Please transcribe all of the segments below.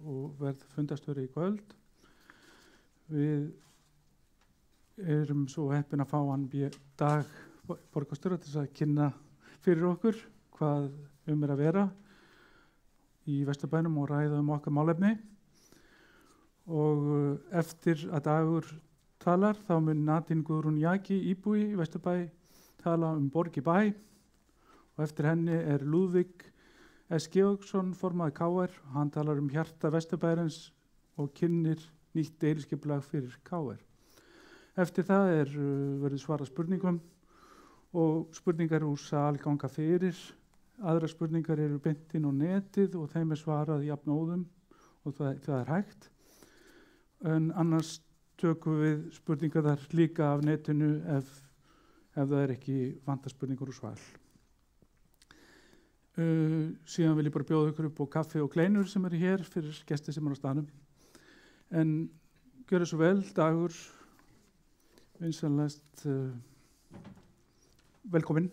og verð fundastjóri í kvöld. Við erum svo heppin að fá hann Dag borgarstjóra til að kynna fyrir okkur hvað er að vera í Vesturbænum og ræða okkar málefni. Og eftir að Dagur talar þá mun Nadine Guðrún Jaki íbúi í Vesturbæ tala borg í bæ og eftir henni Lúðvík S. Georgsson, formaður KR. Hann talar hjarta Vesturbæjarins og kynnir nýtt deiliskipulag fyrir KR. Eftir það verður svarað spurningum og spurningar úr sal ganga fyrir. Aðrar spurningar eru beint inn á netið og þeim svarað jafnóðum og það hægt. En annars tökum við spurningar þar líka af netinu ef það ekki vantar spurningar úr sval. Síðan vil ég bara bjóða ykkur upp á kaffi og kleinur sem eru hér fyrir gesti sem eru á staðnum. En gjörðu svo vel, Dagur, vinsamlegast velkomin.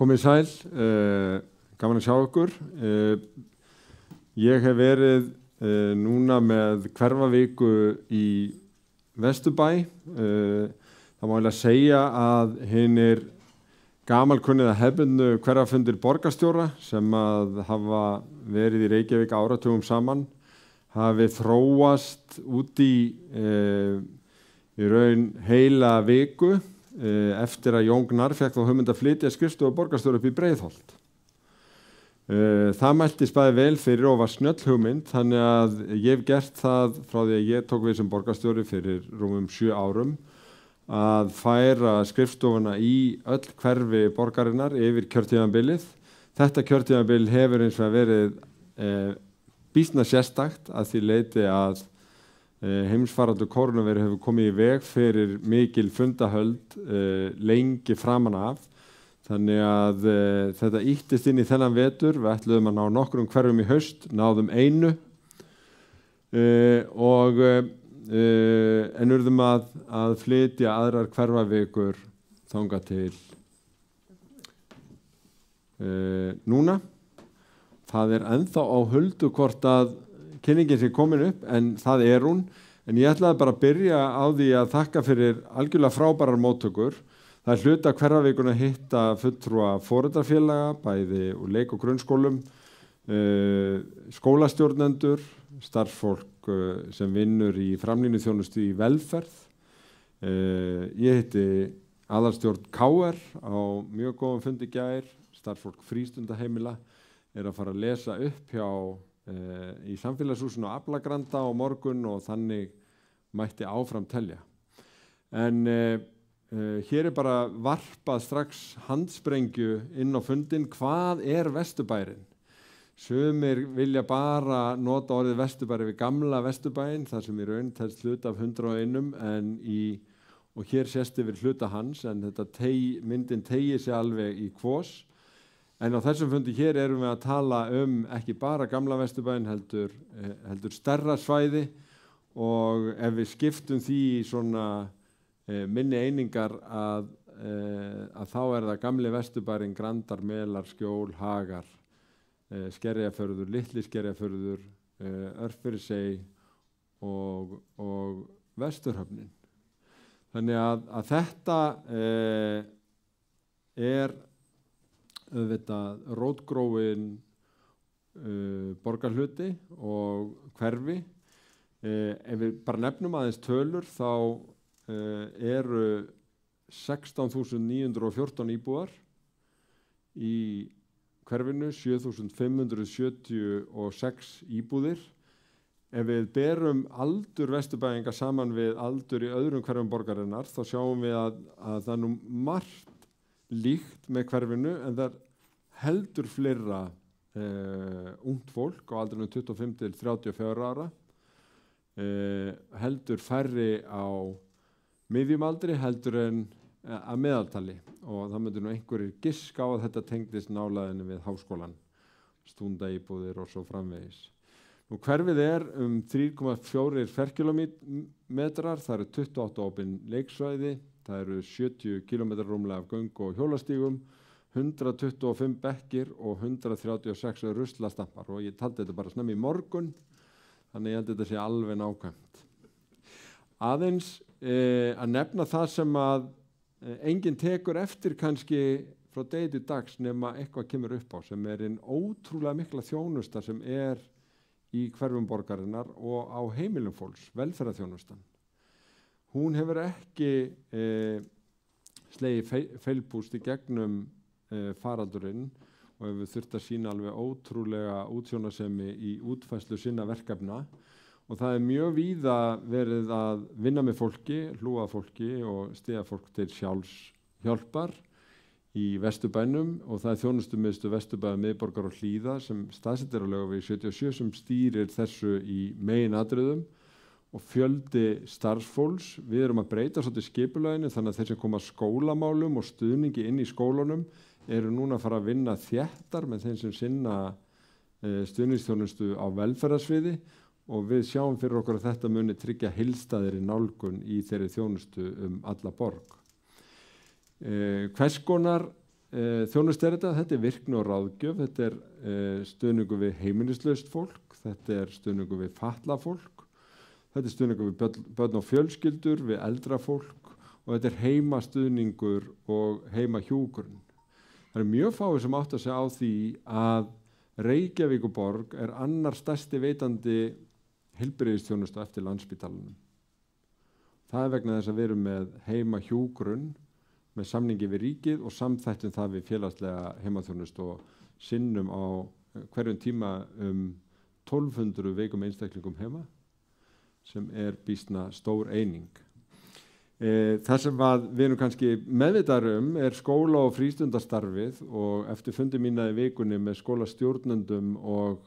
Komið sæl, gaman að sjá ykkur. Ég hef verið núna með hverfaviku í Vesturbæ. Það má eiginlega segja að hinir gamalkunniða hefðbundnu hverfafundir borgarstjóra sem að hafa verið í Reykjavík áratugum saman hafi þróast út í raun heila viku eftir að Jón Gnarr fékk þá hugmynd að flytja skrifstofu borgarstjóra upp í Breiðholt. Það mæltist bæði vel fyrir og var snjöll hugmynd, þannig að ég hef gert það frá því að ég tók við sem borgarstjóri fyrir rúmum 7 árum að færa skrifstofuna í öll hverfi borgarinnar yfir kjörtímabilið. Þetta kjörtímabil hefur eins og verið býsna sérstakt að því leyti að heimsfaraldur kórónuveiru hefur komið í veg fyrir mikil fundahöld lengi framan af. Þannig að þetta ýttist inn í þennan vetur. Við ætluðum að ná nokkrum hverfum í haust, náðum einu en urðum að flytja aðrar hverfavikur þangað til núna. Það ennþá á huldu hvort að kynningin sé komin upp, en það hún. En ég ætlaði bara að byrja á því að þakka fyrir algjörlega frábærar móttökur. Það hluta hverfavikuna að hitta fulltrúa foreldrafélaga, bæði úr leik- og grunnskólum, skólastjórnendur, starfsfólk sem vinnur í framlínuþjónustu í velferð. Ég hitti aðalstjórn KR á mjög góðum fundi í gær. Starfsfólk frístundaheimila að fara að lesa upp hjá í samfélagshúsinu á Aflagranda á morgun og þannig mætti áfram telja. En hér bara varpað strax handsprengju inn á fundin. Hvað Vesturbærinn? Sumir vilja bara nota orðið Vesturbæri við gamla Vesturbæinn, þar sem í raun telst hluta af 101 og hér sést yfir hluta hans, en þetta myndin teygir sig alveg í kvos. En á þessum fundi hér erum við að tala ekki bara gamla Vesturbæinn heldur stærra svæði, og ef við skiptum því í svona minni einingar að þá það gamli Vesturbærinn, Grandar, Melar, Skjól, Hagar, Skerjafjörður, Litli Skerjafjörður, Örfirisey og Vesturhöfnin. Þannig að þetta auðvitað rótgróin borgarhluti og hverfi. Ef við bara nefnum aðeins tölur þá eru 16.914 íbúar í hverfinu, 7.576 íbúðir. Ef við berum aldur Vesturbæinga saman við aldur í öðrum hverfum borgarinnar þá sjáum við að það nú margt líkt með hverfinu, en það heldur fleira ungt fólk á aldrinum 25 til 34 ára, heldur færri á miðjumaldri heldur en að meðaltali og það myndir nú einhverjir giska á að þetta tengdist nálæðinu við háskólan, stúndaíbúðir og svo framvegis. Nú hverfið er 3,4 ferkílómetrar, það eru 28 opin leiksvæði, það eru 70 kilometrar rúmlega af göngu og hjólastígum, 125 bekkir og 136 ruslastampar og ég taldi þetta bara snemmi í morgun, þannig ég held þetta sé alveg nákvæmt. Aðeins að nefna það sem að enginn tekur eftir kannski frá degi til dags nema eitthvað kemur upp á, sem er einn ótrúlega mikla þjónusta sem er í hverfum borgarinnar og á heimilum fólks, velferðarþjónustan. Hún hefur ekki slegið feilpúst í gegnum faraldurinn og hefur þurft að sýna alveg ótrúlega útsjónarsemi í útfærslu sinna verkefna og það er mjög víða verið að vinna með fólki, hlúa fólki og styðja fólk til sjálfshjálpar í Vesturbænum og það er þjónustumiðstöð Vesturbæjar miðborgar og Hlíða sem staðsettir á Laugavegi 77 sem stýrir þessu í meginatriðum og fjöldi starfsfólks. Við erum að breyta svolítið skipulaginu þannig að þeir sem koma að skólamálum og stuðningi inn í skólunum eru núna að fara að vinna þéttar með þeim sem sinna stuðningsþjónustu á velferðarsviði og við sjáum fyrir okkur að þetta muni tryggja heildstæðri nálgun í þeirri þjónustu alla borg. Hvers konar þjónustu er þetta? Þetta er virkni og ráðgjöf, þetta er stuðningu við heimilislaust fólk, þetta er stuðningu við fatlað fólk, þetta er stuðningu við börn og fjölskyldur, við eldra fólk og þetta er heimastuðningur og heimahjúkrun. Það er mjög fáir sem átt að segja á því að Reykjavíkurborg er annar stærsti veitandi heilbrigðisþjónustu eftir Landspítalanum. Það er vegna þess að við erum með heimahjúkrun með samningi við ríkið og samþættum það við félagslega heimaþjónustu og sinnum á hverjum tíma 1200 veikum einstaklingum heima sem er býsna stór eining. Það sem við erum kannski meðvitaðir er skóla- og frístundastarfið og eftir fundi mína í vikunni með skólastjórnendum og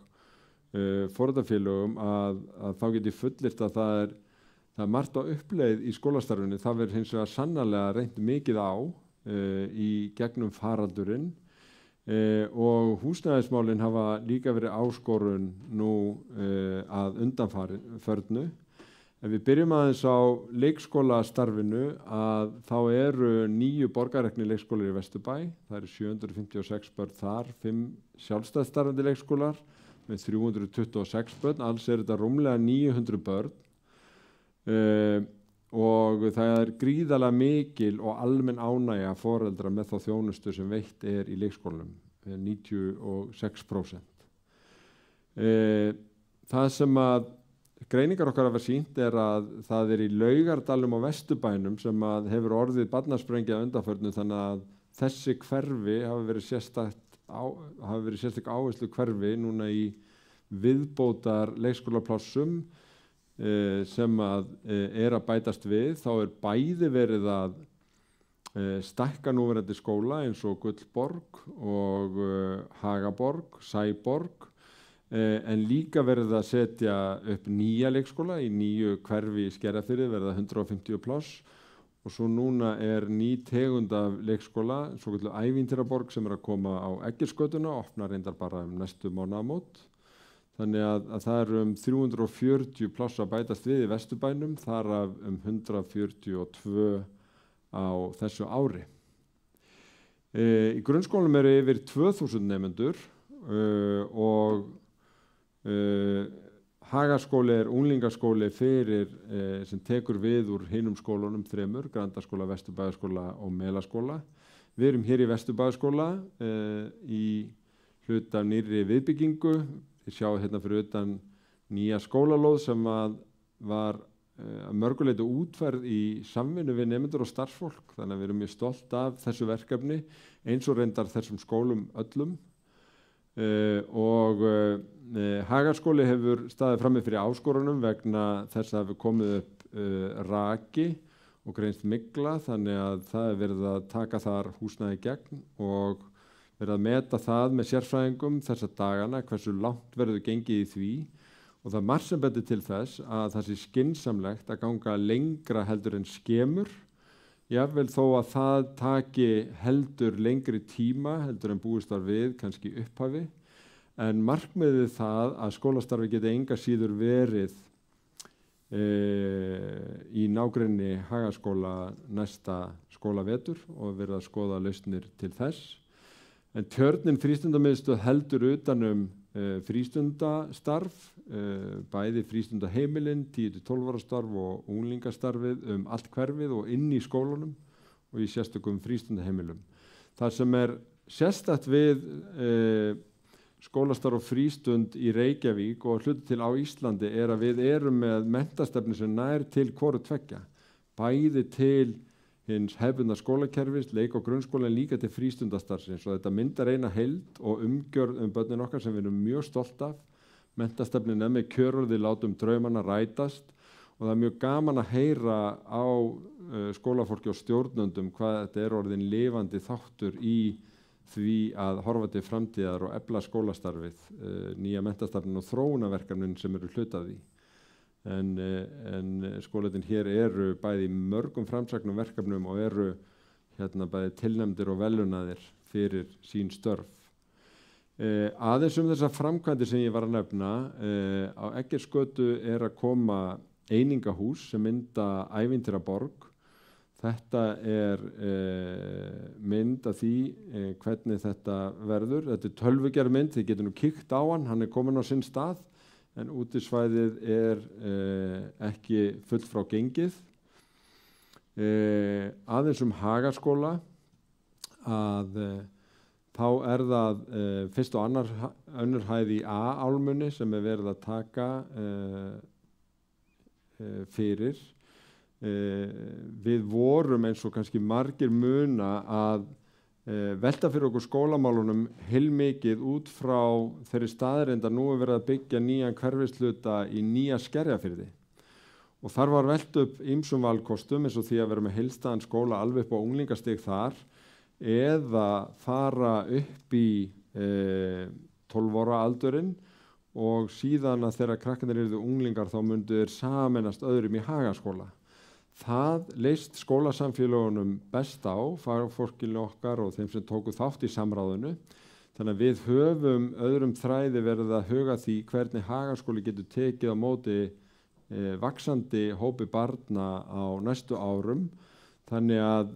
foreldrafélögum að þá get ég fullyrt að það er margt á uppleið í skólastarfinu, það verður hins vegar sannarlega reynt mikið á í gegnum faraldurinn og húsnæðismálin hafa líka verið áskorun nú að undanförnu. Ef við byrjum aðeins á leikskólastarfinu að þá eru 9 borgarreknir leikskólar í Vesturbæ, það eru 756 börn þar, 5 sjálfstæðsstarfandi leikskólar með 326 börn, alls er þetta rúmlega 900 börn og það er gríðarlega mikil og almenn ánægja foreldra með þá þjónustu sem veitt er í leikskólanum, 96%. Það sem að greiningar okkar hafa sýnt er að það er í Laugardalum á Vesturbænum sem að hefur orðið barnasprengja undanförnu þannig að þessi hverfi hafi verið sérstök áherslu hverfi núna í viðbótar leikskólaplássum sem að er að bætast við. Þá er bæði verið að stækka núverandi skóla eins og Gullborg og Hagaborg, Sæborg en líka verið að setja upp nýja leikskóla í nýju hverfi í Skerjafirði, verða 150 pláss og svo núna er ný tegund af leikskóla, svokölluð Ævintýraborg sem er að koma á Egilsgötuna, opnar reyndar bara næstu mánaðamót. Þannig að það eru 340 pláss að bætast við í Vesturbænum, þar af 142 á þessu ári. Í grunnskólum eru yfir 2000 nemendur og Hagaskóli er unglingaskóli fyrir sem tekur við úr hinum skólunum 3, Grandaskóla, Vesturbæjarskóla og Melaskóla. Við erum hér í Vesturbæjarskóla í hluta af nýrri viðbyggingu. Þið sjáu hérna fyrir utan nýja skólalóð sem var að mörguleiti útfærð í samvinnu við nemendur og starfsfólk. Þannig að við erum mjög stolt af þessu verkefni eins og reyndar þessum skólum öllum. Og Hagaskóli hefur staðið frammi fyrir áskorunum vegna þess að hefur komið upp raki og greinst mygla þannig að það er verið að taka þar húsnæði gegn og verið að meta það með sérfræðingum þessa dagana hversu langt verður gengið í því og það er margt sem bendir til þess að það sé skynsamlegt að ganga lengra heldur en skemur jafnvel þó að það taki heldur lengri tíma heldur en búist var við, kannski upphafi, en markmiðið það að skólastarfi geti enga síður verið í nágrenni Hagaskóla næsta skólavetur og verið að skoða lausnir til þess. En Tjörnin frístundamiðstöð heldur utanum frístundastarf, bæði frístundaheimilin, 10-12 ára starf og unglingastarfið allt hverfið og inn í skólunum og í sérstökum frístundaheimilum. Það sem sérstakt við skólastarf og frístund í Reykjavík og hluti til á Íslandi að við erum með menntastefnu sem nær til hvoru tveggja, bæði til hins hefðbundna skólakerfis, leik- og grunnskóla en líka til frístundastarfsins, og þetta myndar eina heild og umgjörð börnin okkar sem við erum mjög stolt af. Menntastefnin með kjörorði látum draumana rætast og það mjög gaman að heyra á skólafólki og stjórnendum hvað þetta orðin lifandi þáttur í því að horfa til framtíðar og efla skólastarfið, nýja menntastefnin og þróunarverkefnin sem eru hluti af því. En skólatin hér eru bæði í mörgum framsæknum verkefnum og eru bæði tilnefndir og velunaðir fyrir sín störf. Aðeins þessar framkvæmdir sem ég var að nefna, á Eggertsgötu að koma einingahús sem mynda ævintýraborg. Þetta mynd af því hvernig þetta verður. Þetta tölvugerð mynd, þið getur nú kíkt á hann komin á sinn stað, en útisvæðið ekki fullt frá gengið. Aðeins Hagaskóla, að þá það fyrst og önnur hæð í A-álmunni sem verið að taka fyrir. Við vorum eins og kannski margir muna að velta fyrir okkur skólamálunum heilmikið út frá þeirri staðreynd að nú verið að byggja nýjan hverfisluta í Nýja Skerjafirði. Og þar var velt upp ýmsum valkostum eins og því að vera með heilstæðan skóla alveg upp á unglingastig þar eða fara upp í 12 ára aldurinn og síðan að þegar krakkarnir yrðu unglingar þá myndu þeir sameinast öðrum í Hagaskóla. Það leist skólasamfélagunum best á, fagfólkinu okkar og þeim sem tóku þátt í samráðinu. Þannig að við höfum öðrum þræði verið að huga því hvernig Hagaskóli getur tekið á móti vaxandi hópi barna á næstu árum. Þannig að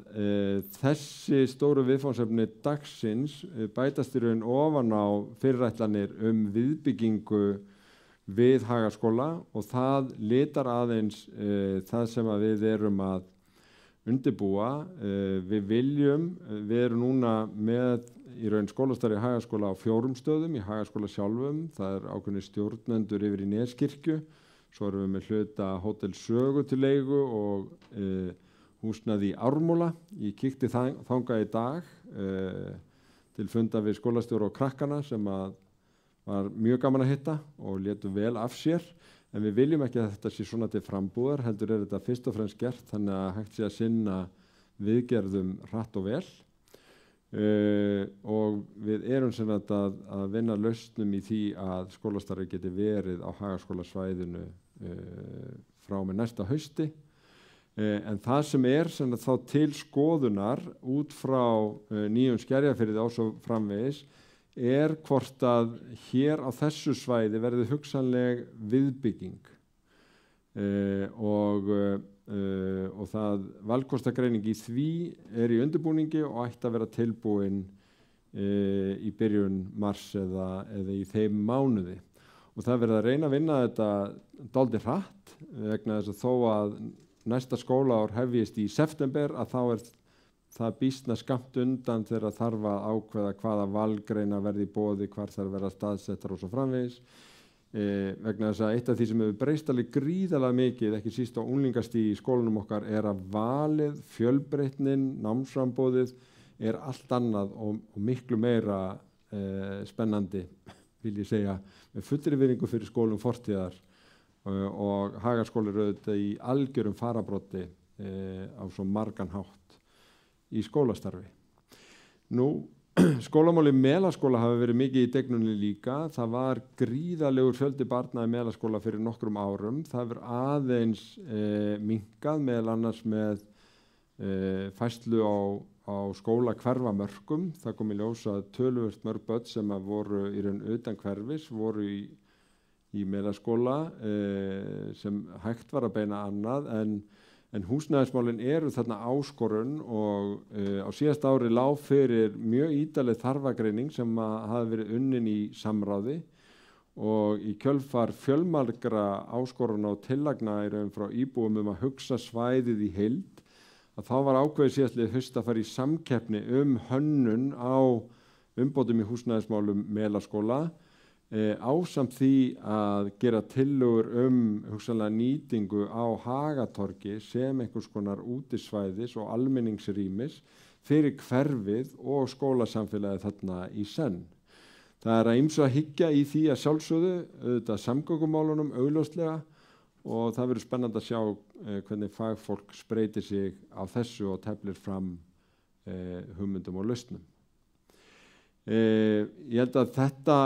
þessi stóru viðfangsefni dagsins bætast í raun ofan á fyrirætlanir viðbyggingu við Hagaskóla og það litar aðeins það sem að við erum að undirbúa. Við erum núna með í raun skólastarf í Hagaskóla á 4 stöðum, í Hagaskóla sjálfum, það ákveðnir stjórnendur yfir í Neskirkju, svo erum við með hluta Hótel Sögu til leigu og húsnæði í Ármúla. Ég kíkti þangað í dag til funda við skólastjóra og krakkana sem að var mjög gaman að hitta og létu vel af sér, en við viljum ekki að þetta sé svona til frambúðar, heldur þetta fyrst og fremst gert þannig að hægt sé að sinna viðgerðum hratt og vel og við erum sem þetta að vinna lausnum í því að skólastarfi geti verið á Hagaskólasvæðinu frá með næsta hausti. En það sem sem þá til skoðunar út frá Nýjum Skerjafirði og svo framvegis hvort að hér á þessu svæði verði hugsanleg viðbygging og það valkostagreining í því í undirbúningi og ætti að vera tilbúin í byrjun mars eða í þeim mánuði. Og það verið að reyna að vinna þetta dálítið hratt vegna þess að þó að næsta skólaár hefjist í september að þá það býsna skammt undan þegar þarf að ákveða hvaða valgreina verði í boði, hvar þarf að vera staðsettar og svo framvegis. Vegna þess að eitt af því sem hefur breyst alveg gríðarlega mikið, ekki síst á unglingastigi í skólanum okkar, að valið, fjölbreytnin, námsframboðið allt annað og miklu meira spennandi, vil ég segja, með fullri virðingu fyrir skólum fortíðar og Hagaskóli auðvitað í algjörum farabroddi á svo margan hátt í skólastarfi. Nú, skólamáli Melaskóla hafa verið mikið í degnunni líka. Það var gríðarlegur fjöldi barna í Melaskóla fyrir nokkrum árum. Það hefur aðeins minnkað meðal annars með færslu á skóla hverfamörkum. Það kom í ljós að töluvert mörg börn sem að voru í raun utan hverfis voru í meðlaskóla sem hægt var að beina annað en húsnæðismálin eru þarna áskorun og á síðasta ári lá fyrir mjög ítarleg þarfagreining sem hafi verið unnin í samráði og í kjölfar fjölmargra áskoruna og tillagna í raun frá íbúum að hugsa svæðið í heild að þá var ákveðið síðastliðið haust að fara í samkeppni hönnun á umbótum í húsnæðismálum Melaskóla ásamt því að gera tillögur hugsanlega nýtingu á Hagatorgi sem einhvers konar útisvæðis og almenningsrýmis fyrir hverfið og skólasamfélagið þarna í senn. Það að ýmsu að hyggja í því að sjálfsögðu auðvitað samgöngumálunum augljóslega og það verður spennandi að sjá hvernig fagfólk spreytir sig á þessu og teflir fram hugmyndum og lausnum. Ég held að þetta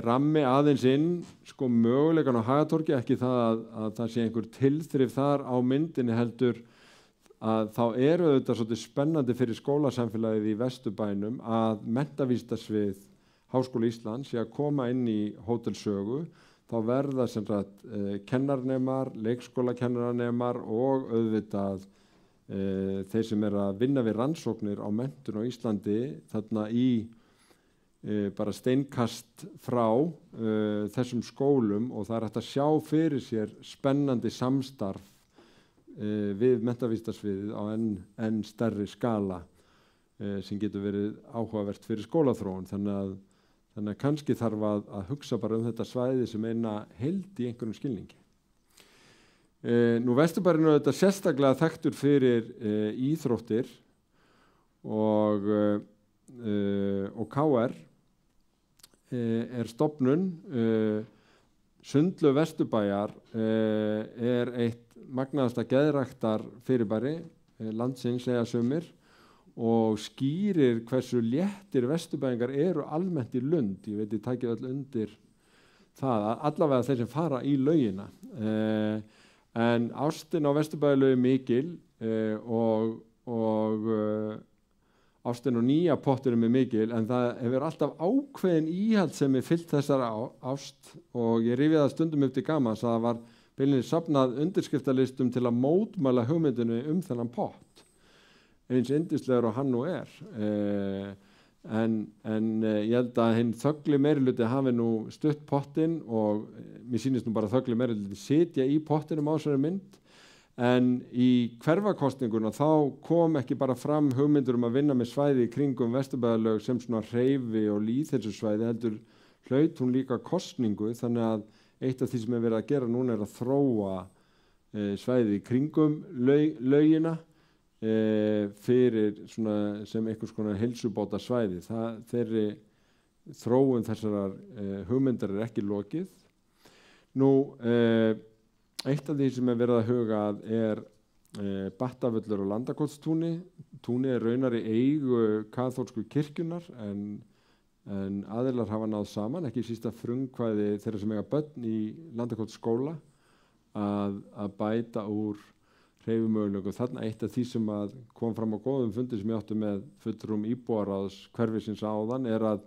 rammi aðeins inn möguleikan á Hagatorgi, ekki það að það sé einhver tilþrif þar á myndinni heldur að þá eru þetta svolítið spennandi fyrir skólasamfélagið í Vesturbænum að menntavísindasvið Háskóla Íslands sé að koma inn í Hótel Sögu. Þá verða sem sagt kennarnemar, leikskólakennaranemar og auðvitað þeir sem að vinna við rannsóknir á menntun á Íslandi þarna í bara steinkast frá þessum skólum og það hægt að sjá fyrir sér spennandi samstarf við menntavísindasviðið á enn stærri skala sem getur verið áhugavert fyrir skólaþróun. Þannig að kannski þarf að hugsa bara þetta svæði sem eina heild í einhverjum skilningi. Nú Vesturbærinn er þetta sérstaklega þekktur fyrir íþróttir og KR er stofnun. Sundlaug Vesturbæjar er eitt magnaðasta geðræktar fyrirbæri landsins segja sumir og skýrir hversu léttir Vesturbæingar eru almennt í lund. Ég veit ég takið öll undir það, allavega þeir sem fara í laugina. En ástin á Vesturbæjarlaugi mikil og ástin og nýja potturum mikil en það hefur alltaf ákveðin íhald sem fyllt þessara ást og ég rifið það stundum upp til gamans að það var beilinni safnað undirskriftalistum til að mótmæla hugmyndinu þennan pott. Eins yndislegur og hann nú er. En ég held að hinn þöggli meirihluti hafi nú stutt pottinn og mér sýnist nú bara þöggli meirihluti sitja í pottinum á þessari mynd en í hverfakosninguna þá kom ekki bara fram hugmyndur að vinna með svæði í kringum Vesturbæjarlaug sem svona hreyfi og lýðheilsusvæði heldur hlaut hún líka kosningu þannig að eitt af því sem verið að gera núna er að þróa svæði í kringum laugina fyrir svona sem einhvers konar heilsubóta svæði. Þeirri þróun þessarar hugmyndar er ekki lokið. Nú, eitt af því sem verið að huga að er Battavöllur og Landakotstúni. Túnið er raunar í eigu kaþólsku kirkjunnar en aðilar hafa náð saman, ekki síst að frumkvæði þeirra sem eiga börn í Landakotsskóla að bæta úr hreyfimöguleikum. Þarna eitt af því sem kom fram á góðum fundi sem ég átti með fulltrúum íbúaráðs hverfisins áðan er að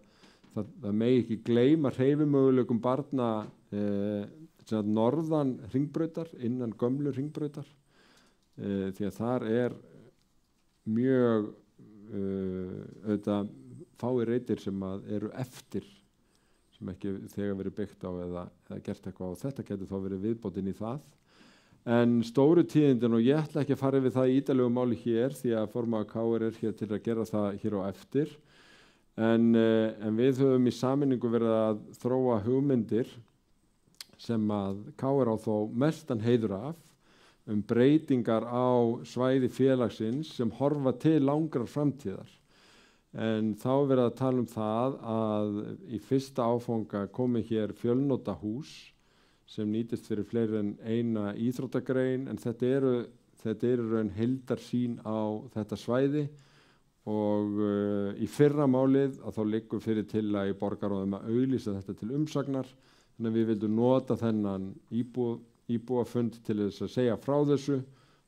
það megi ekki gleyma hreyfimöguleikum barna norðan hringbrautar, innan gömlu hringbrautar því að þar er mjög auðvitað fáir reitir sem eru eftir sem ekki þegar verið byggt á eða gert eitthvað og þetta getur þá verið viðbótin í það. En stóru tíðindin og ég ætla ekki að fara yfir það í ítarlegu máli hér því að formaður KR er hér til að gera það hér á eftir en við höfum í sameiningu verið að þróa hugmyndir sem að KR á þó mestan heiður af breytingar á svæði félagsins sem horfa til langrar framtíðar en þá verið að tala það að í fyrsta áfanga komi hér fjölnota hús sem nýtist fyrir fleiri en eina íþróttagrein en þetta eru raun heildarsýn á þetta svæði og í fyrra málið að þá liggur fyrir til að í borgarráðum að auglýsa þetta til umsagnar þannig að við vildum nota þennan íbúafund til þess að segja frá þessu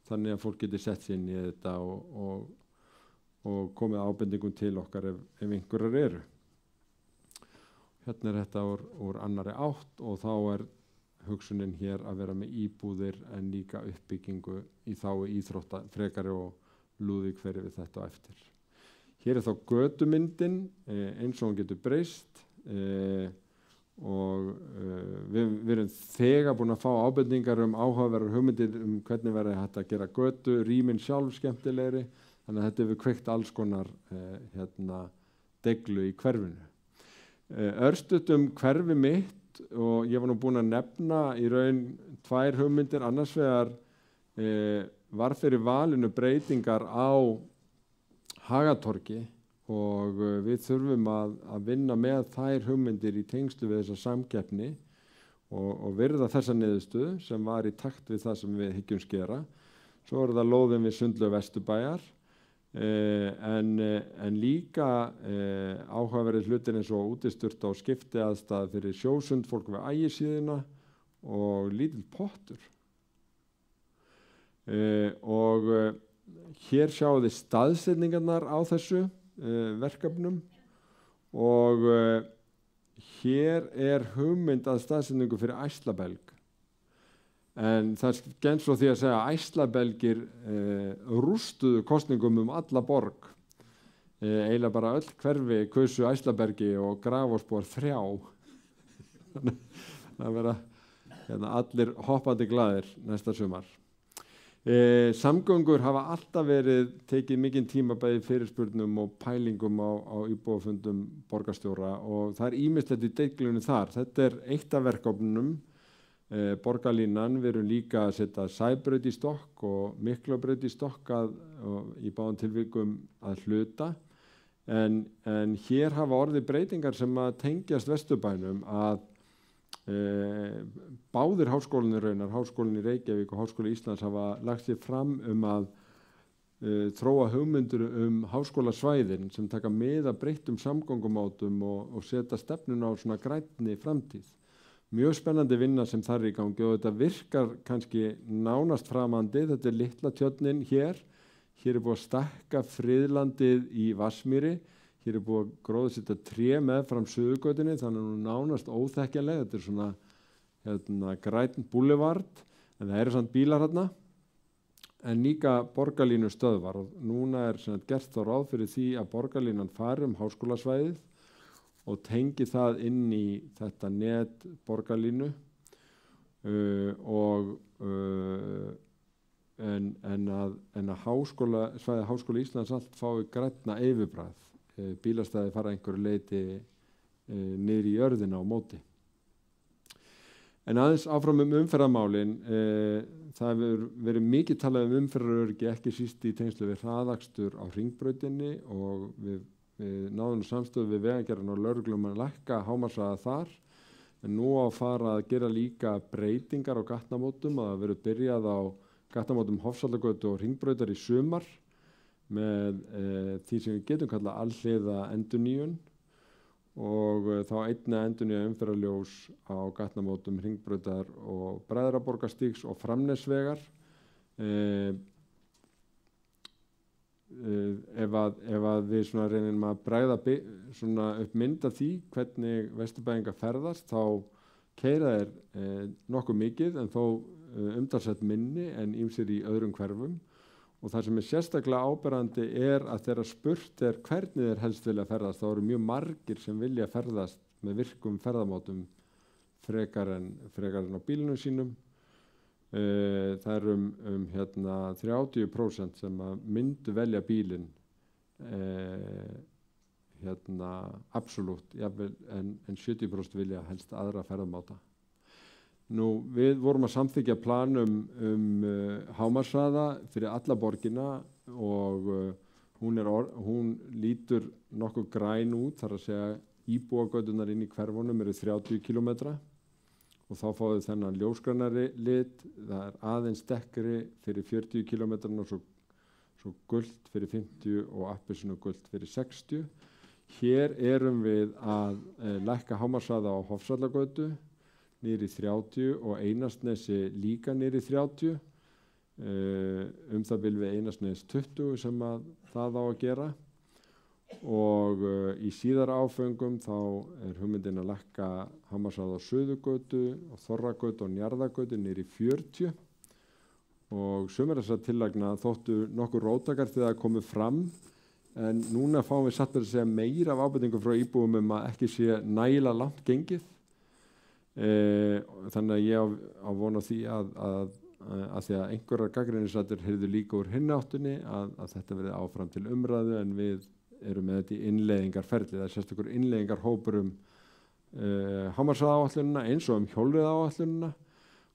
þannig að fólk geti sett sér inn í þetta og komið ábendingum til okkar ef einhverjar eru. Hérna þetta úr annari átt og þá hugsunin hér að vera með íbúðir en líka uppbyggingu í þágu íþrótta frekari og Lúðvík fer við þetta á eftir. Hér þá götumyndin eins og hún getur breyst og við erum þegar búin að fá ábendingar áhugaverðar hugmyndir hvernig verði hægt að gera götu, rýmin sjálf skemmtilegri, þannig að þetta hefur kveikt alls konar deglu í hverfinu. Örstutt hverfi mitt og ég var nú búin að nefna í raun 2 hugmyndir, annars vegar var fyrir valinu breytingar á Hagatorgi og við þurfum að vinna með þær hugmyndir í tengslu við þessa samkeppni og virða þessa niðurstöðu sem var í takt við það sem við hyggjumst gera. Svo það lóðin við Sundlaug Vesturbæjar en líka áhugaverðir hlutir eins og útisturta og skiptiaðstæð fyrir sjósundfólk við Ægisíðuna og lítill pottur. Og hér sjáum þið staðsetningarnar á þessu verkefnum og hér hugmynd að staðsetningu fyrir Æslabelg. En það genst frá því að segja að Æslabelgir rústuðu kosningum alla borg. Eiginlega bara öll hverfi kusu Æslabergi og Grafósbúar 3. Það vera allir hoppandi glaðir næsta sumar. Samgöngur hafa alltaf verið tekið mikinn tíma bæði fyrirspurnum og pælingum á íbúafundum borgarstjóra og það ýmislegt í deiglunum þar. Þetta eitt af verkefnunum, borgarlínan, við erum líka að setja Sæbraut í stokk og Miklabraut í stokk í báðum tilvikum að hluta en hér hafa orðið breytingar sem að tengjast Vesturbænum að báðir háskólanir raunar, Háskólinn í Reykjavík og Háskóli Íslands hafa lagt sér fram að þróa hugmyndir háskólasvæðin sem taka mið af breyttum samgöngumátum og setja stefnuna á svona grænni framtíð. Mjög spennandi vinna sem þar í gangi og þetta virkar kannski nánast framandi. Þetta litla tjörnin hér búið að stækka friðlandið í Vatnsmýri. Hér búið að gróðsetja tré með fram Suðurgötunni, þannig að nánast óþekkjanleg. Þetta svona grænn búlevard, en það samt bílar hérna, en líka borgarlínu stöðvar. Og núna gert þá ráð fyrir því að borgarlínan fari háskólasvæðið og tengi það inn í þetta net borgarlínu en að svæði Háskóli Íslands allt fái grænna yfirbragð. Bílastæði fara einhverju leyti niður í jörðina á móti. En aðeins áfram umferðarmálin, það hefur verið mikið talað umferðaröryggi, ekki síst í tengslu við hraðakstur á Hringbrautinni og við náðum samstöðu við Vegagerðina og lögreglum að lækka hámarkshraða þar, en nú á að fara að gera líka breytingar á gatnamótum, að það verður byrjað á gatnamótum Hofsvallagötu og Hringbrautar í sumar með því sem við getum kallað alhliða endurnýjun og þá einnig endurnýja umferðarljós á gatnamótum Hringbrautar og Bræðraborgarstígs og Framnesvegar. Ef við reynum að bregða upp mynd af því hvernig Vesturbæingar ferðast þá keyra þeir nokkuð mikið en þó umtalsvert minni en ýmsir í öðrum hverfum og það sem sérstaklega áberandi að þeirra spurt hvernig þeir helst vilja ferðast, þá eru mjög margir sem vilja ferðast með virkum ferðamátum frekar en á bílunum sínum. Það er 30% sem myndu velja bílinn absolutt en 70% vilja helst aðra ferðamáta. Nú, við vorum að samþykkja plan hámarkshraða fyrir alla borgina og hún lítur nokkuð græn út, þar að segja íbúagöturnar inn í hverfunum eru 30 km og þá fáið þennan ljósgrænari lit, það aðeins dekkri fyrir 40 km og svo gult fyrir 50 og appelsínu gult fyrir 60. Hér erum við að lækka hámarkshraða á Hofsvallagötu niður í 30 og Einarsnesi líka niður í 30. það bil við Einarsnes 20 sem að það á að gera og í síðara áföngum þá hugmyndin að lækka hámarkshraða á Suðurgötu og Þorragötu og Njarðargötu niður í 40 og sumar þessar tillagna þóttu nokkur róttækar þegar það komið fram en núna fáum við satt með að segja meira af ábendingum frá íbúum að ekki sé nægilega langt gengið þannig að ég á von á því að því að einhverjar gagnrýnisraddir heyrðu líka úr hinni áttunni að þetta verði áfram til umræðu en við erum með þetta í innleiðingarferli, það sérstakur innleiðingarhópur hámarkshraðaáætlunina eins og hjólreiðaáætlunina.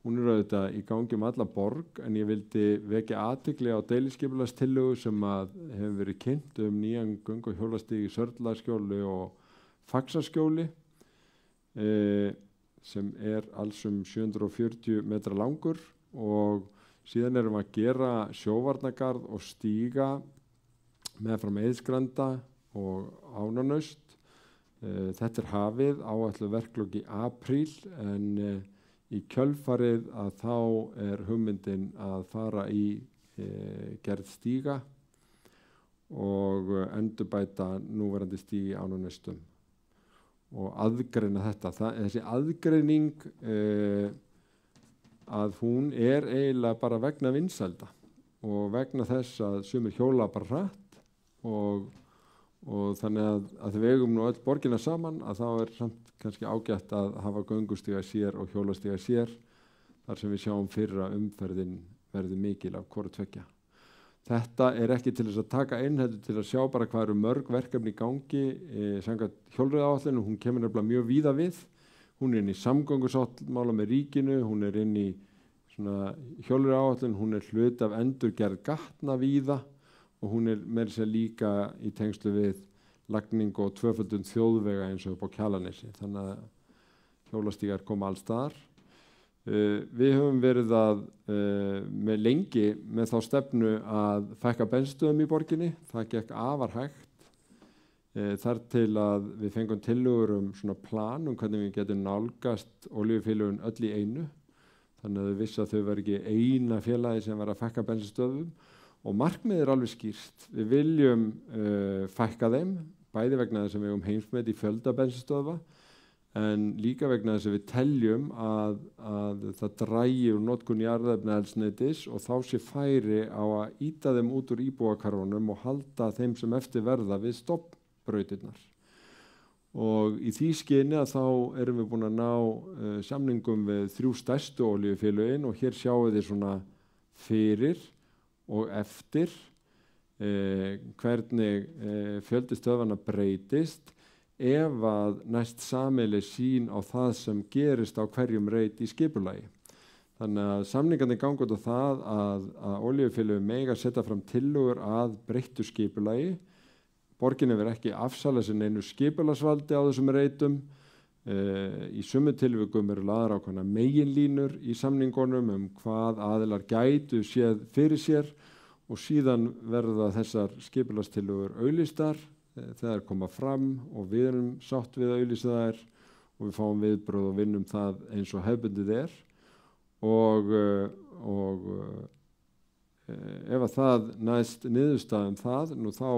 Hún auðvitað í gangi alla borg en ég vildi vekja athygli á deiliskipulagstillögu sem að hefur verið kynnt nýjan göng- og hjólastíg í Sörlaskjóli og Faxaskjóli sem alls 740 metra langur og síðan erum við að gera sjóvarnargarð og stíga meðfram Eiðsgranda og Ánanaust. Þetta hafið áætluð verklok í apríl en í kjölfarið að þá hugmyndin að fara í gerð stíga og endurbæta núverandi stígi á Ánanaustum og aðgreina þetta. Þessi aðgreining að hún eiginlega bara vegna vinsælda og vegna þess að sumir hjóla bara hratt og þannig að við eigum nú öll borgina saman að þá samt kannski ágætt að hafa göngustíga sér og hjólastíga sér þar sem við sjáum fyrir að umferðin verði mikil af hvoru tveggja. Þetta ekki til þess að taka inn, þetta til að sjá bara hvað mörg verkefni í gangi samkvæmt hjólreiðaáætlun, hún kemur nefnilega mjög víða við. Hún inn í samgöngusáttmála með ríkinu, hún inn í hjólreiðaáætlun, hún hluti af endurgerð gatna víða og hún meira að segja líka í tengslu við lagningu og tvöföldun þjóðvega eins og upp á Kjalarnesi. Þannig að hjólastígar koma alls staðar. Við höfum verið með lengi með þá stefnu að fækka bensínstöðvum í borginni. Það gekk afar hægt. Þar til að við fengum tillögur svona plan hvernig við getum nálgast olíufélögin öll í einu. Þannig að þau vissu að þau væri ekki eina félagi sem var að fækka bensínstöðvum. Og markmiðið alveg skýrt. Við viljum fækka þeim, bæði vegna þess að við eigum heimsmet í fjölda bensínstöðva, en líka vegna þess að við teljum að það dragi úr notkun jarðefnaeldsneytis og þá sé færi á að ýta þeim út úr íbúakarfunum og halda þeim sem eftir verða við stofnbrautirnar. Og í því skyni að þá erum við búin að ná samningum við 3 stærstu olíufélögin og hér sjáum við svona fyrir og eftir hvernig fjöldi stöðvanna breytist ef að næst sameiginleg sýn á það sem gerist á hverjum reit í skipulagi. Þannig að samningarnir ganga út á það að olíufélögin mega setja fram tillögur að breyttu skipulagi. Borgin hefur ekki afsalað sér neinu skipulagsvaldi á þessum reitum. Í sumum tilvikum lagðar ákveðnar meginlínur í samningunum hvað aðilar gætu séð fyrir sér og síðan verða þessar skipulagstillögur auglýstar þegar koma fram og við erum sátt við að auglýsa þær og við fáum viðbrögð og vinnum það eins og hefðbundið og ef að það næst niðurstaðum það, nú þá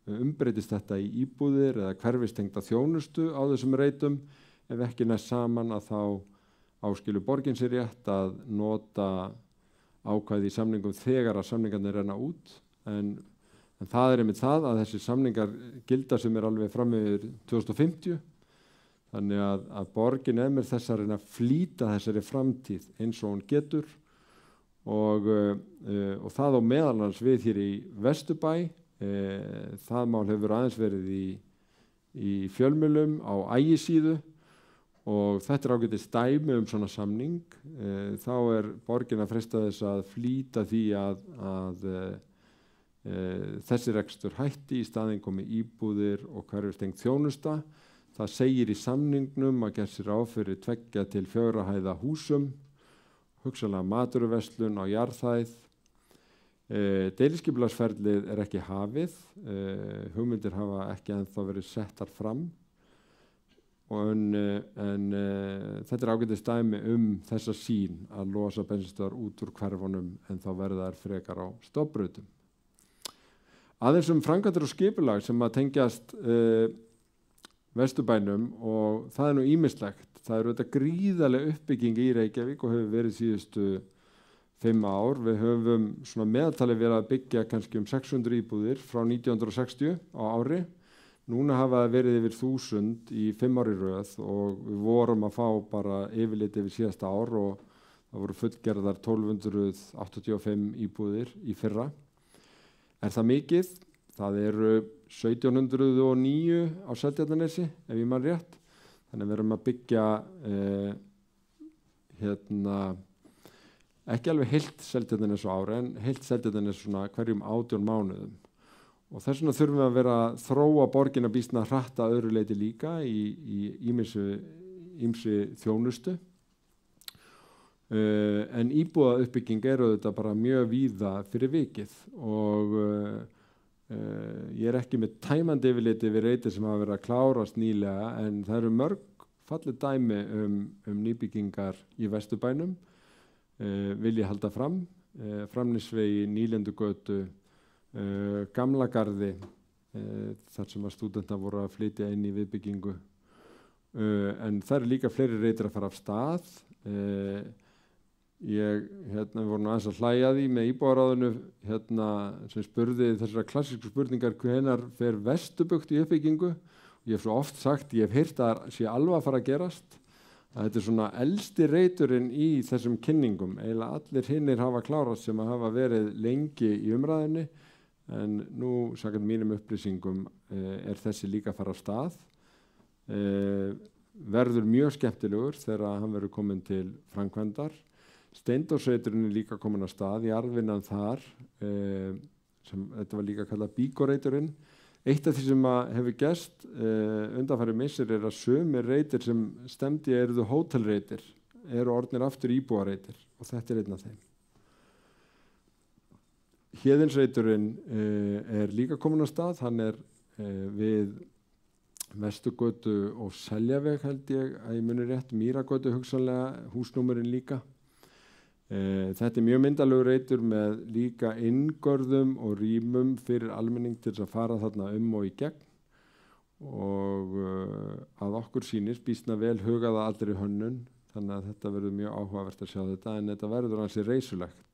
umbreytist þetta í íbúðir eða hverfistengda þjónustu á þessum reitum. Ef ekki næst saman að þá áskilur borgin sér rétt að nota ákvæði í samningum þegar að samningarnir renna út. En það einmitt það að þessi samningar gilda sem alveg fram yfir 2050. Þannig að borgin með þess að reyna að flýta þessari framtíð eins og hún getur og það á meðal annars við hér í Vesturbæ. Það mál hefur aðeins verið í fjölmiðlum á Ægisíðu og þetta ágætis dæmi svona samning. Þá borgin að freista þess að flýta því að þessi rekstur hætti í staðinn komi íbúðir og hverfistengd þjónusta. Það segir í samningnum að gera sér ráð fyrir 2 til 4 hæða húsum, hugsanlega matvöruverslun á jarðhæð. Deiliskipulagsferlið ekki hafið, hugmyndir hafa ekki ennþá verið settar fram en þetta ágætis dæmi þessa sýn að losa bensinstöðvar út úr hverfunum en þá verða þær frekar á stofnbrautum. Aðeins framkvæmdir og skipulag sem að tengjast Vesturbænum og það nú ýmislegt. Það þetta gríðarleg uppbygging í Reykjavík og hefur verið síðustu 5 ár. Við höfum svona meðaltali verið að byggja kannski 600 íbúðir frá 1960 á ári. Núna hafa verið yfir 1000 í 5 ári röð og við vorum að fá bara yfirlit yfir síðasta ár og það voru fullgerðar 1285 íbúðir í fyrra. Er það mikið? Það eru 1709 á Seltjarnarnesi, ef ég man rétt. Þannig við erum að byggja ekki alveg heilt Seltjarnarnes á ári en heilt Seltjarnarnes svona hverjum 18 mánuðum. Og þess vegna þurfum við að vera að þróa borgina býsna hratt að öðru leyti líka í ýmsi þjónustu. En íbúðauppbygging þetta bara mjög víða fyrir vikið og ég ekki með tæmandi yfirliti við reitir sem hafa verið að klárast nýlega en það eru mörg fallið dæmi nýbyggingar í Vesturbænum, vil ég halda fram, Framnesvegi, Nýlendugötu, Gamla Garði, þar sem að stúdentar voru að flytja inn í viðbyggingu. En það eru líka fleiri reitir að fara af stað. Ég voru nú aðeins að hlæja því með íbúðaráðinu sem spurði þessara klassísku spurningar hvenær fer Vesturbugt í uppbyggingu. Ég hef svo oft sagt, ég hef heyrt að það sé alveg að fara að gerast. Að þetta svona elsti reiturinn í þessum kynningum. Eiginlega allir hinnir hafa klárast sem að hafa verið lengi í umræðinni. En nú, samkvæmt mínum upplýsingum, þessi líka að fara af stað. Verður mjög skemmtilegur þegar hann verður komin til framkvæmdar. Steindórsreiturinn líka komin af stað í arfinnan þar, sem þetta var líka kallað Bíkóreiturinn. Eitt af því sem hefur gerst undanfarið missir að sumir reitir sem stemdi eruðu hótelreitir, eru orðnir aftur íbúareitir og þetta einn af þeim. Héðinsreiturinn líka komin af stað, hann við Vesturgötu og Seljaveg held ég að ég muni rétt, Mýragötu hugsanlega, húsnúmerinn líka. Þetta mjög myndalegur reitur með líka inngörðum og rýmum fyrir almenning til að fara þarna og í gegn og að okkur sýnist býsna vel hugaða allri hönnun þannig að þetta verður mjög áhugavert að sjá þetta en þetta verður ansi reisulegt.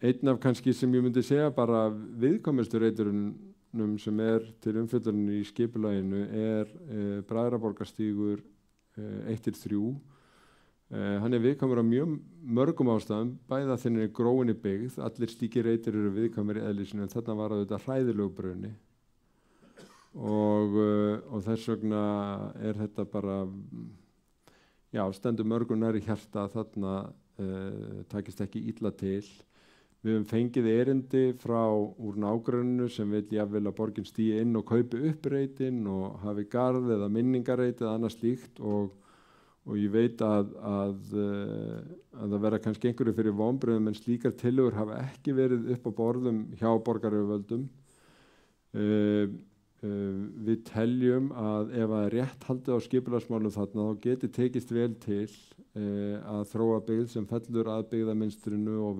Einn af kannski sem ég myndi segja bara viðkomustu reiturinn sem til umfjöllunar í skipulaginu Bræðraborgarstígur 1-3. Hann viðkvæmur á mjög mörgum ástæðum, bæði að þinn gróinni byggð, allir slíkir reitir eru viðkvæmur í eðlisinu en þarna var þetta hræðilegu bruni og þess vegna þetta bara, stendur mörgum nær í hjarta að þarna takist ekki illa til. Við höfum fengið erindi úr nágranninu sem vil jafnvel að borgin stígi inn og kaupi upp reitin og hafi garð eða minningarreit eða annað slíkt og ég veit að það verða kannski einhverju fyrir vonbrigðum en slíkar tillögur hafa ekki verið upp á borðum hjá borgaryfirvöldum. Við teljum að ef það rétt haldið á skipulagsmálum þarna þá geti tekist vel til að þróa byggð sem fellur að byggðamynstrinu og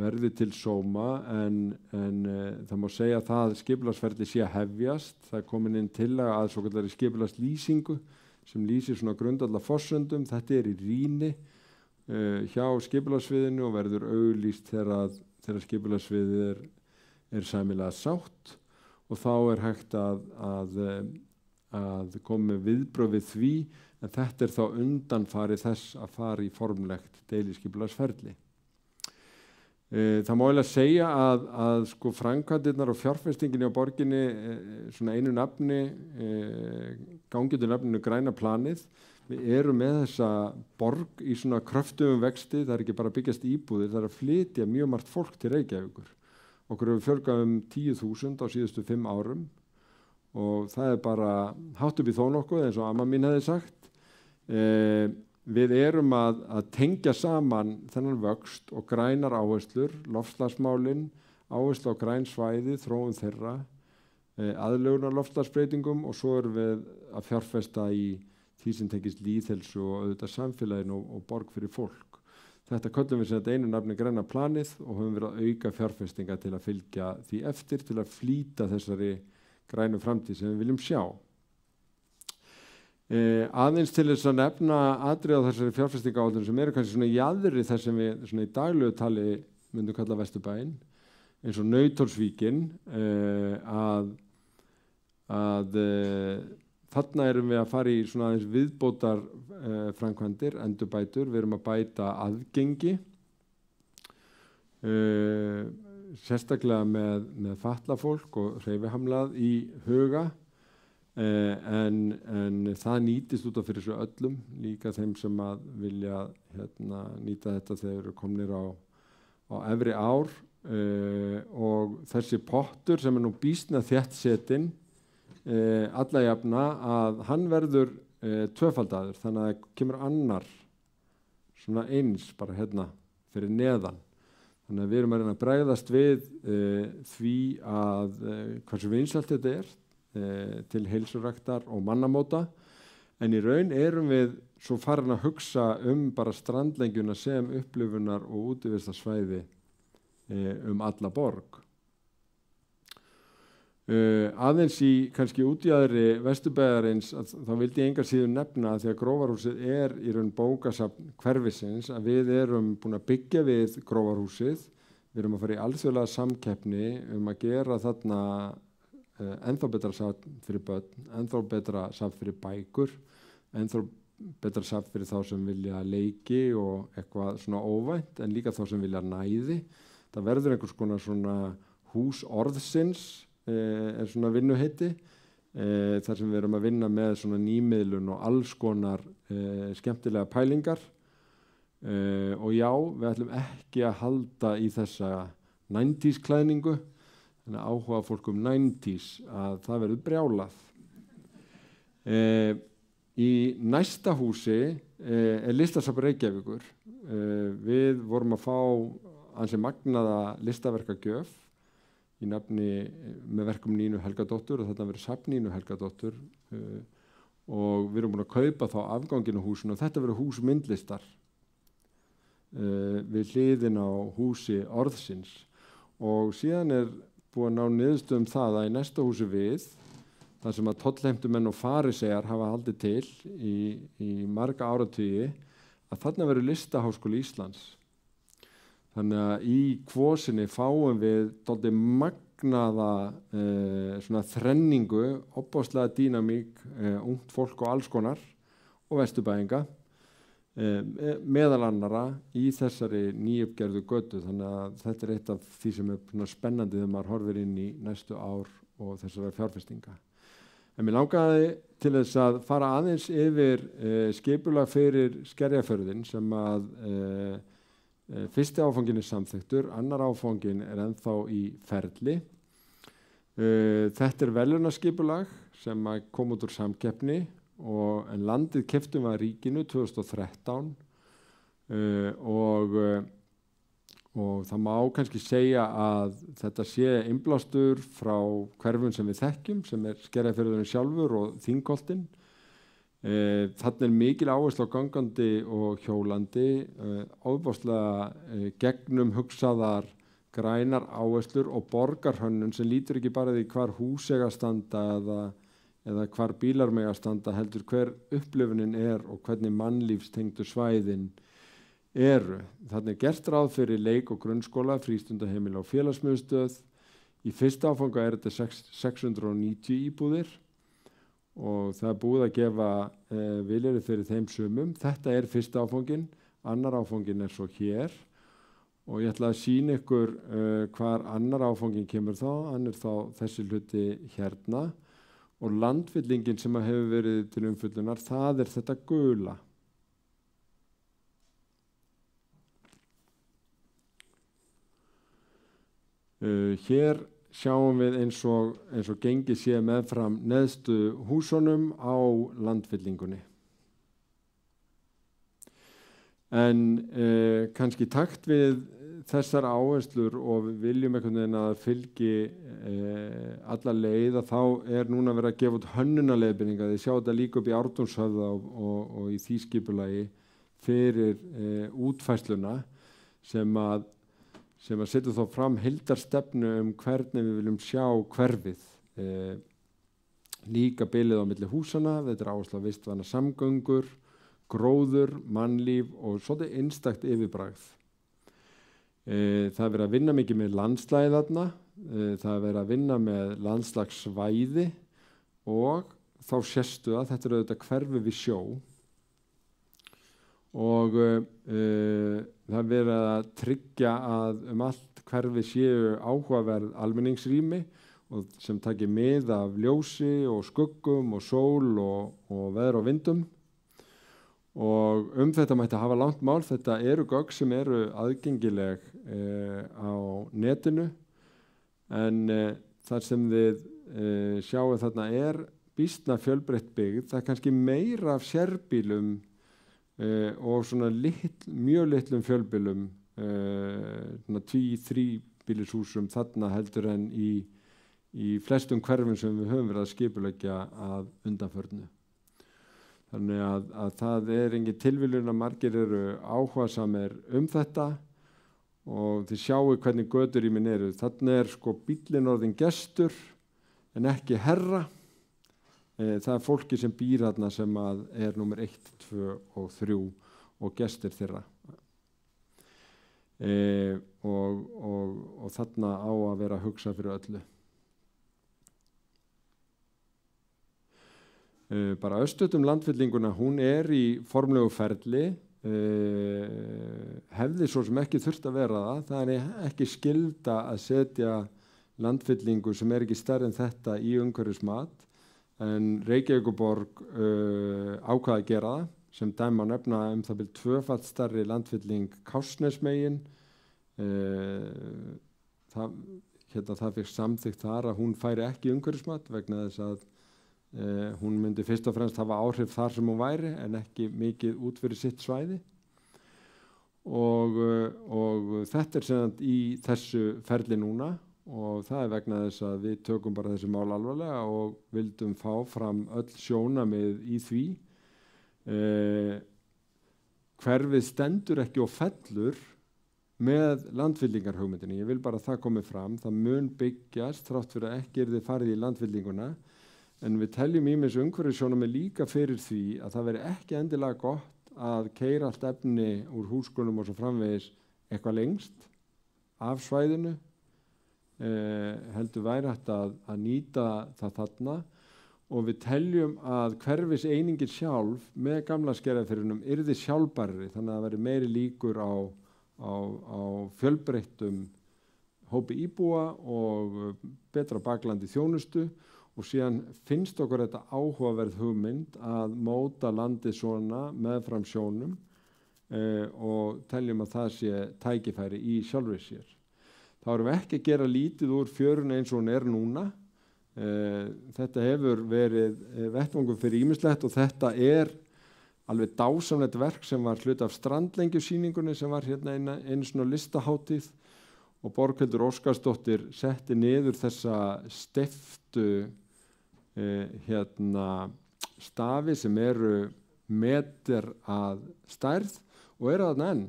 verði til sóma en það má segja að það skipulagsferli sé að hefjast. Það komin inn tillaga að svokallari skipulagslýsingu sem lýsir svona grundvallar forsendum. Þetta í rýni hjá skipulagssviðinu og verður auglýst þegar skipulagssviðið sæmilega sátt og þá hægt að koma með viðbrögð við því en þetta þá undanfarið þess að fara í formlegt deiliskipulagsferli. Það má eiginlega segja að sko framkvæmdirnar og fjárfestingin á borginni svona einu nafni gangi undir nafninu Græna planið. Við erum með þessa borg í svona kröftugum vexti, það ekki bara að byggjast íbúðir, það að flytja mjög margt fólk til Reykjavíkur. Okkur hefur fjölgað 10.000 á síðustu 5 árum og það bara hátt upp í þó nokkuð eins og amma mín hefði sagt. Við erum að tengja saman þennan vöxt og grænar áherslur, loftslagsmálin, áherslu á græn svæði, þróun þeirra, aðlögunar loftslagsbreytingum og svo erum við að fjárfesta í því sem tengist lýðheilsu og auðvitað samfélaginu og borg fyrir fólk. Þetta köllum við sem þetta einu nafni græna planið og höfum verið að auka fjárfestinga til að fylgja því eftir til að flýta þessari grænu framtíð sem við viljum sjá. Aðeins til þess að nefna atriði á þessari fjárfestingaáætlun sem eru kannski svona í jaðri þess sem við svona í daglegu tali myndum kalla Vesturbæinn, eins og Nauthólsvíkin, að þarna erum við að fara í svona aðeins viðbótar framkvæmdir, endurbætur, við erum að bæta aðgengi, sérstaklega með fatlað fólk og hreyfihamlað í huga, en það nýtist út af fyrir svo öllum, líka þeim sem að vilja nýta þetta þegar eru komnir á efri ár, og þessi pottur sem nú býsna þéttsetinn alla jafna að hann verður tvöfaldaður, þannig að það kemur annar svona eins bara fyrir neðan, þannig að við erum að reyna að bregðast við því að hversu vinsælt þetta er til heilsuræktar og mannamóta, en í raun erum við svo farin að hugsa bara strandlengjuna sem upplifunar og útivistarsvæði alla borg. Aðeins í kannski útjaðri Vesturbæjarins þá vildi ég engar síður nefna að því að Grófarhúsið er í raun bókasafn hverfisins að við erum búin að byggja við Grófarhúsið, við erum að fara í alþjóðlega samkeppni að gera þarna ennþá betra safn fyrir börn, ennþá betra safn fyrir bækur, ennþá betra safn fyrir þá sem vilja leiki og eitthvað svona óvænt, en líka þá sem vilja næði. Það verður einhvers konar svona hús orðsins, er svona vinnuheiti, þar sem við erum að vinna með svona nýmiðlun og alls konar skemmtilega pælingar, og já, við ætlum ekki að halda í þessa 90s klæðningu, þannig að áhuga fólk 90s að það verður brjálað. Í næsta húsi er Listasafn Reykjavíkur. Við vorum að fá ansi magnaða listaverkagjöf í nafni með verkum Nínu Helgadóttur og þetta verður safn Nínu Helgadóttur og við erum búin að kaupa þá afganginn á húsinu og þetta verður hús myndlistar við hliðin á húsi orðsins og síðan er búið að ná niðurstöðum það að í næsta húsi við, þar sem að tollheimtumenn og farisegar hafa haldið til í marga áratugi, að þarna verður Listaháskóli Íslands. Þannig að í kvosinni fáum við dálítið magnaða svona þrenningu, opbáslega dýnamík, ungt fólk og alls konar og vesturbæinga, meðal annara í þessari nýuppgerðu götu, þannig að þetta er eitt af því sem er spennandi þegar maður horfir inn í næstu ár og þessara fjárfestinga. En mér langaði til þess að fara aðeins yfir skipulag fyrir Skerjafjörðinn sem að fyrsti áfangin er samþykktur, annar áfangin er ennþá í ferli. Þetta er verðlaunaskipulag sem kom út úr samkeppni en landið keyptum við af ríkinu 2013 og það má kannski segja að þetta sé innblástur frá hverfum sem við þekkjum, sem er Skerjafjörðurinn sjálfur og Þingholtinn. Þarna er mikil áhersla á gangandi og hjólandi, ofboðslega gegnum hugsaðar grænar áherslur og borgarhönnun sem lítur ekki bara því hvar hús eiga að standa eða hvar bílar mega standa, heldur hver upplifunin er og hvernig mannlífstengdu svæðin eru. Þarna er gert ráð fyrir leik- og grunnskóla, frístundaheimili og félagsmiðstöð. Í fyrsta áfanga er þetta 690 íbúðir og það er búið að gefa vilyrði fyrir þeim sumum. Þetta er fyrsta áfangin, annar áfangin er svo hér og ég ætla að sýna ykkur hvar annar áfangin kemur þá, hann er þá þessi hluti hérna. Og landfyllingin sem hefur verið til umfyllunar, það er þetta gula. Hér sjáum við eins og gengið sé meðfram neðstu húsunum á landfyllingunni. En kannski takt við þessar áherslur og við viljum einhvern veginn að fylgi alla leið, að þá núna verið að gefa út hönnunarleiðbeiningar. Þið sjá þetta líka upp í Ártúnshöfða og í því skipulagi fyrir útfærsluna sem að setja þá fram heildarstefnu hvernig við viljum sjá hverfið. Líka bilið á milli húsana, þetta áhersla á vistvænar samgöngur, gróður, mannlíf og svolítið einstakt yfirbragð. Það verið að vinna mikið með landslagið þarna, það verið að vinna með landslagssvæði og þá sérstu að þetta auðvitað hverfi við sjó og það verið að tryggja að allt hverfi séu áhugaverð almenningsrými og sem taki mið af ljósi og skuggum og sól og veður og vindum. Og þetta mætti hafa langt mál. Þetta eru gögn sem eru aðgengileg á netinu en þar sem þið sjáu þarna býsna fjölbreytt byggð. Það kannski meira af sérbílum og svona mjög litlum fjölbýlum, 2-3 bílishúsum þarna heldur en í flestum hverfum sem við höfum verið að skipuleggja að undanförnu. Þannig að það engin tilviljun að margir eru áhugasamir þetta og þið sjáu hvernig göturýmin eru. Þannig sko bíllinn orðinn gestur en ekki herra. Það fólki sem býr þarna sem númer 1, 2 og 3 og gestir þeirra. Og þarna á að vera að hugsa fyrir öllu. Bara örstutt landfyllinguna, hún í formlegu ferli, hefði svo sem ekki þurft að vera það ekki skylda að setja landfyllingu sem ekki stærri en þetta í umhverfismat, en Reykjavíkurborg ákvað að gera það, sem dæmi á nefna það bil 2-falt stærri landfylling Kársnesmegin. Það fikk samþykkt þar að hún færi ekki í umhverfismat vegna þess að hún myndi fyrst og fremst hafa áhrif þar sem hún væri en ekki mikið út fyrir sitt svæði og þetta sem í þessu ferli núna og það vegna þess að við tökum bara þessi mál alvarlega og vildum fá fram öll sjónarmið í því. Hverfið stendur ekki og fellur með landfyllingarhugmyndinni. Ég vil bara að það komi fram. Það mun byggjast þrátt fyrir að ekki þið farið í landfyllinguna. En við teljum ýmis umhverfissjónarmið líka fyrir því að það veri ekki endilega gott að keyra allt efni úr húsgögnum og svo framvegis eitthvað lengst af svæðinu. Heldur væri hægt að nýta það þarna og við teljum að hverfiseiningin sjálf með gamla Skerjafirðinum yrði sjálfbærri þannig að það veri meiri líkur á fjölbreyttum hópi íbúa og betra baklandi þjónustu. Og síðan finnst okkur þetta áhugaverð hugmynd að móta landið svona meðfram sjónum og teljum að það sé tækifæri í sjálfri sér. Þá erum við ekki að gera lítið úr fjörunni eins og hún núna. Þetta hefur verið vettvangur fyrir ýmislegt og þetta alveg dásamlegt verk sem var hluti af strandlengjusýningunni sem var hérna einu svona listahátíð og Borghildur Óskarsdóttir setti niður þessa steyptu stafi sem eru meter að stærð og þarna enn.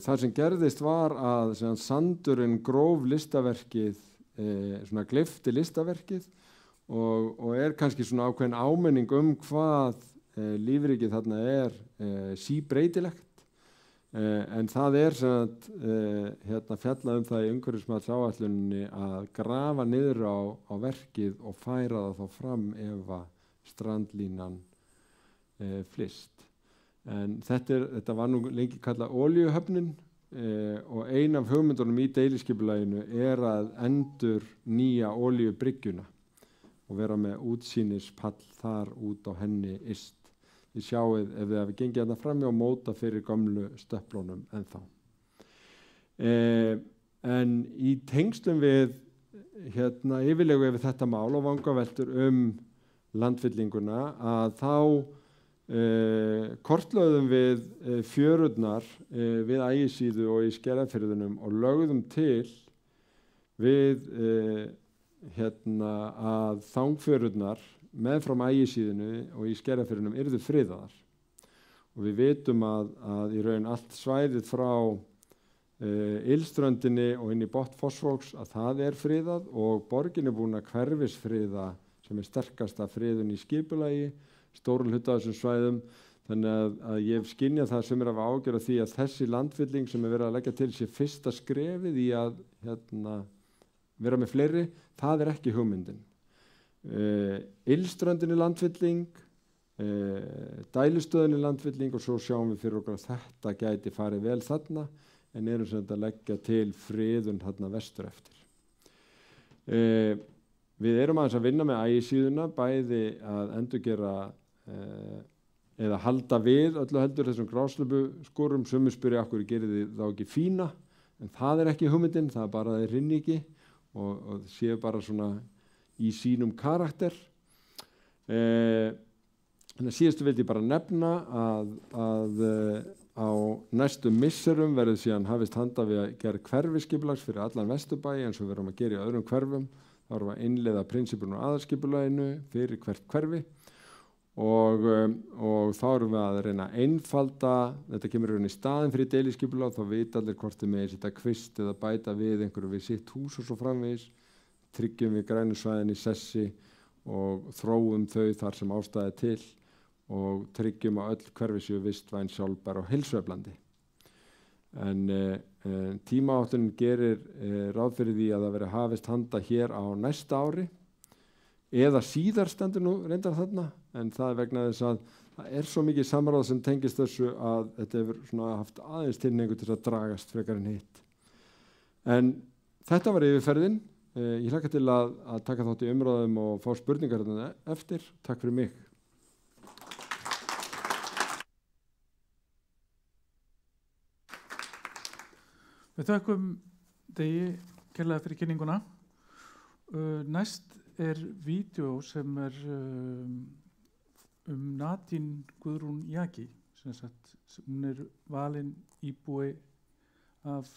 Það sem gerðist var að sandurinn gróf listaverkið, svona gleifti listaverkið og kannski svona ákveðin áminning hvað lífríkið þarna síbreytilegt. En það fjallað það í umhverfismatsáætluninni að grafa niður á verkið og færa það þá fram ef strandlínan flyst. En þetta var nú lengi kallað olíuhöfnin og ein af hugmyndunum í deiliskipulaginu að endur nýja olíubryggjuna og vera með útsýnispall þar út á henni yst. Þið sjáuð ef þið hafi gengið þarna framhjá og móta fyrir gömlu stöpplunum ennþá. En í tengslum við yfirlegu yfir þetta mál og vangaveltur landfyllinguna að þá kortlögðum við fjörurnar við Ægisíðu og í Skerjafirðinum og lögðum til við að þangfjörurnar meðfram Ægisíðinu og í Skerjafirðinum yrðu friðaðar. Og við vitum að í raun allt svæðið frá Ylströndinni og inn í botn Fossvogs að það friðað og borgin búin að hverfisfriða sem sterkasta friðun í skipulagi, stóran hluta af þessum svæðum. Þannig að ég hef skynjað það sem að ágjöra því að þessi landfylling sem verið að leggja til sé fyrsta skrefið í að vera með fleiri, það ekki hugmyndin. Ylströndinni landfylling, Dælustöðinni landfylling og svo sjáum við fyrir okkur að þetta gæti farið vel þarna en erum sem að leggja til friðun þarna vestur eftir. Við erum aðeins að vinna með Ægisíðuna, bæði að endurgera eða halda við öllu heldur þessum grásleppuskúrum. Sumir spyrja okkur gerir þið þá ekki fína, en það ekki hugmyndin, það bara þeir rinni ekki og séu bara svona í sínum karakter. Þannig að síðustu vildi ég bara nefna að á næstu misserum verður síðan hafist handa við að gera hverfiskipulags fyrir allan Vesturbæ eins og við erum að gera í öðrum hverfum. Þá erum við að innleiða prinsipurinn á aðalskipulaginu fyrir hvert hverfi og þá erum við að reyna að einfalda, þetta kemur í staðinn fyrir deiliskipulag, þá vita allir hvort þið megið setja kvist eða bæta við einhverju við sitt hús og svo framvegis, tryggjum við grænu svæðin í sessi og þróum þau þar sem ástæði til og tryggjum að öll hverfi séu vistvæn, sjálfbær og heilsueflandi. En tímaáætlunin gerir ráð fyrir því að það veri hafist handa hér á næsta ári eða síðar stendur nú reyndar þarna, en það vegna þess að það svo mikið samráð sem tengist þessu að þetta hefur svona haft aðeins tilhneigingu til að dragast frekar en hitt. En þetta var yfirferðin. Ég hlakka til að taka þátt í umræðum og fá spurningar eftir. Takk fyrir mig. Við þökkum Degi kærlega fyrir kynninguna. Næst vídeó sem Nadine Guðrún Jaki. Hún valin íbúi af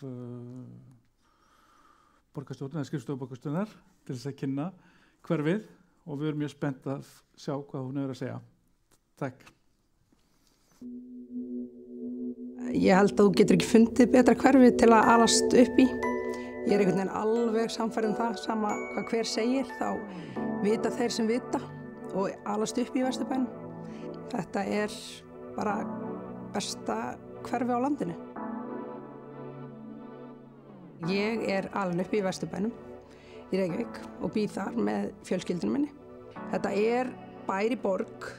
borgarstjórn eða skrifstofu borgarstjórnar til þess að kynna hverfið og við erum mjög spennt að sjá hvað hún að segja. Takk. Ég held að þú getur ekki fundið betra hverfi til að alast upp í. Ég einhvern veginn alveg sannfærð það, sama hvað hver segir, þá vita þeir sem vita og alast upp í Vesturbænum. Þetta bara besta hverfi á landinu. Ég alin upp í Vesturbænum í Reykjavík og býð þar með fjölskyldunum minni. Þetta bær í borg,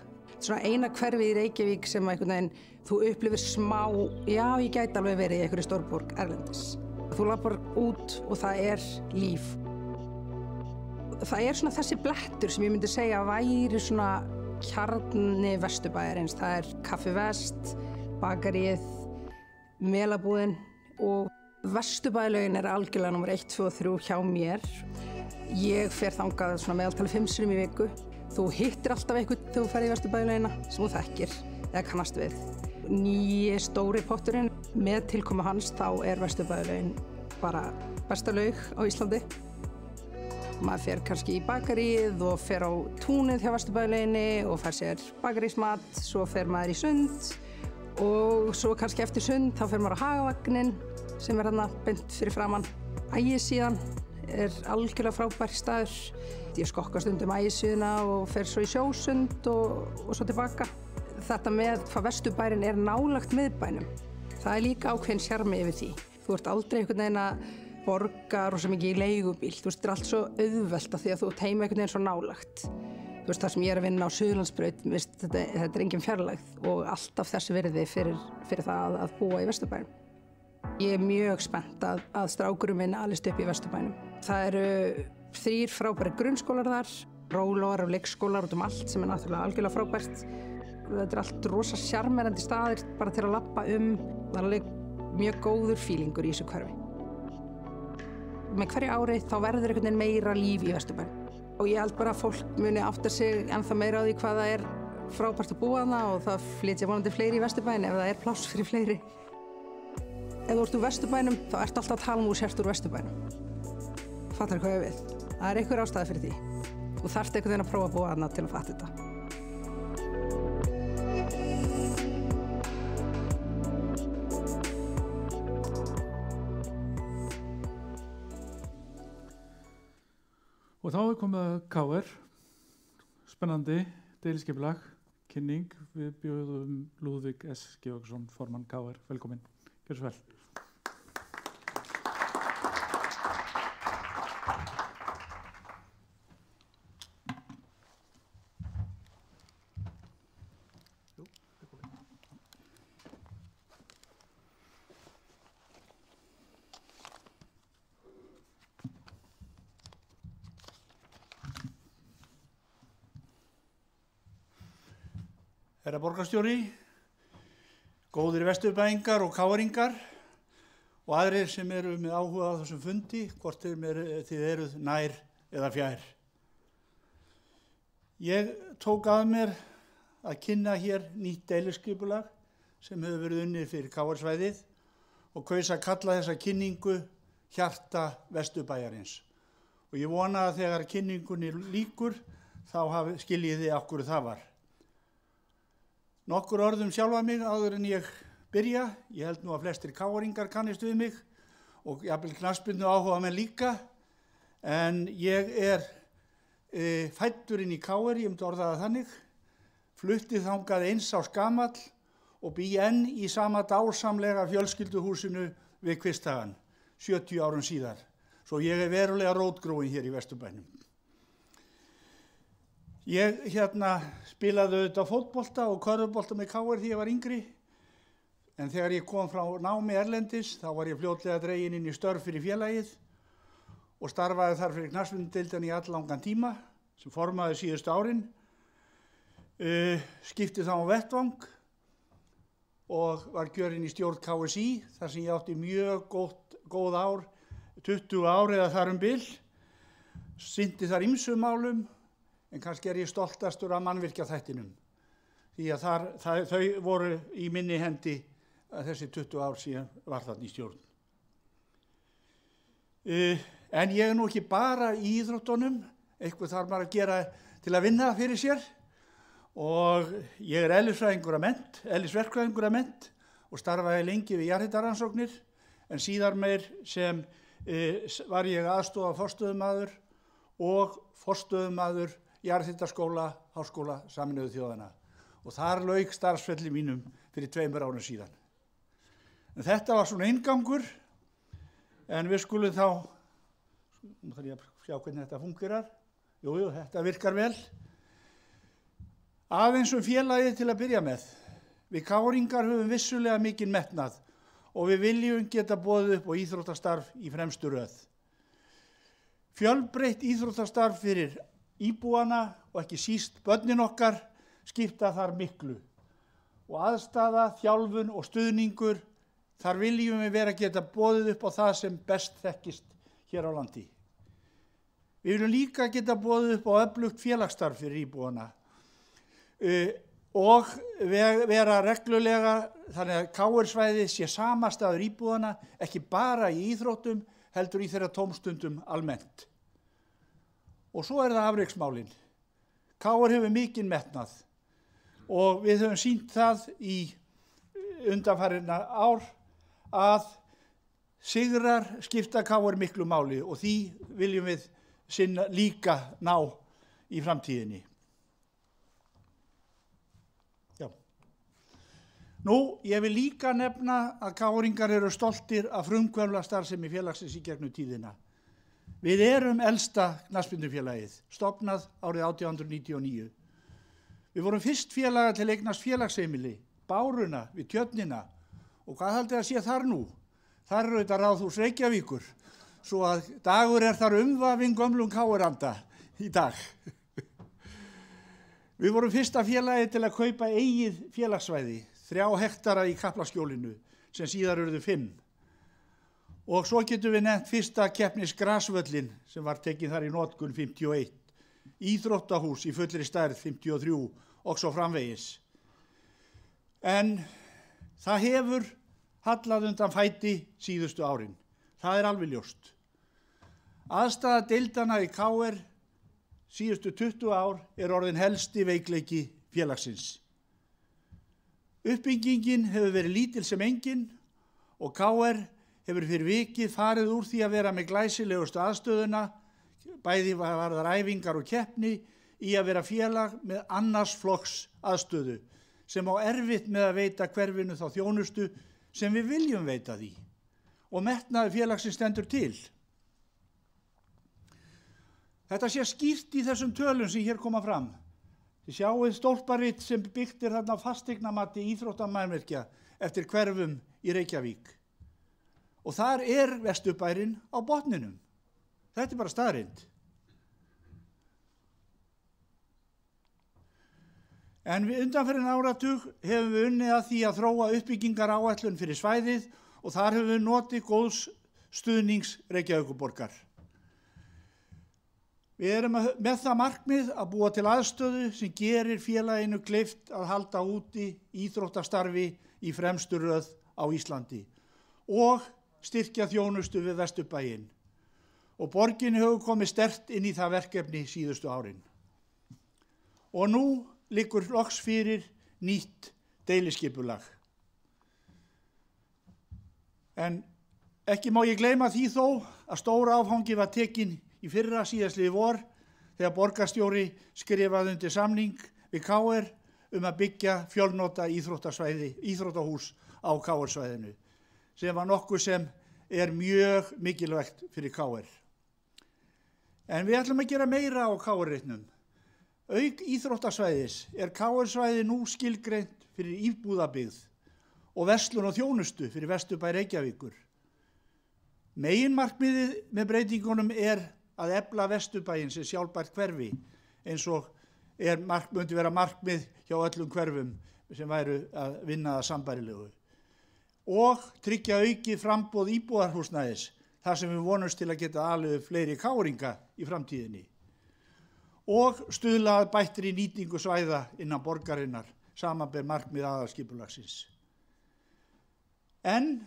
svona eina hverfi í Reykjavík sem einhvern veginn þú upplifir smá, já ég gæti alveg verið í einhverju stórborg erlendis. Þú lappar út og það líf. Það svona þessi blettur sem ég myndi segja væri svona kjarni Vesturbæjarins. Það Kaffi Vest, bakaríið, melabúðin og Vesturbæjarlaugin algjörlega númer 1, 2 og 3 hjá mér. Ég fer þangað svona meðaltali 5 sinnum í viku. Þú hittir alltaf einhvern þegar þú ferð í Vesturbæjarlaugina sem þú þekkir eða kannast við. Nýji stóri potturinn, með tilkomu hans þá Vesturbæjarlaugin bara besta laug á Íslandi. Maður fer kannski í bakaríið og fer á túnið hjá Vesturbæjarlauginni og fær sér bakarísmat, svo fer maður í sund og svo kannski eftir sund þá fer maður á Hagavagnin sem þarna beint fyrir framann. Ægisíðan algjörlega frábær staður. Ég skokka stundum Ægisíðuna og fer svo í sjósund og svo tilbaka. Þetta með hvað Vesturbærinn nálægt miðbænum, það líka ákveðin sjarmi yfir því. Þú aldrei einhvern veginn að borga rosa mikið í leigubíl. Þetta allt svo auðvelt af því að þú heima einhvern veginn svo nálægt. Það sem ég að vinna á Suðurlandsbraut, þetta engin fjarlægð og alltaf þessi virði fyrir það að búa í Vesturbænum. Ég mjög spennt að strákurinn minn alist upp í Vesturbænum. Það eru 3 frábæri grunnskólar þar, rólóar og leikskólar út allt sem náttúrulega algjörlega frábært. Þetta allt rosa sjarmerandi staðir bara til að labba Það alveg mjög góður fílingur í þessu hverfi. Með hverju ári þá verður einhvern veginn meira líf í Vesturbænum. Og ég held bara að fólk muni átta sig ennþá meira á því hvað það frábært að búa þarna og það flytja vonandi fleiri í Vesturbæinn ef það er pláss fyrir fleiri. Ef þú ert úr Vesturbænum þá ertu alltaf að tala um þú sért úr Vesturbænum. Fattar hvað ég við? Það er einhver ástæða fyrir því. Þú þarft einhvern veginn að prófa að búa þarna til að fatta þetta. Og þá er komið að KR, spennandi, deiliskipulag, kynning. Við bjóðum Lúðvík S. Georgsson, formann KR. Velkomin, gjör svo vel. Herra borgarstjóri, góðir vesturbæingar og káringar og aðrir sem eru með áhuga á þessum fundi, hvort þið eruð nær eða fjær. Ég tók að mér að kynna hér nýtt deiliskipulag sem hefur verið unnið fyrir KR-svæðið og kaus að kalla þessa kynningu Hjarta Vesturbæjarins. Og ég vona að þegar kynningunni lýkur þá skiljið þið af hverju það var. Nokkur orðum sjálfa mig áður en ég byrja. Ég held nú að flestir káringar kannist við mig og jafnvel knattspyrnu áhuga menn líka. En ég fæddur inn í KR, ég myndi orða það þannig. Fluttið þangað 1 árs gamall og bý enn í sama dásamlega fjölskylduhúsinu við Kvisthagan, 70 árum síðar. Svo ég verulega rótgróin hér í Vesturbænum. Ég spilaði auðvitað fótbolta og körfubolta með KR því ég var yngri, en þegar ég kom frá námi erlendis þá var ég fljótlega dreginn inn í störf fyrir félagið og starfaði þar fyrir knattspyrnudeildina í alllangan tíma sem formaði síðustu árin, skipti þá vettvang og var kjörinn í stjórn KSÍ þar sem ég átti mjög góð ár, 20 ár eða þar bil, sinnti þar ýmsum málum. En kannski ég stoltastur af mannvirkjaþættinum því að þau voru í minni hendi að þessi 20 ár síðan var þarna í stjórn. En ég nú ekki bara í íþróttunum, eitthvað þarf maður að gera til að vinna fyrir sér og ég eðlisverkfræðingur að mennt og starfaði lengi við jarðhitarannsóknir en síðar meir sem var ég aðstoða forstöðumaður og forstöðumaður Jarðhitaskóla, Háskóla Sameinuðu þjóðanna og þar lauk starfsferli mínum fyrir 2 árum síðan. En þetta var svona inngangur en við skulum þá, nú þarf ég að sjá hvernig þetta fungerar, jú, þetta virkar vel. Aðeins félagið til að byrja með. Við káringar höfum vissulega mikinn metnað og við viljum geta boðið upp á íþróttastarf í fremstu röð. Fjölbreytt íþróttastarf fyrir íbúana og ekki síst börnin okkar skipta þar miklu og aðstaða, þjálfun og stuðningur þar viljum við vera að geta boðið upp á það sem best þekkist hér á landi. Við viljum líka geta boðið upp á öflugt félagsstarf fyrir íbúana og vera reglulega þannig að KR-svæðið sé samastaður íbúana ekki bara í íþróttum heldur í þeirra tómstundum almennt. Og svo það afreksmálin. KR hefur mikinn metnað og við höfum sýnt það í undanfarinna ár að sigrar skipta KR miklu máli og því viljum við líka ná í framtíðinni. Já. Nú, ég vil líka nefna að káringar eru stoltir af frumkvöðlastarfsemi félagsins í gegnum tíðina. Við erum elsta knattspyrnufélagið, stofnað árið 1899. Við vorum fyrst félaga til eignast félagsheimili, Báruna við Tjörnina og hvað haldið að sé þar nú? Þar eru þetta Ráðhús Reykjavíkur, svo að dagur þar umvafinn gömlum KR-anda í dag. Við vorum fyrsta félagið til að kaupa eigið félagssvæði, 3 hektara í Kaplaskjólinu sem síðar urðu 5. Og svo getum við nefnt fyrsta keppnisgrasvöllin sem var tekinn þar í notkun 51, íþróttahús í fullri stærð 53 og svo framvegis. En það hefur hallað undan fæti síðustu árin. Það er alveg ljóst. Aðstaða deildana í KR síðustu 20 ár er orðin helsti veikleiki félagsins. Uppbyggingin hefur verið lítil sem engin og KR hefur fyrir vikið farið úr því að vera með glæsilegustu aðstöðuna, bæði varðar æfingar og keppni, í að vera félag með annars flokks aðstöðu sem á erfitt með að veita hverfinu þá þjónustu sem við viljum veita því og metnaður félagsins stendur til. Þetta sé skýrt í þessum tölum sem hér koma fram. Þið sjáið stólparitt sem byggt er þarna á fasteignamati íþróttamannvirkja eftir hverfum í Reykjavík. Og þar er Vesturbærinn á botninum. Þetta er bara staðreynd. En við undanfarinn áratug hefum við unnið að því að þróa uppbyggingar áætlun fyrir svæðið og þar hefum við notið góðs stuðnings Reykjavíkurborgar. Við erum með það markmið að búa til aðstöðu sem gerir félaginu kleift að halda úti íþróttastarfi í fremstu röð á Íslandi og styrkja þjónustu við Vesturbæinn. Og borgin hefur komið sterkt inn í það verkefni síðustu árin. Og nú liggur loks fyrir nýtt deiliskipulag. En ekki má ég gleyma því þó að stóra áfangi var tekin í fyrra síðastliðið vor þegar borgarstjóri skrifaði undir samning við KR að byggja fjölnota íþróttahús á KR-svæðinu sem var nokkuð sem er mjög mikilvægt fyrir KR. En við ætlum að gera meira á KR-reitnum. Auk íþróttasvæðis er KR-svæði nú skilgreint fyrir íbúðabyggð og verslun og þjónustu fyrir Vesturbæ Reykjavíkur. Meginmarkmiðið með breytingunum er að efla Vesturbæinn sem sjálfbært hverfi eins og myndi vera markmið hjá öllum hverfum sem væru að vinna að sambærilegu og tryggja aukið framboð íbúðarhúsnæðis þar sem við vonumst til að geta alið fleiri káringa í framtíðinni og stuðla að bættri nýtingu svæða innan borgarinnar samanber markmið aðalskipulagsins. En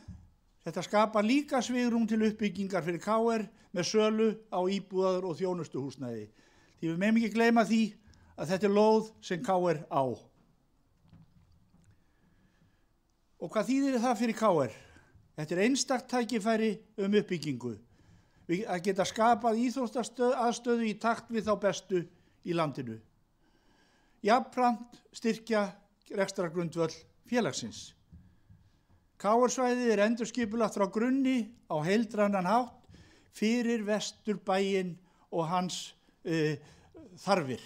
þetta skapar líka svigrúm til uppbyggingar fyrir KR með sölu á íbúðar- og þjónustuhúsnæði. Því við megum ekki gleyma því að þetta er lóð sem KR á. Og hvað þýðir það fyrir KR? Þetta er einstakt tækifæri uppbyggingu. Að geta skapað íþróttaaðstöðu í takt við þá bestu í landinu. Jafnframt styrkja rekstrargrundvöll félagsins. KR-svæðið er endurskipulagt frá grunni á heildrænan hátt fyrir Vesturbæinn og hans þarfir.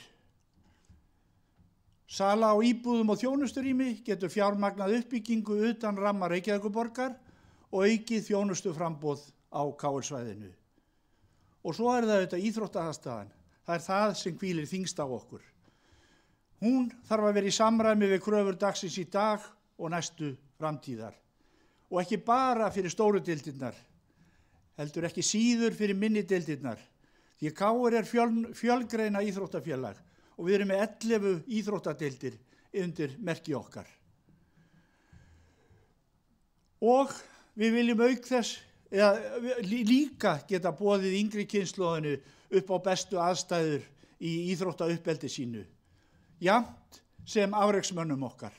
Sala á íbúðum og þjónusturými getur fjármagnað uppbyggingu utan ramma Reykjavíkurborgar og aukið þjónustuframboð á KR-svæðinu. Og svo er það auðvitað íþróttaaðstaðan. Það er það sem hvílir þyngst á okkur. Hún þarf að vera í samræmi við kröfur dagsins í dag og næstu framtíðar. Og ekki bara fyrir stóru deildirnar, heldur ekki síður fyrir minni deildirnar. Því KR er fjölgreina íþróttafélag og við erum með 11 íþróttadeildir undir merki okkar. Og við viljum auk þess líka geta boðið yngri kynslóðinu upp á bestu aðstæður í íþróttauppeldi sínu, jafnt sem afreksmönnum okkar.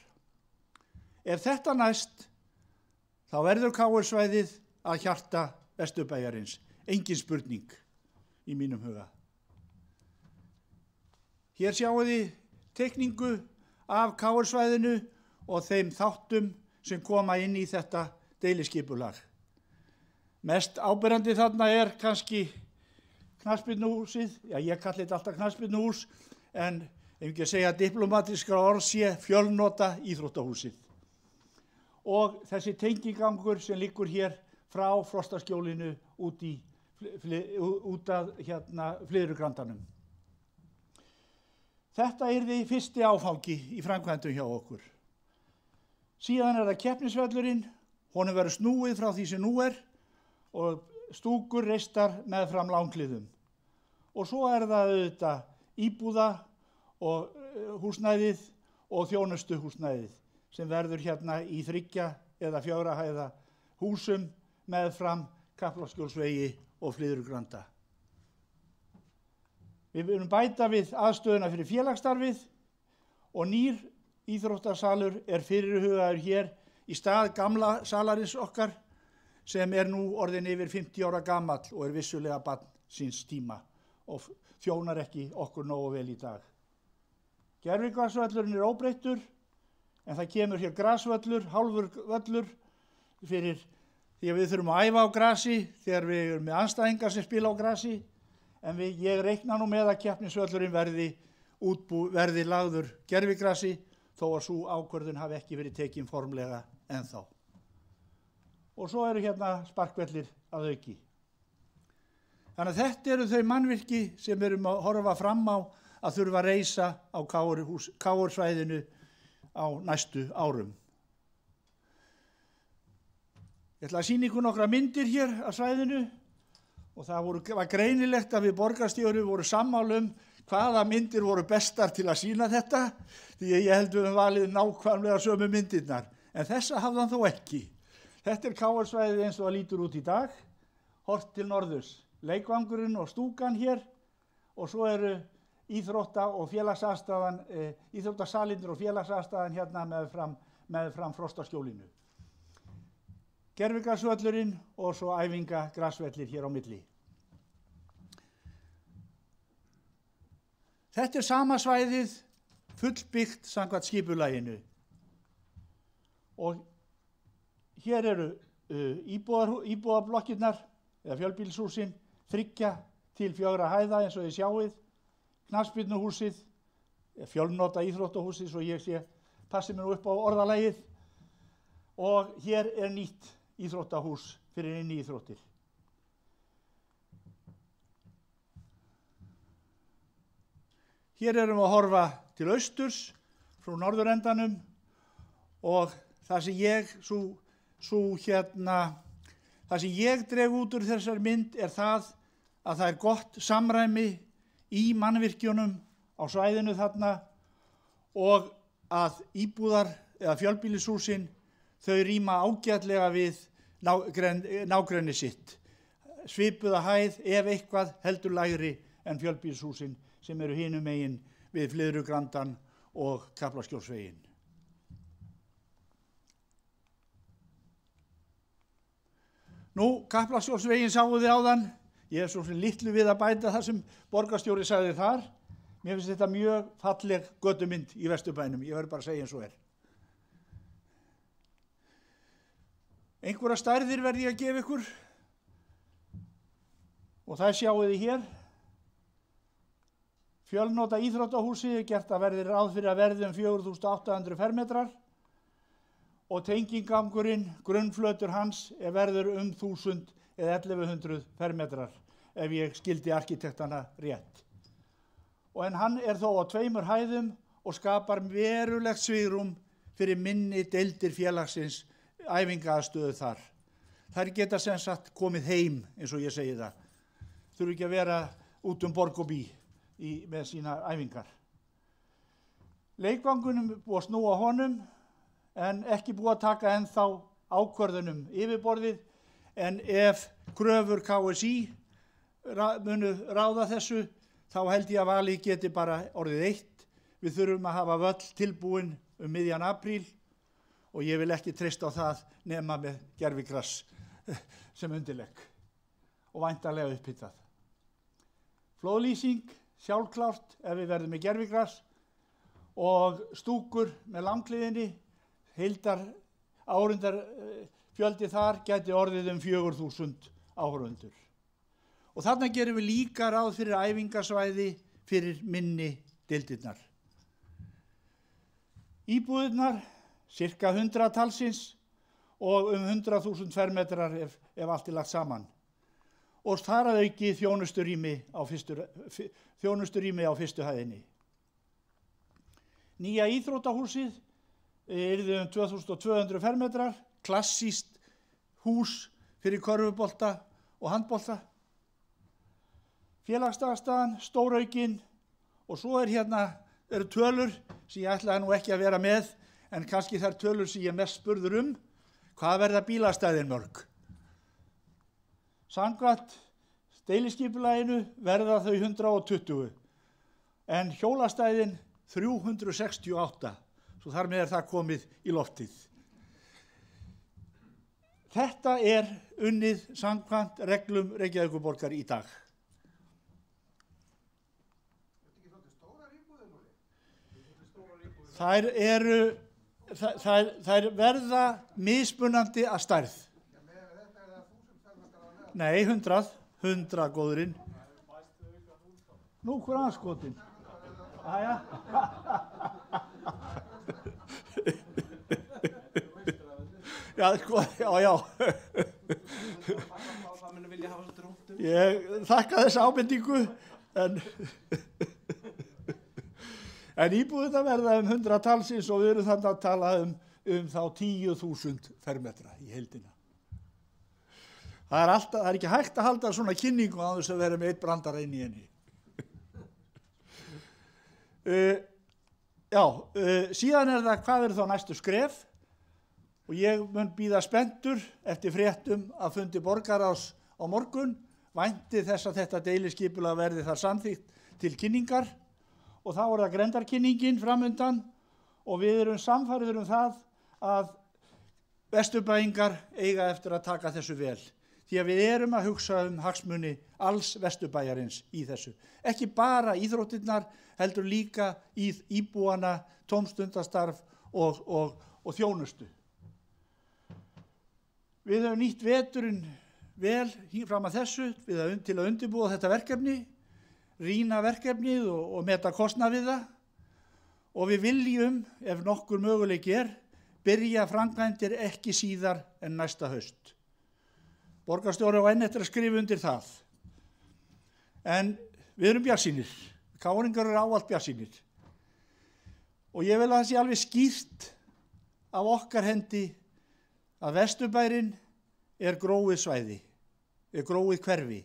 Ef þetta næst, þá verður KR-svæðið að hjarta Vesturbæjarins, engin spurning í mínum huga. Hér sjáum við teikningu af KR-svæðinu og þeim þáttum sem koma inn í þetta deiliskipulag. Mest áberandi þarna er kannski knattspyrnuhúsið, ég kalli þetta alltaf knattspyrnuhús, en ef ekki að segja diplomatiskra orð sé fjölnota íþróttahúsið. Og þessi tengigangur sem liggur hér frá Frostaskjólinu út að Flyðrugrandanum. Þetta yrði fyrsti áfangi í framkvæmdum hjá okkur. Síðan er það keppnisvöllurinn, honum verður snúið frá því sem nú er og stúkur reistar meðfram langliðum. Og svo er það auðvitað íbúða og húsnæðið og þjónustuhúsnæðið sem verður hérna í 3 eða 4 hæða húsum meðfram Kaplaskjólsvegi og Flyðrugranda. Við viljum bæta við aðstöðuna fyrir félagsstarfið og nýr íþróttasalur er fyrirhugaður hér í stað gamla salarins okkar sem er nú orðin yfir 50 ára gamall og er vissulega barn síns tíma og þjónar ekki okkur nógu vel í dag. Gervigrasvöllurinn er óbreyttur en það kemur hér grasvöllur, hálfur völlur fyrir því að við þurfum að æfa á grasi þegar við erum með andstæðingar sem spila á grasi en ég reikna nú með að keppnisvöllurinn verði lagður gervigrasi þó að sú ákvörðun hafi ekki verið tekin formlega ennþá. Og svo eru hérna sparkvellir að auki. Þannig að þetta eru þau mannvirki sem erum að horfa fram á að þurfa að reisa á KR-svæðinu á næstu árum. Ég ætla að sýna ykkur nokkra myndir hér á svæðinu og það var greinilegt að við borgarstjóri voru sammála hvaða myndir voru bestar til að sýna þetta því að ég held við valið nákvæmlega sömu myndirnar en þessa hafði hann þó ekki. Þetta er KR-svæðið eins og það lítur út í dag, horft til norðurs, leikvangurinn og stúkan hér og svo eru íþróttasalindur og félagsaðstæðan hérna meðfram Frostaskjólinu. Gervigrasvöllurinn og svo æfingagrasvellir hér á milli. Þetta er sama svæðið fullbyggt samkvæmt skipulaginu og hér eru íbúðarblokkirnar eða fjölbýlishúsin 3 til 4 hæða eins og þið sjáið, knattspyrnuhúsið, fjölnota íþróttahúsið svo ég passi mér nú upp á orðalagið og hér er nýtt íþróttahús fyrir inni íþróttir. Hér erum við að horfa til austurs frá norðurendanum og það sem ég dreg út úr þessar mynd er það að það er gott samræmi í mannvirkjunum á svæðinu þarna og að íbúðar eða fjölbýlishúsin þau rýma ágætlega við nágrenni sitt. Svipuða hæð ef eitthvað heldur lægri en fjölbýlishúsin sem eru hinum megin við Flyðrugrandann og Kaplaskjólsveginn. Nú, Kaplaskjólsveginn sáu þið áðan. Ég svo sem litlu við að bæta það sem borgarstjóri sagði þar. Mér finnst þetta mjög falleg götumynd í Vesturbænum. Ég verður bara að segja eins og er. Einhverja stærðir verð ég að gefa ykkur. Og það sjáu þið hér. Fjölnota íþróttahúsið er gert að verði ráð fyrir að verði 4.800 fermetrar og tengingangurinn, grunnflötur hans, verður 1.000 eða 1.100 fermetrar ef ég skildi arkitektana rétt. En hann er þó á 2 hæðum og skapar verulegt svigrúm fyrir minni deildir félagsins æfingaaðstöðu þar. Þær geta sem sagt komið heim, eins og ég segi það. Þurfi ekki að vera út borg og bí með sína æfingar. Leikvangunum búið að snúa honum en ekki búið að taka ennþá ákvörðunum yfirborðið en ef kröfur KSÍ munu ráða þessu þá held ég að valið geti bara orðið 1. Við þurfum að hafa völl tilbúin miðjan apríl og ég vil ekki treysta á það nema með gervigras sem undirlegg og væntanlega upphittað. Flóðlýsing, sjálfklárt ef við verðum með gervigras og stúkur með langliðinni, heildar árundar fjöldi þar gæti orðið 4.000 áhorfendur. Og þarna gerum við líka ráð fyrir æfingasvæði fyrir minni deildirnar. Íbúðirnar, cirka 100 talsins og 100.000 fermetrar ef allt er lagt saman. Og þar að auki þjónusturými á fyrstu hæðinni. Nýja íþróttahúsið yrði 2.200 fermetrar, klassískt hús fyrir körfubolta og handbolta. Félagsaðstaðan, stóraukinn og svo er hérna eru tölur sem ég ætlaði nú ekki að vera með, en kannski þær tölur sem ég mest spurður hvað verða bílastæðin mörg? Samkvæmt deiliskipulaginu verða þau 120, en hjólastæðin 368, svo þar með það komið í loftið. Þetta unnið samkvæmt reglum Reykjavíkurborgar í dag. Þær verða mismunandi að stærð. Nei, 100 góðurinn. Nú, hver anskotin? Aja. Já, sko, já. Ég þakka þessa ábendingu, en íbúðirnar verða 100 talsins og við erum þannig að tala þá 10.000 fermetra í heildina. Það er ekki hægt að halda svona kynningu á þess að vera með eitt brandara inn í henni. Síðan það hvað eru þá næstu skref, og ég mun bíða spenntur eftir fréttum að fundi borgarráðs á morgun, vænti þess að þetta deiliskipulag verði þar samþykkt til kynningar, og þá það grendarkynningin framundan, og við erum sannfærðir það að Vesturbæingar eiga eftir að taka þessu vel, því að við erum að hugsa hagsmuni alls Vesturbæjarins í þessu. Ekki bara íþróttirnar, heldur líka íbúana, tómstundastarf og þjónustu. Við höfum nýtt veturinn vel fram að þessu til að undirbúa þetta verkefni, rýna verkefnið og meta kostnað við það, og við viljum, ef nokkur möguleiki byrja framkvæmdir ekki síðar en næsta haust. Borgarstjóri á enn eftir að skrifa undir það. En við erum bjartsýnir, Káringar eru ávallt bjartsýnir. Og ég vil að það sé alveg skýrt af okkar hendi að Vesturbærinn gróið svæði, gróið hverfi,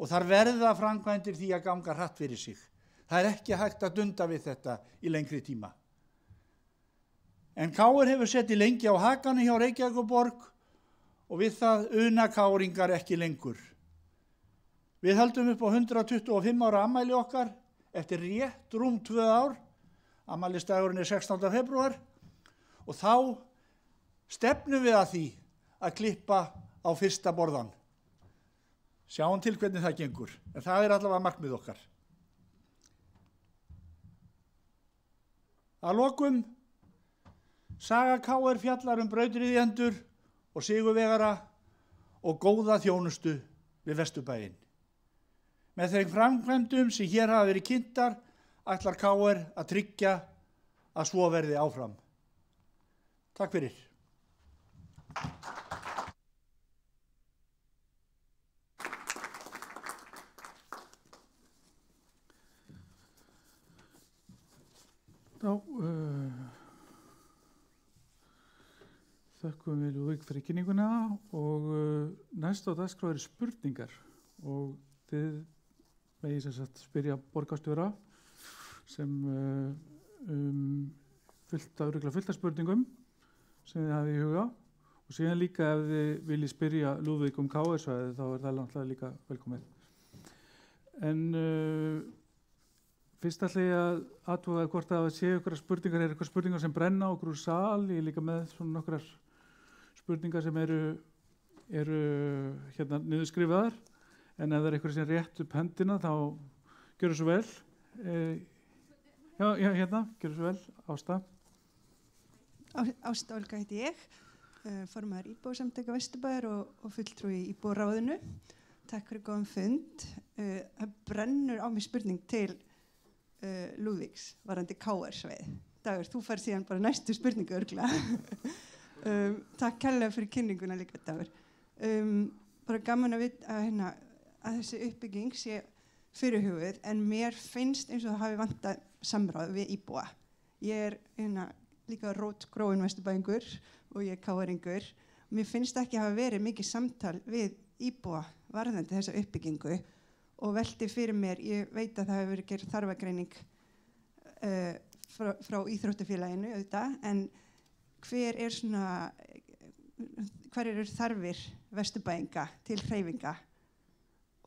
og þar verða framkvæmdir því að ganga hratt fyrir sig. Það ekki hægt að dunda við þetta í lengri tíma. En KR hefur settið lengi á hakanum hjá Reykjavíkurborg og við það una Káringar ekki lengur. Við höldum upp á 125 ára afmæli okkar eftir rétt rúm 2 ár, afmælisdagurinn 16. febrúar, og þá stefnum við að því að klippa á fyrsta borðan. Sjáum til hvernig það gengur, en það allavega markmið okkar. Að lokum, saga KR fjallar brautriðjendur og sigurvegara og góða þjónustu við Vesturbæinn. Með þeim framkvæmdum sem hér hafa verið kynntar ætlar KR að tryggja að svo verði áfram. Takk fyrir. Þökkum við Lúðvík fyrir kynninguna og næst á dagskrá spurningar og þið megið sem sagt spyrja borgarstjóra sem fullt af spurningum sem þið hafið í huga, og síðan líka ef þið viljið spyrja Lúðvík KR-svæðið þá það náttúrulega líka velkomið. En fyrst ætla ég að athuga hvort að séu ykkur spurningar, eitthvað spurningar sem brenna okkur úr sal. Ég er líka með svona nokkrar spurningar sem eru hérna niðurskrifaðar, en ef það eitthvað sem rétt upp hendina þá gjörðu svo vel. Hérna, gjörðu svo vel. Ásta. Ásta Olga heiti ég, formaður íbúasamtaka Vesturbæjar og fulltrúi í íbúaráðinu. Takk fyrir góðan fund. Það brennur á mig spurning til Lúðvíks varandi KR-svæði. Dagur, þú fær síðan bara næstu spurningu örugglega. Takk kærlega fyrir kynninguna líka, Dagur. Bara gaman að vita að þessi uppbygging sé fyrirhugað, en mér finnst eins og það hafi vantað samráð við íbúa. Ég líka rótgróin Vesturbæingur og ég KR-ingur. Mér finnst ekki hafa verið mikið samtal við íbúa varðandi þessa uppbyggingu og velti fyrir mér, ég veit að það hefur verið gerð þarfagreining frá íþróttafélaginu auðvitað, en hver eru þarfir Vesturbæinga til hreyfinga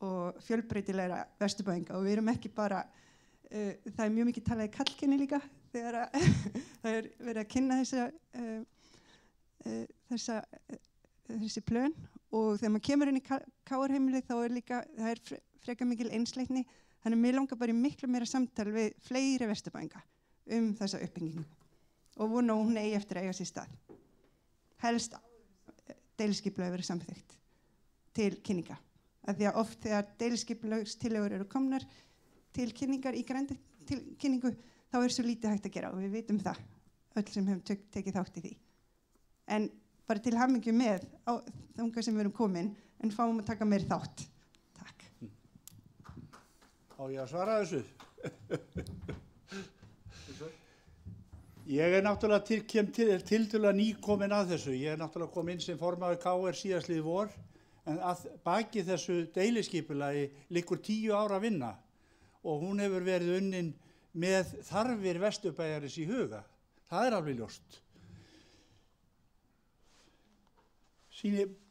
og fjölbreytilegra Vesturbæinga, og við erum ekki bara, það er mjög mikið talað í kallkyni líka þegar það er verið að kynna þessi plön, og þegar maður kemur inn í KR-heimilið þá er líka, það er frekar mikil einsleitni, þannig mér langar bara í miklu meira samtal við fleiri Vesturbæinga þessa uppbyggingu og vona að hún eigi eftir að eiga sér stað. Helst deiliskipulag verið samþykkt til kynninga. Af því að oft þegar deiliskipulagstillögur eru komnar til kynningar í grenndarkynningu þá er svo lítið hægt að gera og við vitum það, öll sem hefum tekið þátt í því. En bara til hamingju með þangað sem við erum komin, en fáum að taka meir þátt. Takk. Á ég að svara þessu? Ég náttúrulega tiltölulega nýkomin að þessu. Ég náttúrulega kom inn sem formaður KR síðastliðið vor, en að baki þessu deiliskipulagi liggur 10 ára vinna og hún hefur verið unnin með þarfir Vesturbæjarins í huga. Það er alveg ljóst.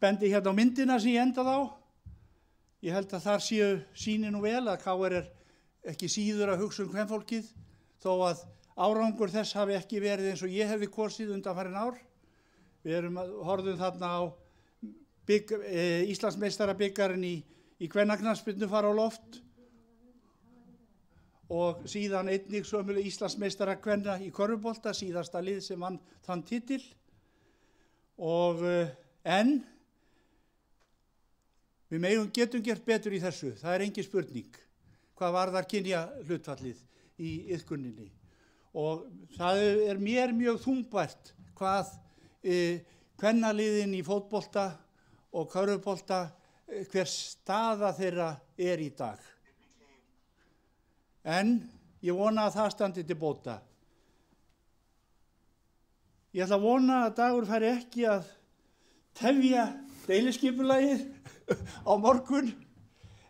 Bendi hérna á myndina sem ég endað á. Ég held að þar sýni nú vel að KR er ekki síður að hugsa kvenfólkið, þó að árangur þess hafi ekki verið eins og ég hefði kosið undanfarin ár. Við horfðum þarna á Íslandsmeistarabikkarinn í kvennaknattspyrnu fara á loft og síðan einnig sömulega Íslandsmeistarakvenna í körfubolta, síðasta lið sem vann þann titil. En við getum gert betur í þessu, það er engin spurning, hvað varðar kynjahlutfallið í iðkuninni. Og það er mér mjög þungbært hvað kvennaliðin í fótbolta og körfubolta, hver staða þeirra er í dag. En ég vona að það standi til bóta. Ég ætla að vona að Dagur fari ekki að tefja deiliskipulagið á morgun,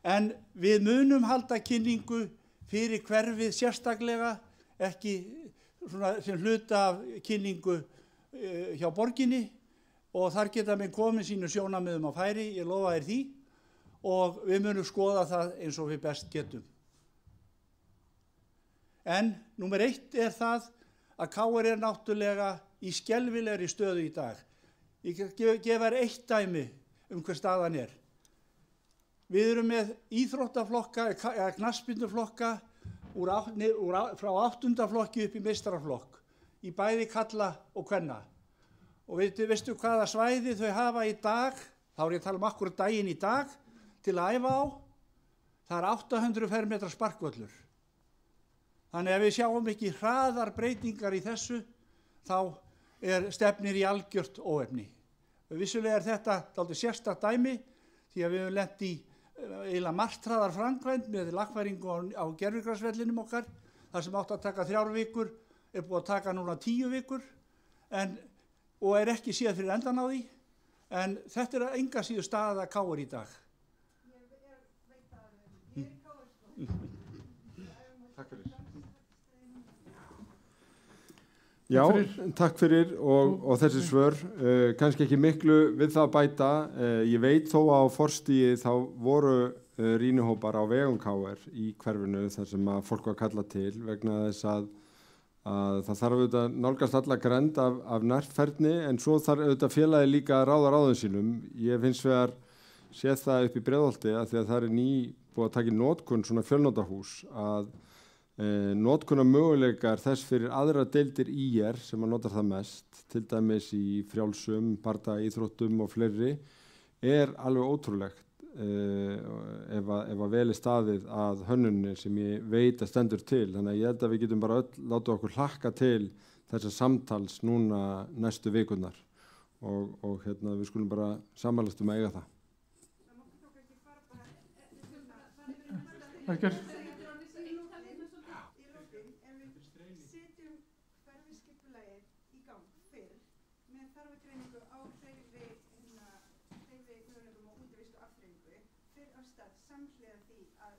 en við munum halda kynningu fyrir hverfið sérstaklega, ekki sem hluta af kynningu hjá borginni, og þar geta menn komið sínu sjónarmiðum á færi, ég lofa þér því, og við munum skoða það eins og við best getum. En númer 1 er það að KR er náttúrulega í skelfilegri stöðu í dag. Ég gef þér eitt dæmi hver staðan er. Við erum með íþróttaflokka, eða knattspyrnuflokka frá 8. flokki upp í meistaraflokk, í bæði kalla og kvenna. Og veistu hvaða svæði þau hafa í dag, þá er ég að tala um akkurat daginn í dag, til að æfa á? Það er 800 fermetra sparkvöllur. Þannig að við sjáum ekki hraðar breytingar í þessu, þá stefnir í algjört óefni. Vissulega er þetta dálítið sérstakt dæmi, því að við höfum lent í eiginlega martraðar framkvæmd með lagfæringu á gervigrasvellinum okkar, þar sem átti að taka 3 vikur, er búið að taka núna 10 vikur, og er ekki séð fyrir endan á því, en þetta er enga síður staða KR í dag. Ég veit það, ég er í KR. Takk fyrir. Já, takk fyrir og þessi svör, kannski ekki miklu við það að bæta. Ég veit þó á forstíi þá voru rýnihópar á vegum KR í hverfinu þar sem að fólk var kallað til, vegna þess að það þarf auðvitað nálgast alla greind af nærferðni, en svo þarf auðvitað félagi líka að ráða ráðum sínum. Ég finnst vegar séð það upp í Breiðholti að því að það er búið að taka í notkun svona fjölnotahús, að notkunar möguleikar þess fyrir aðra deildir IR sem að notar það mest, til dæmis í frjálsum, bardaíþróttum og fleiri, er alveg ótrúlegt ef að vel er staðið að hönnunni sem ég veit að stendur til. Þannig að ég held að við getum bara öll látið okkur hlakka til þessa samtals núna næstu vikurnar og við skulum bara sammælast að eiga það. Ekkert. Samhliða því að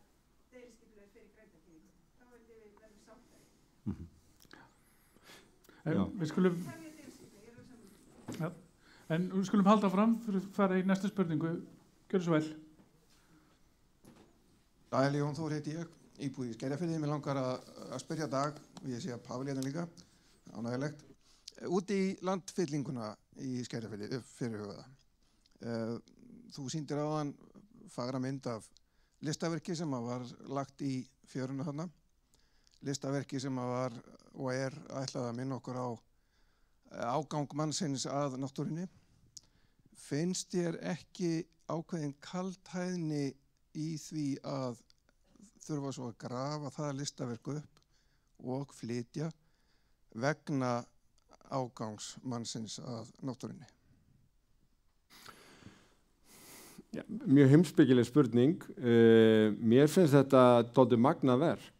deiliskipulagið fyrir grenndarkynningu. Þá held ég við verðum sáttari. Við skulum ja, en við skulum halda fram fyrir að fara í næstu spurningu. Gjörðu svo vel. Dæli Jón Þór heiti ég, íbúi í Skerjafirði. Mér langar að spyrja Dag, og ég sé að Pál hérna líka, ánægilegt, út í landfyllinguna í Skerjafirði, fyrirhugaða. Þú sýndir áðan fagra mynd af listaverki sem var lagt í fjöruna þarna. Listaverki sem var og ætlað að minna okkur á ágang mannsins að náttúrunni. Finnst þér ekki ákveðin kaldhæðni í því að þurfa svo að grafa það listaverk upp og flytja vegna ágangs mannsins að náttúrunni? Já, mjög heimspekileg spurning. Mér finnst þetta dálítið magnað verk.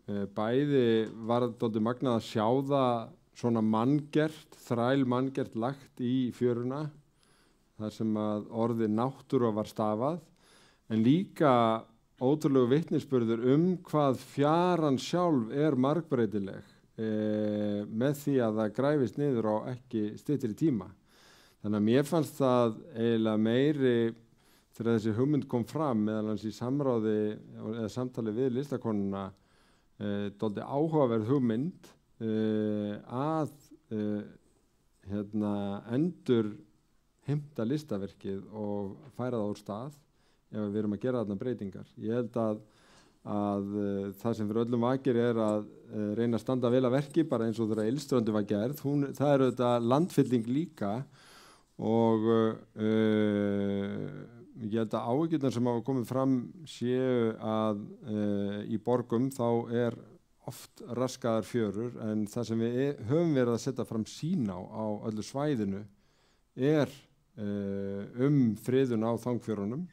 Bæði var dálítið magnað að sjá það svona manngert, þræl manngert lagt í fjöruna, þar sem að orðið náttúra var stafað, en líka ótrúlegu vitnisburður hvað fjaran sjálf margbreytileg með því að það græfist niður á ekki styttri tíma. Þannig að mér fannst það eiginlega meiri þegar þessi hugmynd kom fram meðal hans í samráði eða samtali við listakonuna, dálítið áhugaverð hugmynd að endur heimta listaverkið og færa það úr stað ef við erum að gera þarna breytingar. Ég held að það sem fyrir öllum vakir að reyna að standa vel að verki, bara eins og þegar Ylströndi var gerð. Það eru þetta landfylling líka, og ég held að áhyggjurnar sem hafa komið fram séu að í borgum þá oft raskaðar fjörur, en það sem við höfum verið að setja fram sýn á öllu svæðinu friðun á þangfjörunum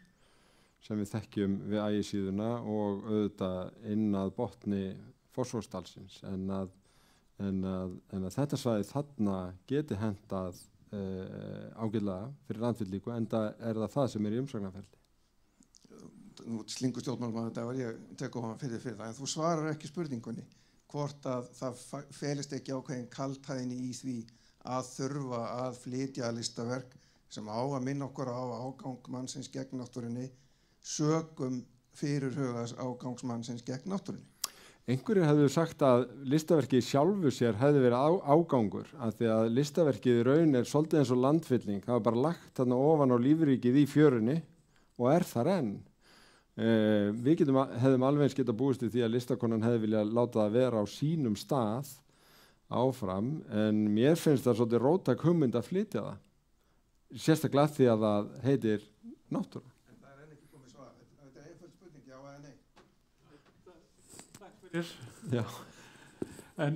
sem við þekkjum við Ægisíðuna og auðvitað inn að botni Fossvogsdalsins, en að þetta svæði þarna geti hentað ágætlega fyrir landfyllíku, enda það sem í umsagnarferli. Nú slingur stjórnmálamaður Dagur, ég tek ofan fyrir það, en þú svarar ekki spurningunni hvort að það felist ekki ákveðin kaldhæðni í því að þurfa að flytja listaverk sem á að minna okkur á ágang mannsins gegn náttúrunni sökum fyrirhugaðs ágangsmannsins gegn náttúrunni. Einhverjir hefðu sagt að listaverkið sjálfu sér hefði verið ágangur, af því að listaverkið í raun svolítið eins og landfylling. Það var bara lagt þarna ofan á lífríkið í fjörunni og þar enn. Við hefðum alveg eins getað búist í því að listakonan hefði viljað láta það vera á sínum stað áfram, en mér finnst það svolítið róttæk hugmynd að flytja það, sérstaklega því að það heitir náttúra. En það enn ekki komið svar. Þetta einföld spurning, já eða nei? Takk fyrir. Já. En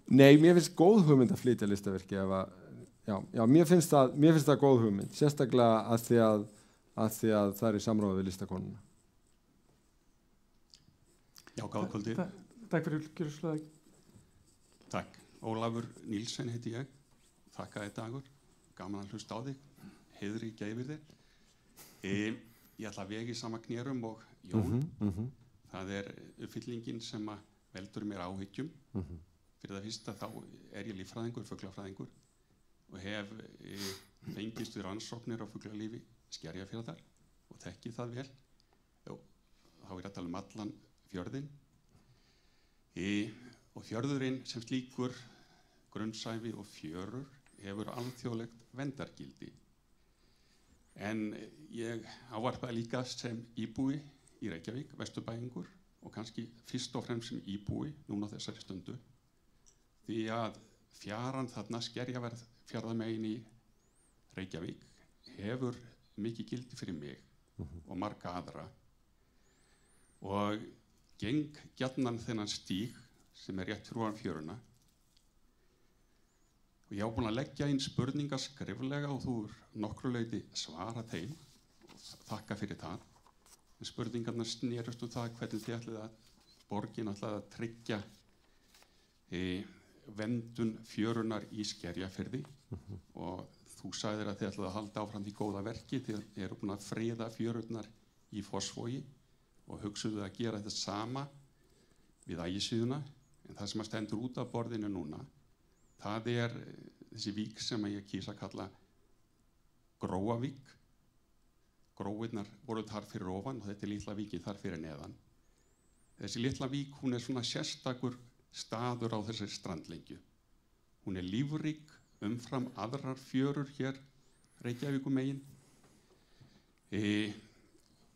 nei, mér finnst góð hugmynd að flytja listaverki mér finnst það góð hugmynd, sérstaklega að því að það í samráði við listakonuna. Já, góð kvöldi. Takk fyrir gjörðslega. Takk. Ólafur Nílsen heiti ég. Þakka þér Dagur. Gaman að hlusta á þig. Heiðri gæfir þér. Ég ætla að vega í sama knérum og Jón. Það uppfyllingin sem veldur mér áhyggjum. Fyrir það fyrsta þá ég líffræðingur, fuglafræðingur og hef fengist við rannsóknir á fuglalífi Skerjafjarðar og þekki það vel. Þá að tala um allan fjörðinn. Og fjörðurinn sem slíkur, grunnsævi og fjörur hefur alþjóðlegt verndargildi. En ég ávarpaði líka sem íbúi í Reykjavík, vesturbæingur, og kannski fyrst og fremst sem íbúi núna á þessari stundu. Því að fjaran þarna Skerjafjarðarmegin í Reykjavík hefur mikið gildi fyrir mig og marga aðra, og geng gjarnan þennan stíg sem rétt fyrir ofan fjöruna, og ég á búin að leggja inn spurningar skriflega og þú nokkru leyti svara þeim og þakka fyrir það. En spurningarnar snerust það hvernig þið ætlið að borgin ætlaði að tryggja verndun fjörunar í Skerjafirði og þú sagðir að þið ætlaði að halda áfram því góða verki. Þið eru búin að friða fjörurnar í Fossvogi og hugsuðu að gera þetta sama við Ægisíðuna, En það sem að stendur út af borðinu núna, það þessi vík sem ég kýs að kalla Gróavík. Gróirnar voru þar fyrir ofan og þetta litla víkin þar fyrir neðan. Þessi litla vík, hún svona sérstakur staður á þessari strandlengju. Hún lífrík umfram aðrar fjörur hér Reykjavíkumegin.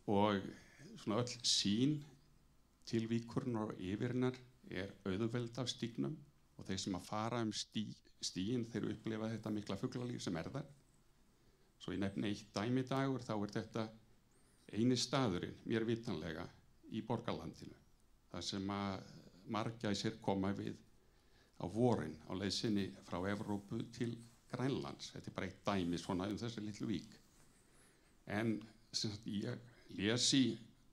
Og svona öll sýn til víkurnar og yfirinnar auðveld af stígnum og þeir sem að fara stíginn þeir upplifa þetta mikla fuglalíf sem þar. Svo ég nefni eitt dæmi dagur, þá þetta eini staðurinn, mér vitanlega, í borgarlandinu. Það sem að margæsir koma við á vorin á leið sinni frá Evrópu til Grænlands. Þetta bara eitt dæmi svona þessi litlu vík. En ég les í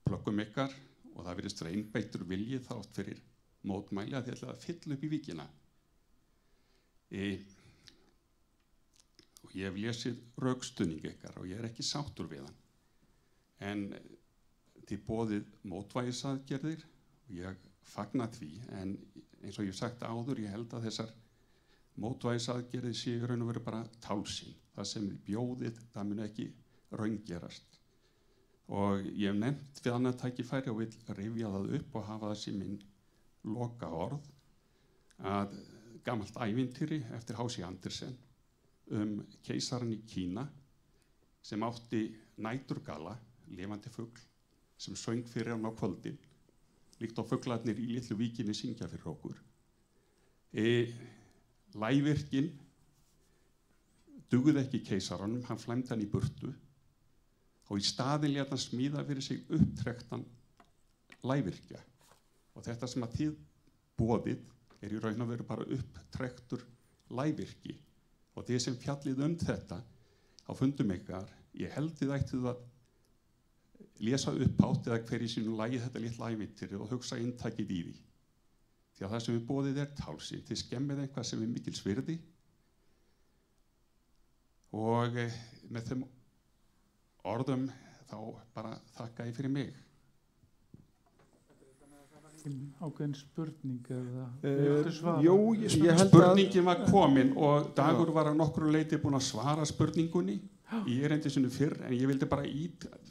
plöggum ykkar og það virðist einbeittur vilji þátt fyrir mótmæli að þið ætlaði að fylla upp í víkina. Og ég hef lesið rökstuðning ykkar og ég ekki sáttur við hann. En þið boðið mótvægisaðgerðir og ég fagna því, en eins og ég hef sagt áður, ég held að þessar mótvægisaðgerðir séu í raun og veru bara tálsýn. Það sem þið bjóðið, það mun ekki raungerast. Og ég hef nefnt við annað tækifæri og vil rifja það upp og hafa það sem minn loka orð að gamalt ævintýri eftir H.C. Andersen keisarann í Kína sem átti næturgala, lifandi fugl, sem söng fyrir hann á kvöldin, líkt á fuglarnir í litlu víkinni syngja fyrir okkur. Lævirkin dugði ekki keisaranum, hann flæmdi hann í burtu og í staðinn lét hann smíða fyrir sig upptrektan lævirkja. Og þetta sem að þið boðið í raun og veru bara upptrektur lævirki. Og þið sem fjallið þetta á fundum ykkar, ég held þið ættið að lesa upphátt eða hver í sínu lagi þetta litla ævintýri og hugsa inntakið í því. Því að það sem við boðið tálsýn, þið skemmið eitthvað sem mikils virði og með þeim orðum þá bara þakka ég fyrir mig. Ákveðin spurning eða viltu svara? Jú, ég held að spurningin var komin og Dagur var að nokkru leyti búinn að svara spurningunni í erindi sinu fyrr, en ég vildi bara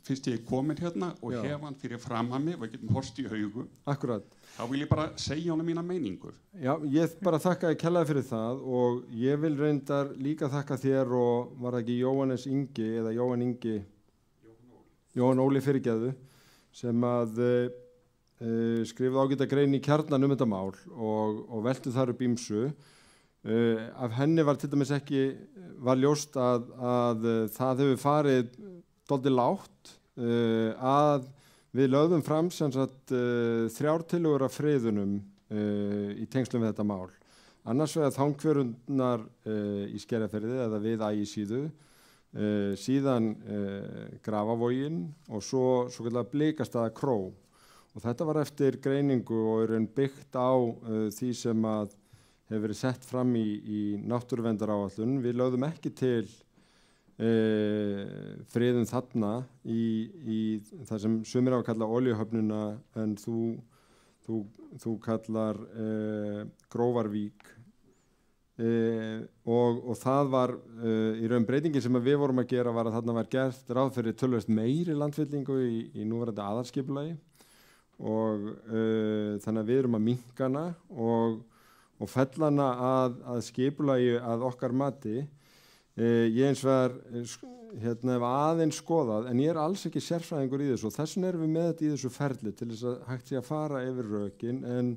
fyrst ég komin hérna og hef hann fyrir fram að mig og við getum horst í augu. Akkurat. Þá vil ég bara segja honum mína meiningu. Já, ég bara þakka þér kærlega fyrir það og ég vil reyndar líka þakka þér og var það ekki Jóhannes Ingi eða Jóhann Ingi Jóhann Óli fyrirgeðu sem að skrifði ágæta grein í Kjarnan þetta mál og velti þar upp ýmsu. Af henni var til dæmis var ljóst að það hefur farið dálítið lágt að við lögðum fram sem sagt 3 tillögur af friðunum í tengslum við þetta mál. Annars vegar Þangfjörurnar í Skerjafirði eða við Ægisíðu, síðan Grafavoginn og svo kallar Blikastaða Kró. Og þetta var eftir greiningu og byggt á því sem að hefur verið sett fram í náttúruverndaráætlun. Við lögðum ekki til friðun þarna í það sem sumir á að kalla olíuhöfnina en þú kallar Grófarvík. Og það var í raun breytingin sem við vorum að gera var að þarna var gert ráð fyrir töluvert meiri landfyllingu í núverandi aðalskipulagi. Og þannig að við erum að minnka hana og fella hana að skipulagi að okkar mati. Ég eins vegar hef aðeins skoðað en ég alls ekki sérfræðingur í þessu og þess vegna erum við með þetta í þessu ferli til þess að hægt sé að fara yfir rökin en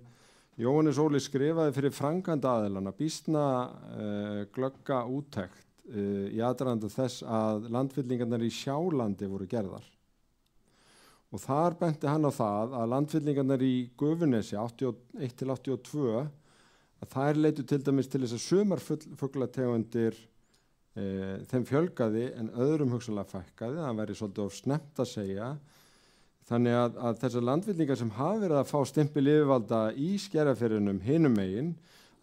Jóhannes Óli skrifaði fyrir framkvæmdaaðilana býsna glögga úttekt í aðdraganda þess að landfyllingarnar í Sjálandi voru gerðar. Og þar benti hann á það að landfyllingarnar í Gufunesi 81-82 að þær leitu til dæmis til þess að sumar fuglategundir þeim fjölgaði en öðrum hugsanlega fækkaði, það væri svolítið of snemmt að segja. Þannig að þessar landfyllingar sem hafa verið að fá stimpil yfirvalda í Skerjafirðinum hinum megin,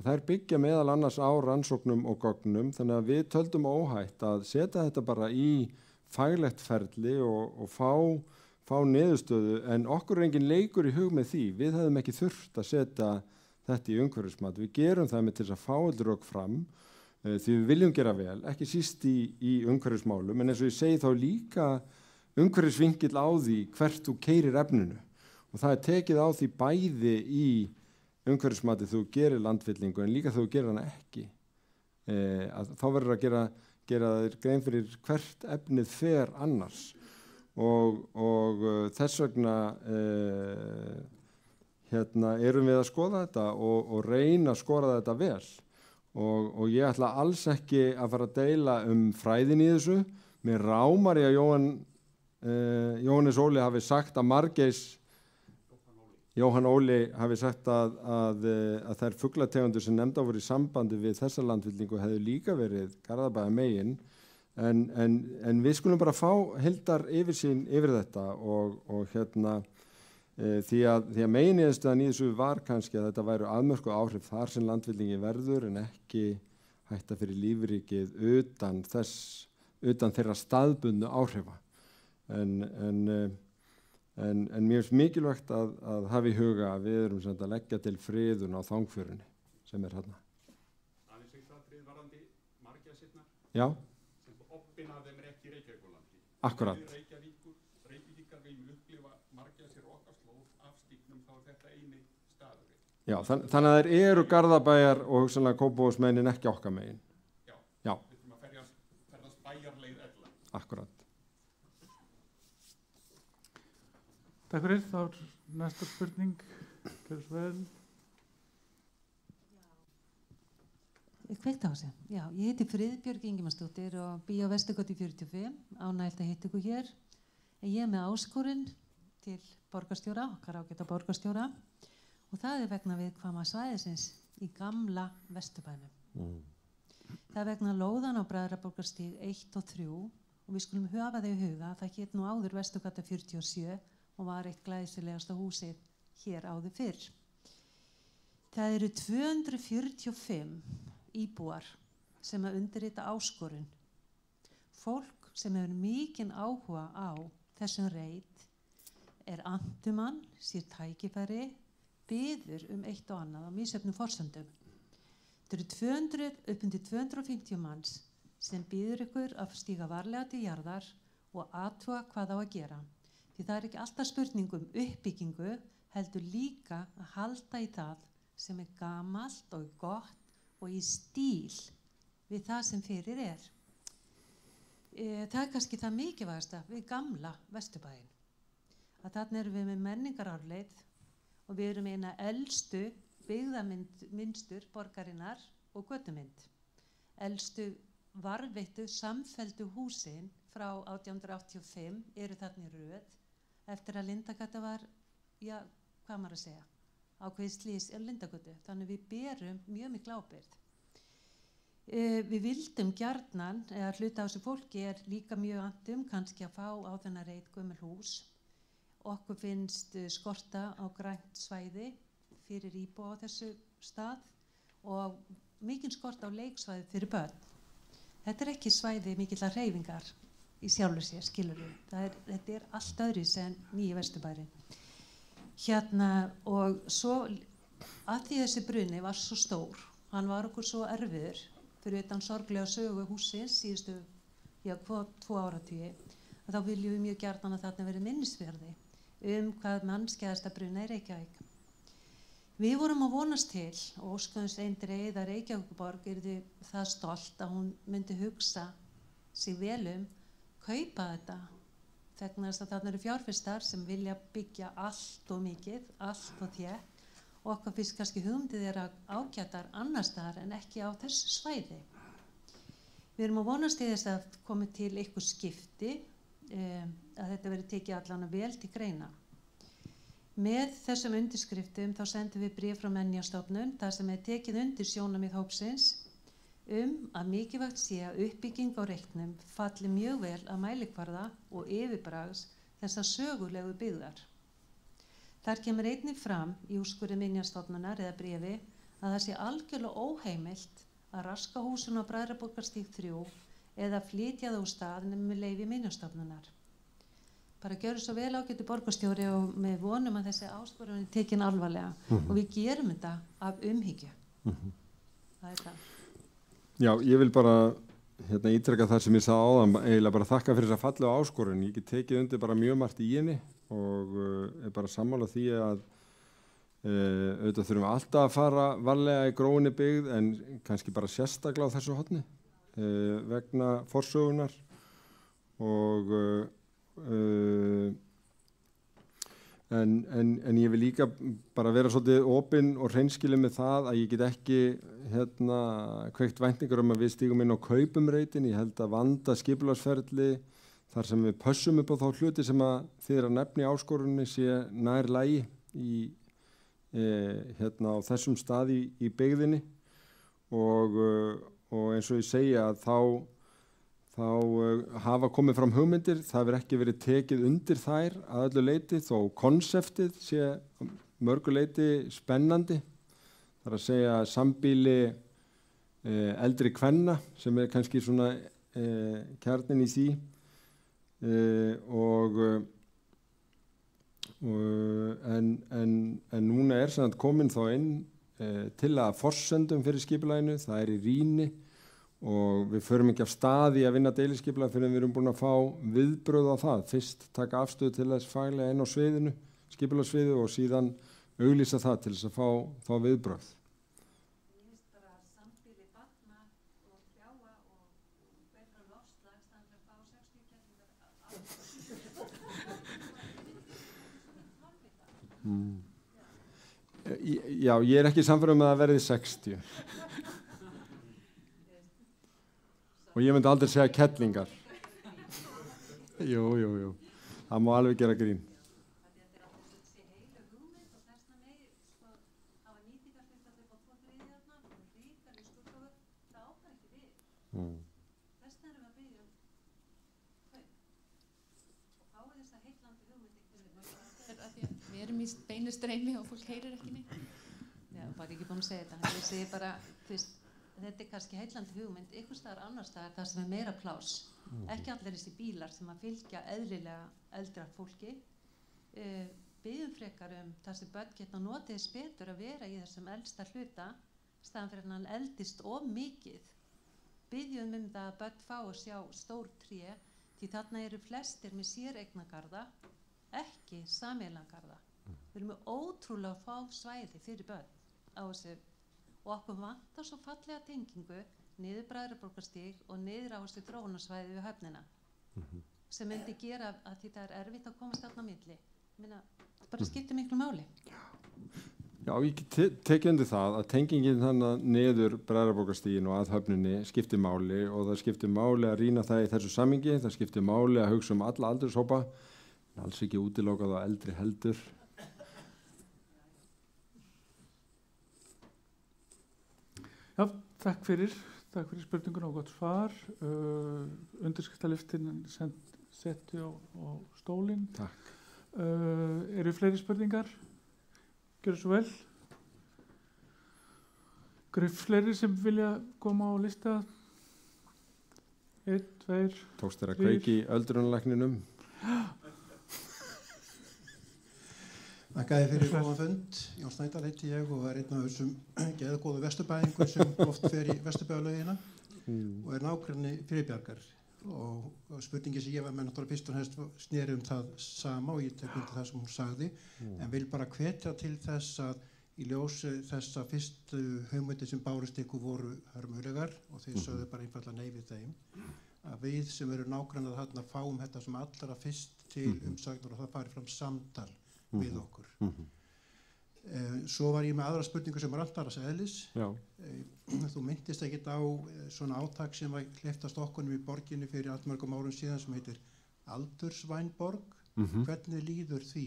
þær byggja meðal annars á rannsóknum og gögnum, þannig að við töldum óhætt að setja þetta bara í faglegt ferli og fá niðurstöðu, en okkur engin leikur í hug með því. Við hefðum ekki þurft að setja þetta í umhverfismat. Við gerum það með til þess að fá öll rök fram því við viljum gera vel, ekki síst í umhverfismálum, en eins og ég segi þá líka umhverfisvingill á því hvert þú keyrir efninu og það tekið á því bæði í umhverfismati þú gerir landfyllingu en líka þú gerir hana ekki. Þá verður að gera þér grein fyrir hvert efnið fer annars og þess vegna erum við að skoða þetta og reyna að skoða þetta vel og ég ætla alls ekki að fara að deila fræðin í þessu. Mér rámar ég að Jóhannes Óli hafi sagt að Jóhann Óli hafi sagt að þær fuglategundur sem nefnda voru í sambandi við þessa landfyllingu hefðu líka verið Garðabæjarmegin en við skulum bara fá heildar yfirsýn yfir þetta og því að meginniðurstaðan í þessu var kannski að þetta væru afmörkuð áhrif þar sem landfyllingi verður en ekki hætta fyrir lífríkið utan þeirra staðbundnu áhrifa. En mér finnst mikilvægt að hafa í huga að við erum að leggja til friðun á Þangfjörunni sem er hérna. Aðeins eitt atriði varðandi margæsirnar. Já. Sem oppin af þeim er ekki í Reykjavíkurlandi. Akkurat. Reykjavíkingar viljum upplifa margæsir okkar slóð af stígnum þá er þetta eini staður. Já, þannig að þeir eru Garðabæjar og hugsanlega Kópavogsmennin ekki okkar megin. Já. Við þurfum að ferðast bæjarleið ella. Akkurat. Takk fyrir, þá er næsta spurning. Gjörðu svo vel. Kveikt á þessu. Já, ég heiti Friðbjörg Ingimarsdóttir og bý á Vesturgötu 45, ánægilegt að hitta ykkur hér. Ég er með áskorun til borgarstjóra, okkar ágæta borgarstjóra og það er vegna viðkvæma svæðisins í gamla Vesturbænum. Það er vegna lóðan á Bræðraborgarstíg 1 og 3 og við skulum hafa þau í huga að það hét nú áður Vesturgata 47 og var eitt glæsilegasta húsið hér áður fyrr. Það eru 245 íbúar sem að undirrita áskorun. Fólk sem hefur mikinn áhuga á þessum reit er andumann, sér tækifæri, biður eitt og annað á misjöfnum forsöndum. Það eru 200 upp undir 250 manns sem biður ykkur að stíga varlega til jarðar og athuga hvað á að gera. Því það er ekki alltaf spurning uppbyggingu, heldur líka að halda í það sem er gamalt og gott og í stíl við það sem fyrir er. Það er kannski það mikilvægasta við gamla Vesturbæinn. Að þarna erum við með menningararfleifð og við erum eina elstu byggðamynstur borgarinnar og götumynd. Elstu varðveittu samfelldu húsin frá 1885 eru þarna í röð eftir að Lindagata var, hvað maður að segja, ákveðið slys Lindagötu. Þannig við berum mjög mikla ábyrgð. Við vildum gjarnan, eða hluta á þessu fólki er líka mjög andum kannski að fá á þennan reit gömul hús. Okkur finnst skorta á grænt svæði fyrir íbúa á þessu stað og mikinn skort á leiksvæði fyrir börn. Þetta er ekki svæði mikillar hreyfingar í sjálfur sér, skilur við. Þetta er allt öðru sem nýji Vesturbærinn. Og svo að því þessi bruni var svo stór, hann var okkur svo erfiður fyrir utan sorglega sögu húsins síðustu 2 áratugi, að þá viljum við mjög gjarnan að þarna verið minnisverði hvað mannskæðasta bruna í Reykjavík. Við vorum að vonast til og óskuðumst eindregið að Reykjavíkurborg yrði það stolt að hún myndi hugsa sig vel kaupa þetta vegna þess að þarna eru fjárfestar sem vilja byggja allt og mikið, allt og þétt og okkar fyrst kannski hugmyndið er að ágætar annar staðar en ekki á þessu svæði. Við erum að vonast til þess að komi til eitthvað skipti að þetta verið tekið allan vel til greina. Með þessum undirskriftum þá sendum við bréf frá Menningarstofnun þar sem er tekið undir sjónarmið hópsins að mikilvægt sé að uppbygging á reitnum falli mjög vel að mælikvarða og yfirbragðs þessar sögulegu byggðar. Þar kemur einnig fram í úrskurði Minjastofnunar eða bréfi að það sé algjörlega óheimilt að raska húsinu á Bræðraborgarstíg 3 eða flytja það úr stað nema með leyfi Minjastofnunar. bara gjöru svo vel ágæti borgarstjóri og við vonum að þessi áskorun er tekin alvarlega og við gerum þetta af umhyggju. Það er það. Já, ég vil bara ítreka það sem ég sagði áðan, eiginlega bara þakka fyrir þessa fallega áskorun. Ég get tekið undir bara mjög margt í henni og er bara sammála því að auðvitað þurfum við alltaf að fara varlega í gróinni byggð en kannski bara sérstaklega á þessu horni vegna forsögunar og en ég vil líka bara vera svolítið opinn og hreinskilinn með það að ég get ekki kveikt væntingar að við stígum inn á kaupumreitin. Ég held að vanda skipulagsferli þar sem við pössum upp á þá hluti sem að þið að nefna í áskorunni sé nær lagi á þessum staði í byggðinni og eins og ég segja að þá hafa komið fram hugmyndir, það hefur ekki verið tekið undir þær að öllu leyti þó konseptið sé mörgu leyti spennandi. Það er að segja sambýli eldri kvenna sem er kannski svona kjarnin í því en núna er samt komin þá inn til að forsendum fyrir skipulaginu, það er í rýni og við förum ekki af stað í að vinna deiliskipulag fyrir en við erum búin að fá viðbröð á það. Fyrst taka afstöðu til þess faglega inn á sviðinu, skipulagssviðu og síðan auglýsa það til þess að fá viðbröð. Ég finnst bara sambýli barna og hrjáa og betra loftslag þannig að fá 60 Já, ég er ekki sannfærður um að það verði 60. Og ég myndi aldrei segja kettlingar. Jú. Það má alveg gera grín. Við erum í beinu streymi og fólk heyrir ekki neitt. Já, bara ekki búin að segja þetta. Ég segi bara, þetta er kannski heillandi hugmynd, ykkur staðar annar staðar það sem er meira pláss. Ekki allir þessi bílar sem að fylgja eðlilega eldra fólki. Biðjum frekar það sem börn geta notið þess betur að vera í þessum eldsta hluta staðan fyrir hann eldist of mikið. Biðjum það að börn fá að sjá stór tré því þarna eru flestir með séreignagarða, ekki sameiginlegarða. Við erum með ótrúlega fá svæði fyrir börn á þessu og okkur vantar svo fallega tengingu niður Bræðraborgarstíg og niður á þessu þróunarsvæði við höfnina sem myndi gera að því það er erfitt að komast þarna á milli. Það bara skiptir miklu máli. Já, ég tekið undir það að tengingin þannig niður Bræðraborgarstígin og að höfninni skiptir máli og það skiptir máli að rýna það í þessu samhengi, það skiptir máli að hugsa alla aldurshópa, en alls ekki útilokað á eldri heldur. Já, takk fyrir spurningun og gott svar. Undirskriftaliftin setti á stólinn. Takk. Eru fleiri spurningar? Gjörðu svo vel. Eru fleiri sem vilja koma á lista? 1, 2, 3. Tókst þér að kveiki í öldrunarlækninum? Þakkaði fyrir góðan fund. Jón Snædal heiti ég og er einn af þessum geðgóðu vesturbæðingur sem oft fer í vesturbæðalaugina og er nágranni Fyrirbjargar. Og spurningi sem ég var með náttúrulega fyrst og hefst sneri það sama og ég tek undir það sem hún sagði en vil bara hvetja til þess að í ljósi þess að fyrstu hugmyndir sem bárust ykkur voru hörmulegar og þeir sögðu bara einfallega nei við þeim að við sem eru nágrannar þarna fáum þetta sem allra fyrst til umsagnar og það fari fram samtal við okkur. Svo var ég með aðra spurningu sem var allt aðras eðlis. Þú myndist ekkert á svona átak sem var hleypt af stokkunum í borginni fyrir allmörgum árum síðan sem heitir Aldursvænborg. Hvernig líður því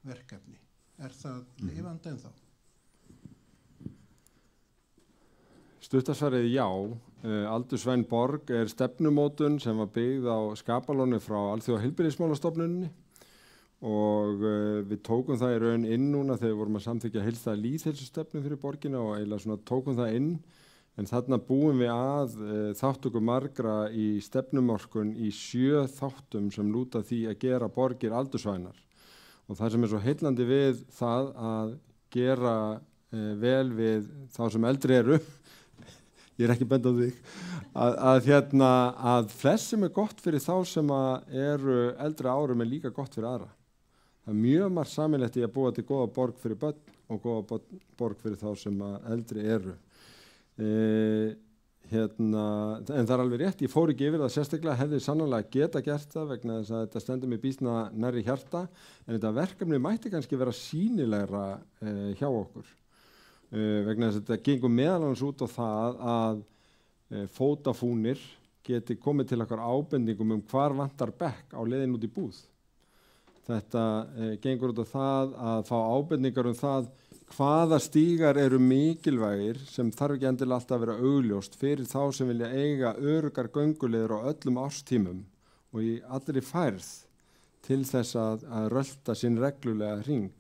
verkefni? Er það lifandi ennþá? Stuttasvarið já. Aldursvænborg er stefnumótun sem var byggð á skapalóni frá Alþjóðaheilbrigðismálastofnuninni og við tókum það í raun inn núna þegar við vorum að samþykkja heildstæða lýðheilsustefnu fyrir borgina og eiginlega svona tókum það inn en þarna búum við að þáttöku margra í stefnumorkun í 7 þáttum sem lúta því að gera borgir aldursvænar. Og það sem svo heillandi við það að gera vel við þá sem eldri eru, ég ekki bend á þig, að flest sem gott fyrir þá sem eru eldri árum líka gott fyrir aðra. Það mjög margt sameiginlegt í að búa til góða borg fyrir börn og góða borg fyrir þá sem eldri eru. En það alveg rétt, ég fór ekki yfir það sérstaklega, hefði sannanlega geta gert það vegna þess að þetta stendur mér býsna nærri hjarta, en þetta verkefni mætti kannski vera sýnilegra hjá okkur. Vegna þess að þetta gengur meðal annars út á það að fótafúnir geti komið til okkar ábendingum hvar vantar bekk á leiðin út í búð. Þetta gengur út á það að fá ábendingar það hvaða stígar eru mikilvægir sem þarf ekki endilega alltaf að vera augljóst fyrir þá sem vilja eiga öruggar gönguleiðir á öllum árstímum og í allri færð til þess að rölta sinn reglulega hring.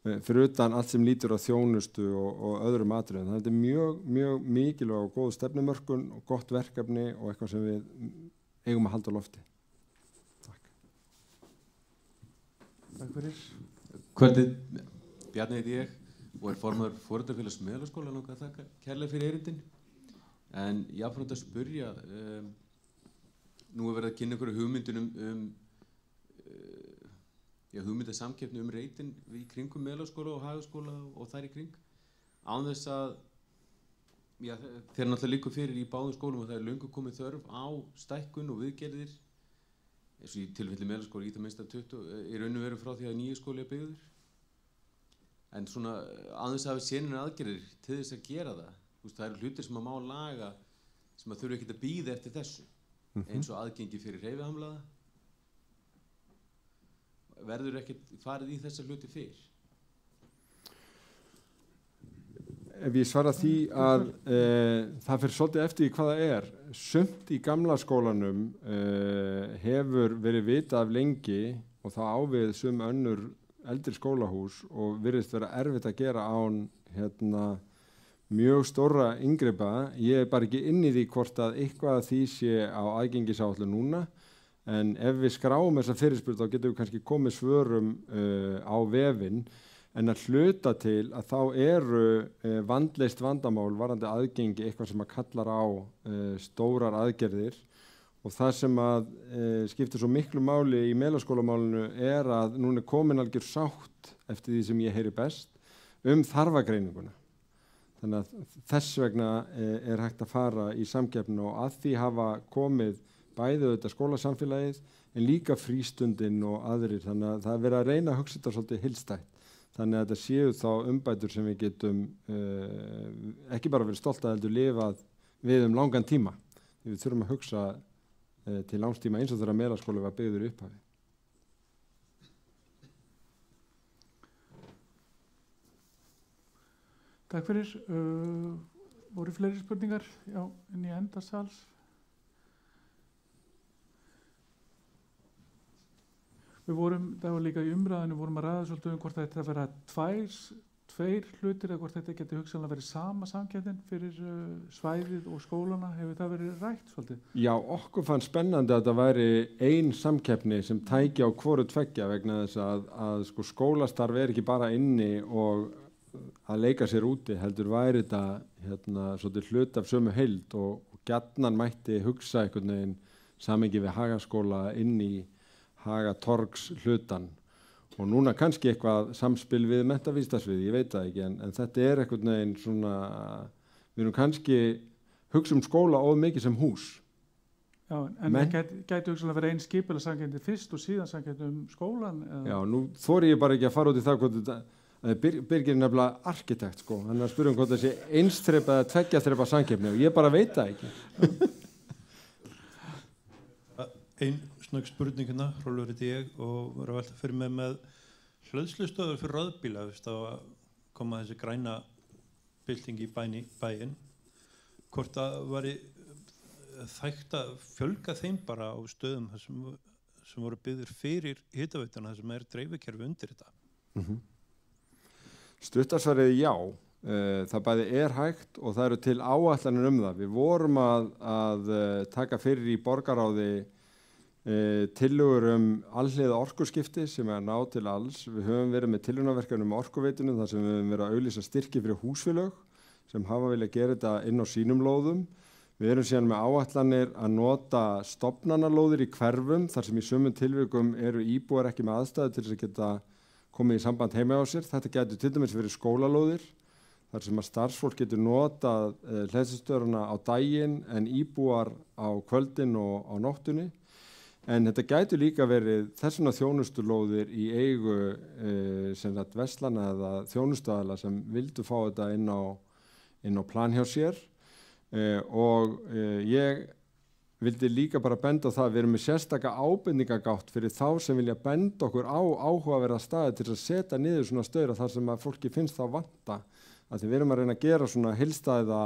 Fyrir utan allt sem lítur á þjónustu og öðrum atriðum. Þannig að þetta er mjög mikilvæg og góð stefnumörkun og gott verkefni og eitthvað sem við eigum að halda á lofti. Takk. Takk fyrir. Kvöldið, Bjarni heiti ég og formaður Foreldrafélags Melaskóla, langar að þakka kærlega fyrir erindin. En ég áfram að spyrja, nú verið að kynna ykkur hugmyndunum hugmyndasamkeppni reitin í kringum Melaskóla og Hagaskóla og þær í kring. Án þess að, þeir náttúrulega liggur fyrir í báðum skólum og það löngu komið þörf á stækkun og viðgerðir, eins og í tilfelli Melaskóla í það minnsta 20, í raun og veru frá því að nýju skóli byggður. En svona, án þess að hafa sénin aðgerðir til þess að gera það. Það eru hlutir sem má laga, sem þurfa ekki að bíða eftir þessu, eins og aðgengi fyrir hreyfihamlaða. Verður ekkert farið í þessa hluti fyrr? Ef ég svara því að það fyrir svolítið eftir hvað það er. Sumt í gamla skólanum hefur verið vitað af lengi og það ávið sum önnur eldri skólahús og virðist vera erfitt að gera án mjög stórra inngripa. Ég bara ekki inn í því hvort að eitthvað af því sé á aðgengisáætlun núna. En ef við skráum þessa fyrirspurn þá getum við kannski komið svörum á vefinn, en að hluta til að þá eru vandleist vandamál varðandi aðgengi eitthvað sem að kallar á stórar aðgerðir og það sem að skiptir svo miklu máli í Melaskólamálinu er að núna er komin algjör sátt eftir því sem ég heyri best þarfagreininguna. Þannig að þess vegna er hægt að fara í samkeppni og að því hafa komið bæði auðvitað skólasamfélagið en líka frístundin og aðrir, þannig að það er verið að reyna að hugsa þetta svolítið heildstætt, þannig að þetta séu þá umbætur sem við getum ekki bara verið stolt að heldur lifað við langan tíma. Við þurfum að hugsa til langs tíma eins og þegar Melaskóli var byggður upphafi. Takk fyrir. Voru fleiri spurningar? Já, inn í endasals. Við vorum, það var líka í umræðinu, vorum að ræða svolítið hvort þetta að vera tveir hlutir eða hvort þetta geti hugsanlega verið sama samkeppnin fyrir svæðið og skólana. Hefur það verið rætt svolítið? Já, okkur fannst spennandi að þetta væri ein samkeppni sem tæki á hvoru tveggja vegna þess að sko, skólastarf er ekki bara inni og að leika sér úti, heldur væri þetta svolítið hlut af sömu heild og gjarnan mætti hugsa einhvern veginn samengi við Hagaskóla inn í Hagatorgs hlutan og núna kannski eitthvað samspil við menntavísindasvið, ég veit það ekki en þetta er einhvern veginn svona, við erum kannski hugsa skóla of mikið sem hús. Já, en gæti hugsanlega verið einn skipulega samkeppni fyrst og síðan samkeppni skólan? Eða? Já, nú þori ég bara ekki að fara út í það hvort þetta, Birgir er nefnilega arkitekt sko, hann er að spyrja hvort það sé einstrepa eða tveggjaþrepa samkeppni og ég bara veit það ekki. Einn snögg spurning hérna, Hrólfur heiti ég og var að velta fyrir mig með hleðslustöður fyrir rafbíla, þá að koma þessi græna bylting í bæinn, hvort það væri þægt að fjölga þeim bara á stöðum sem voru byggðir fyrir hitaveituna, þar sem dreifikerfi undir þetta. Stuttarsvarið já, það bæði hægt og það eru til áætlanir það. Við vorum að taka fyrir í borgaráði tillögur alhliða orkuskipti sem ná til alls. Við höfum verið með tilraunaverkefni orkuveitunum þar sem við höfum verið að auglýsa styrki fyrir húsfélög sem hafa viljað gera þetta inn á sínum lóðum. Við erum síðan með áætlanir að nota stofnanalóðir í hverfum þar sem í sumum tilvikum eru íbúar ekki með aðstæðu til þess að geta komið í samband heima á sér. Þetta getur til dæmis verið skólalóðir þar sem að starfsfólk getur notað hleðslustöðvarna á daginn en íbúar á kvöldin og á nóttunni. En þetta gætu líka verið þessuna þjónustulóðir í eigu sem sagt verslana eða þjónustaðala sem vildu fá þetta inn á plan hjá sér. Ég vildi líka bara benda á það, við erum með sérstaka ábendingagátt fyrir þá sem vilja benda okkur á áhugaverða staði til að setja niður svona stöður þar sem að fólki finnst þá vanta. Því við erum að reyna að gera svona heildstæða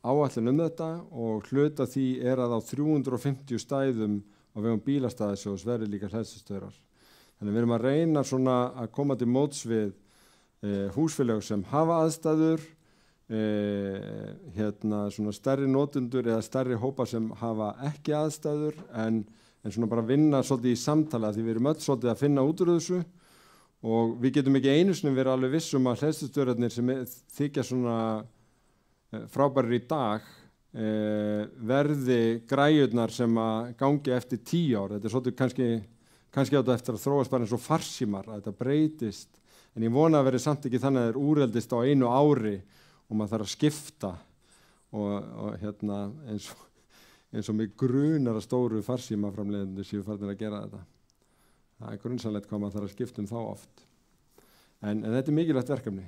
áætlun þetta og hluta því að á 350 stæðum á vegum bílastæðisjóðs verði líka hleðslustöðvar. Þannig við erum að reyna svona að koma til móts við húsfélög sem hafa aðstæður, svona stærri notendur eða stærri hópa sem hafa ekki aðstæður en svona bara vinna svolítið í samtala því við erum öll svolítið að finna út úr þessu og við getum ekki einu sinni verið alveg vissum að hleðslustöðvarnir sem þykja svona frábærir í dag verði græjurnar sem að gangi eftir 10 ár. Þetta svolítið kannski átt eftir að þróast bara eins og farsímar að þetta breytist en ég vona að verði samt ekki þannig að það úreldist á einu ári og maður þarf að skipta og eins og mig grunar að stóru farsímaframleiðendur séu farnir að gera þetta. Það er grunnsamlegt hvað maður þarf að skipta þá oft. En þetta er mikilvægt verkefni.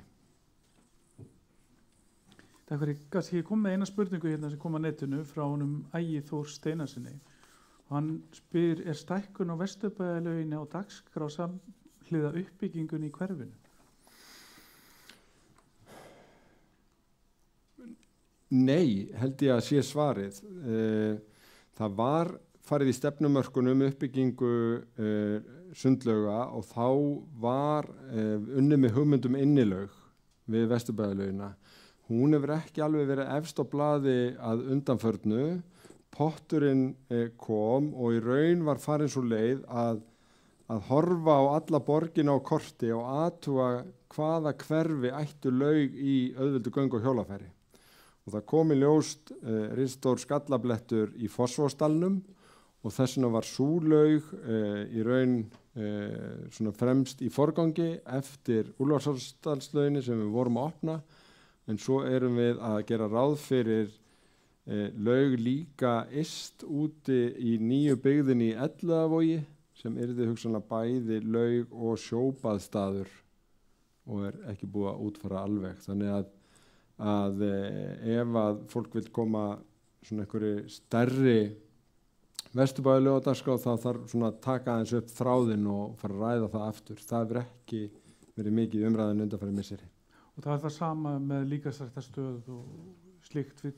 Takk fyrir, kannski ég kom með eina spurningu hérna sem kom að netinu frá honum Ægi Þór Steinarsinni og hann spyr, stækkun á Vesturbæjarlauginni á dagskrá samhliða uppbyggingunni í hverfinu? Nei, held ég að sé svarið. Það var farið í stefnumörkun uppbyggingu sundlauga og þá var unnið með hugmyndum innilaug við Vesturbæjarlaugina. Hún hefur ekki alveg verið efst á blaði að undanförnu. Potturinn kom og í raun var farin svo leið að horfa á alla borgina á korti og athuga hvaða hverfi ættu laug í auðveldu göng- og hjólafæri. Og það kom í ljóst risastór skallablettur í Fossvogsdalnum og þess vegna var sú laug í raun svona fremst í forgangi eftir Úlfarsárdalslauginni sem við vorum að opna. En svo erum við að gera ráð fyrir laug líka yst úti í nýju byggðinni í Elliðavogi sem yrði hugsanlega bæði laug og sjóbaðstaður og ekki búið að útfara alveg. Þannig að ef að fólk vil koma svona einhverju stærri Vesturbæjarlaug á dagskrá þá þarf svona að taka aðeins upp þráðinn og fara að ræða það aftur. Það hefur ekki verið mikið umræðin undanfarið misseri. Og það það sama með líkamsræktarstöð og slíkt í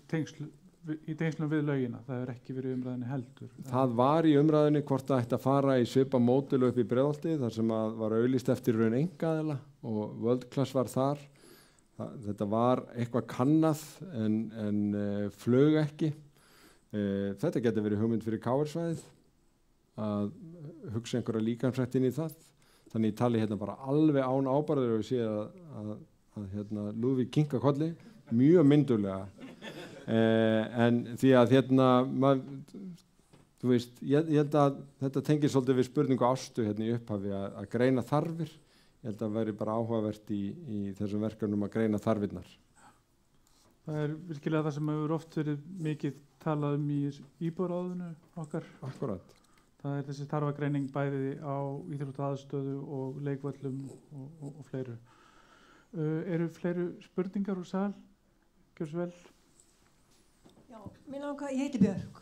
tengslum við laugina. Það hefur ekki verið umræðinni heldur. Það var í umræðinni hvort það ætti að fara í svipa módel upp í Breiðholti þar sem að var auglýst eftir raun einkaaðila og World Class var þar. Þetta var eitthvað kannað en flög ekki. Þetta getur verið hugmynd fyrir KR-svæðið að hugsa einhverja líkamsrækt inn í það. Þannig ég tali hérna bara alveg án ábærður og ég sé að Lúðvík kinka kolli mjög myndulega en því að þú veist, ég held að þetta tengir svolítið við spurningu Ástu í upphafi að greina þarfir. Ég held að það væri bara áhugavert í þessum verkefnum að greina þarfirnar. Það er virkilega það sem hefur oft verið mikið talað í íbúðaráðinu okkar. Akkurat. Það er þessi þarfagreining bæði á íþróttaaðstöðu og leikvöllum og fleiru. Eru fleiri spurningar úr sal? Gjör svo vel. Já, ég heiti Björg.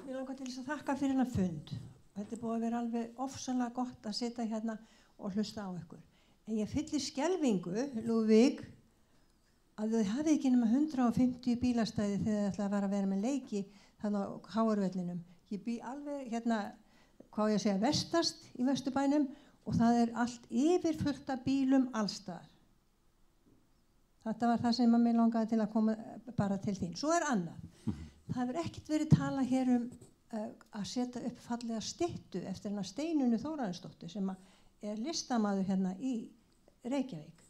Mér langar til þess að þakka fyrir hennar fund. Þetta er búið að vera alveg ofsanlega gott að sitja hérna og hlusta á ykkur. En ég fyllir skelfingu, Lúðvík, að þau hafi ekki nema 150 bílastæði þegar þið ætla að vera með leiki þannig á HR-vellinum. Ég bý alveg hvað ég segja, vestast í Vesturbænum og það er allt yfirfullt af bílum allstaðar. Þetta var það sem að mér langaði til að koma bara til þín. Svo annað. Það hefur ekkert verið talað hér að setja upp fallega styttu eftir hennar Steinunni Þórarinsdóttur sem er listamaður hérna í Reykjavík.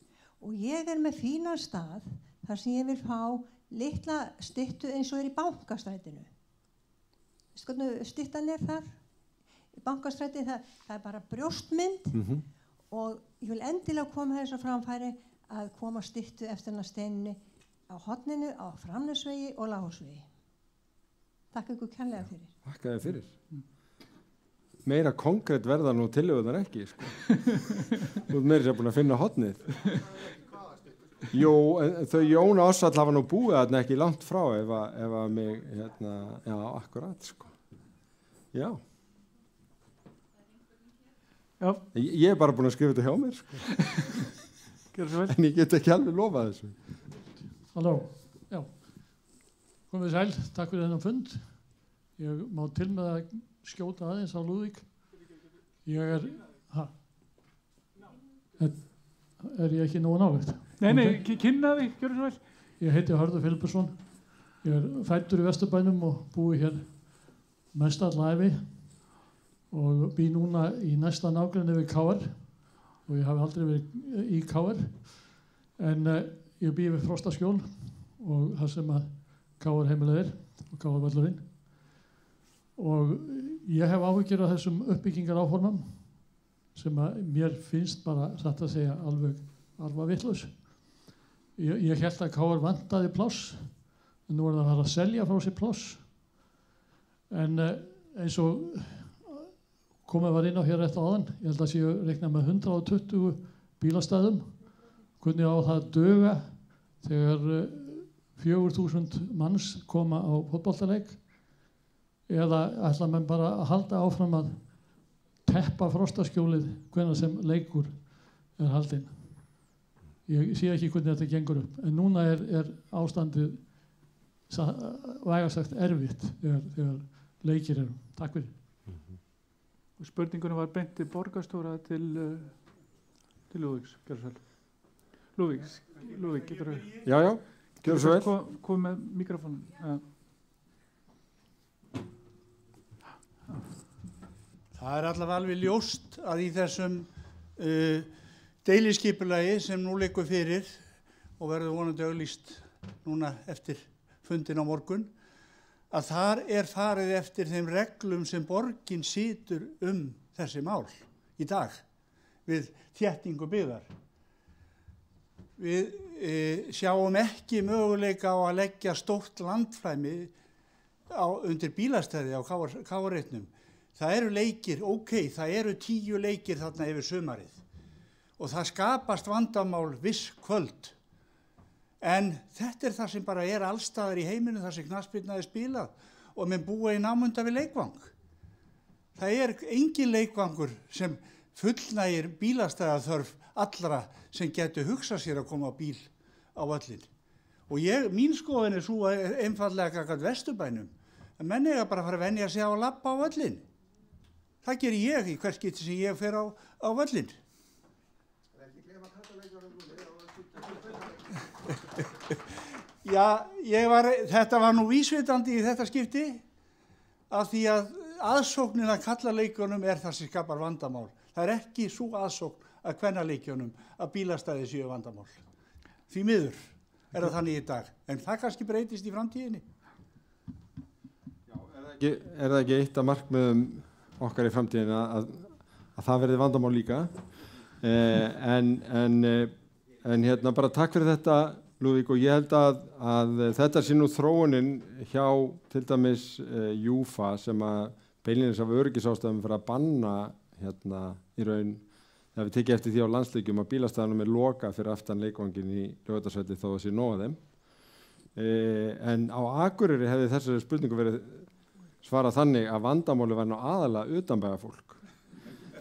Og ég með fínan stað þar sem ég vil fá litla styttu eins og í Bankastrætinu. Veistu hvernig styttan þar? Í Bankastræti það bara brjóstmynd og ég vil endilega koma þess að framfæri að koma styttu eftir hennar Steinunni á horninu, á Framnesvegi og Lághúsvegi. Takk ykkur kærlega fyrir. Takk að þið fyrir. Meira konkrétt verða nú tillögunar ekki, sko. Þú meira sér búin að finna hornið. Jú, þau Jón og Ársæll hafa nú búið þarna ekki langt frá ef að mig, já, akkurat, sko. Já. Já. Ég bara búin að skrifa þetta hjá mér, sko. Gjörðu svo vel. En ég get ekki alveg lofað þessu. Halló, já. Komið sæl, takk fyrir þennan fund. Ég má til með að skjóta aðeins á Lúðvík. Ég ég ekki nógu návægt? Nei, kynna þig, gjörðu svo vel. Ég heiti Hörður Filippusson. Ég fæddur í Vesturbænum og búi hér mest alla ævi og bý núna í næsta nágrenni við KR og ég hafi aldrei verið í KR en ég bý við Frostaskjól og það sem að KR heimilegir og KR völlurinn og ég hef áhyggjur af þessum uppbyggingar áformum sem að mér finnst bara satt að segja alveg vitlaus. Ég held að KR vantaði pláss en nú það að fara að selja frá sér pláss en eins og komið var inn á hér eftir áðan, ég held að séu reikna með 120 bílastæðum, hvernig á það duga þegar 4.000 manns koma á fótboltaleik eða ætla menn bara að halda áfram að teppa Frostaskjólið hvenær sem leikur er haldinn. Ég sé ekki hvernig þetta gengur upp, en núna er ástandið vægast sagt erfitt þegar leikir eru. Takk fyrir. Og spurningunum var beint til borgarstjóra til Lúðvíks, gjörðu svo vel. Lúðvík, getur þú? Já, gjörðu svo vel. Kom með mikrofónum. Ja. Það allavega alveg ljóst að í þessum deiliskipulagi sem nú liggur fyrir og verður vonandi auglýst núna eftir fundin á morgun, að þar farið eftir þeim reglum sem borgin situr þessi mál í dag við þéttingu byggðar. Við sjáum ekki möguleika á að leggja stórt landflæmi undir bílastæði á KR-reitnum. Það eru leikir, það eru 10 leikir þarna yfir sumarið og það skapast vandamál viss kvöld. En þetta það sem bara allstaðar í heiminu þar sem knattspyrna spilað og menn búa í námunda við leikvang. Það engin leikvangur sem fullnægir bílastæðaþörf allra sem getur hugsað sér að koma á bíl á völlin. Og mín skoðun svo einfaldlega gagnvart Vesturbænum að menn eiga bara að fara að venja sig á að labba á völlin. Það geri ég í hvert skipti sem ég fer á völlin. Já, þetta var nú vísvitandi í þetta skipti af því að aðsóknin að kallaleikjunum það sem skapar vandamál. Það ekki svo aðsókn að kvennaleikjunum að bílastæði séu vandamál. Því miður það þannig í dag, en það kannski breytist í framtíðinni. Já, það ekki eitt af markmiðum okkar í framtíðinni að það verði vandamál líka? En bara takk fyrir þetta, Lúðvík, og ég held að þetta sé nú þróunin hjá til dæmis Júfa sem að beinlínis af öryggisástæðum fyrir að banna í raun þegar við tekið eftir því á landsleikjum að bílastæðunum loka fyrir aftan leikvangin í Laugardalsvelli þó að sé nóg af þeim. En á Akureyri hefði þessari spurningu verið svarað þannig að vandamáli var nú aðalega utanbæjarfólk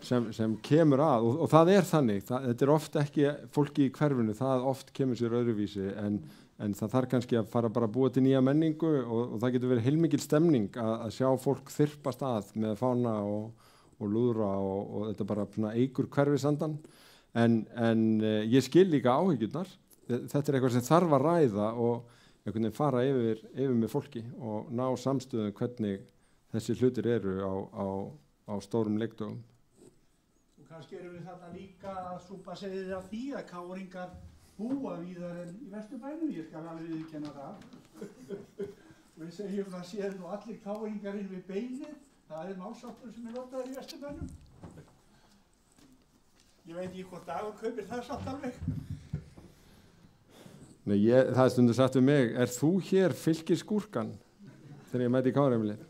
sem kemur að og það þannig, þetta oft ekki fólki í hverfinu, það oft kemur sér öðruvísi en það þarf kannski að fara bara að búa til nýja menningu og það getur verið heilmikil stemning að sjá fólk þyrpast að með fána og lúðra og þetta bara eykur hverfisandan en ég skil líka áhyggjurnar þetta er eitthvað sem þarf að ræða og einhvern veginn fara yfir með fólki og ná samstöðum hvernig þessi hlutir eru á stórum leikdögum. Og kannski erum við þarna líka að súpa segið af því að káringar búa víðar en í Vesturbænum, ég skal alveg viðurkenna það. Við segjum að séð nú allir káringar inn við beinið, það málsáttur sem notaður í Vesturbænum. Ég veit ekki hvort Dagur kaupir það satt alveg. Nei, það er stundur sagt við mig, er þú hér fylkiskúrkan þegar ég mæti í Káraheimilið?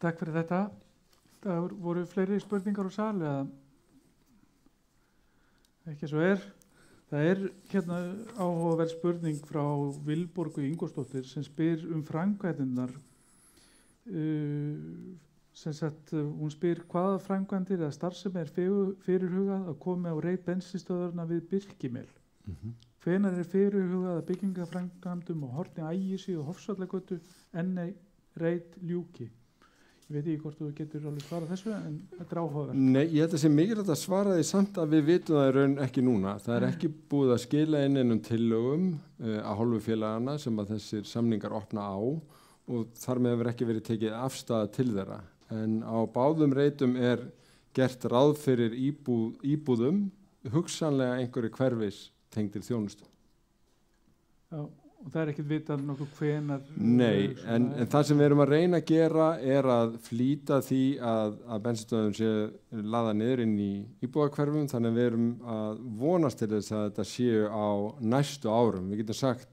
Takk fyrir þetta. Það voru fleiri spurningar á sal eða ekki svo er. Það er hérna áhugaverð spurning frá Vilborgu Ingólfsdóttir sem spyr framkvæmdirnar. Sem sagt, hún spyr hvaða framkvæmdir eða starfsemi fyrirhugað að komi á reit bensinstöðvarna við Birkimel. Hvenær fyrirhugað að byggingaframkvæmdum á horni Ægisíðu og Hofsvallagötu reit ljúki? Ég veit ekki hvort þú getur alveg svarað þessu en þetta áhugaverð. Nei, ég held að sé mikilvægt að svara því samt að við vitum það í raun ekki núna. Það er ekki búið að skila inn tillögum að hálfu félagana sem að þessir samningar opna á og þar með hefur ekki verið tekið afstaða til þeirra. En á báðum reitum er gert ráð fyrir íbúðum, hugsanlega einhverju hverfis tengdir þjónustu. Já, og það er ekkert vitað nokkuð hvenar... Nei, en það sem við erum að reyna að gera er að flýta því að bensinstöðvum sé laða niður inn í íbúðahverfum, þannig að við erum að vonast til þess að þetta séu á næstu árum. Við getum sagt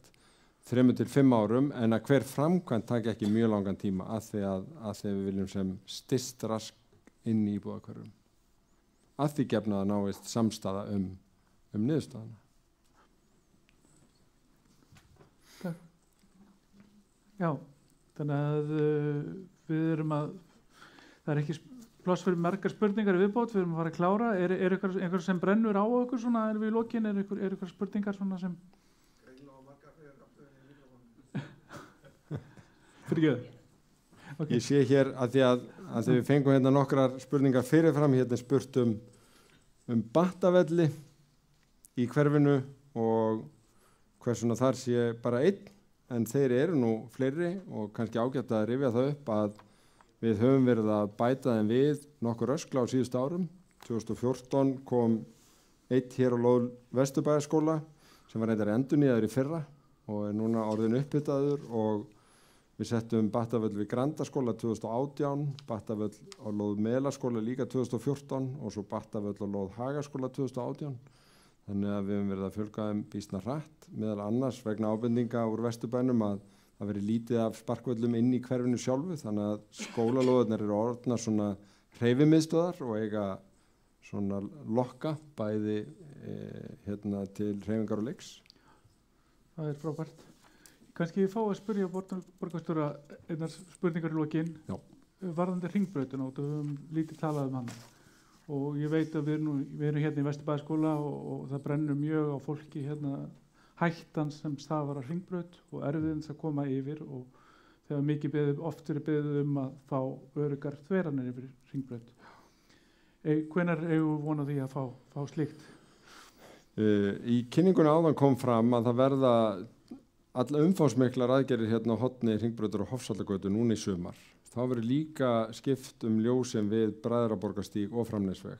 3 til 5 árum en að hver framkvæmd taki ekki mjög langan tíma að því við viljum sem styst rask inn í íbúðahverfum. Að því gefna að náist samstaða niðurstaðana. Takk. Já, þannig að við erum að, það er ekki pláss fyrir margar spurningar í viðbót, við erum að fara að klára. Er einhver sem brennur á okkur svona, er við í lokin, er einhver spurningar svona sem... Okay. Ég sé hér að því að við fengum hérna nokkrar spurningar fyrirfram, hérna spurt Battavelli í hverfinu og hversuna þar sé bara einn, en þeir eru nú fleiri og kannski ágætt að rifja það upp að við höfum verið að bæta þeim við nokkur öskla á síðustu árum. 2014 kom einn hér á lóð Vesturbæjarskóla sem var reyndar endurnýjaður í fyrra og er núna orðin upphitaður og við settum Battavöll við Grandaskóla 2018, Battavöll á lóð Melaskóla líka 2014 og svo Battavöll á lóð Hagaskóla 2018. Þannig að við höfum verið að fjölga þeim býsna hratt, meðal annars vegna ábendinga úr Vesturbænum að það veri lítið af sparkvöllum inn í hverfinu sjálfu, þannig að skólalóðarnir eru orðnar svona hreyfimiðstöðar og eiga svona lokka bæði hérna til hreyfingar og leiks. Það er frábært. Kannski ég fá að spyrja borgarstjóra einnar spurningar í lokin. Já. Varðandi Hringbrautina og við höfum lítið talað hann. Og ég veit að við erum hérna í Vesturbæjarskóla og það brennur mjög á fólki hérna hættan sem stafar af Hringbraut og erfiðins að koma yfir og þegar mikið oft verið beðið að fá öruggar þveranir yfir Hringbraut. Hvenær eigum við von á því að fá slíkt? Í kynningunni áðan kom fram að það verða alla umfangsmiklar aðgerðir hérna á horni Hringbrautar og Hofsvallagötu núna í sumar. Þá verður líka skipt ljósin við Bræðraborgarstíg og Framnesveg.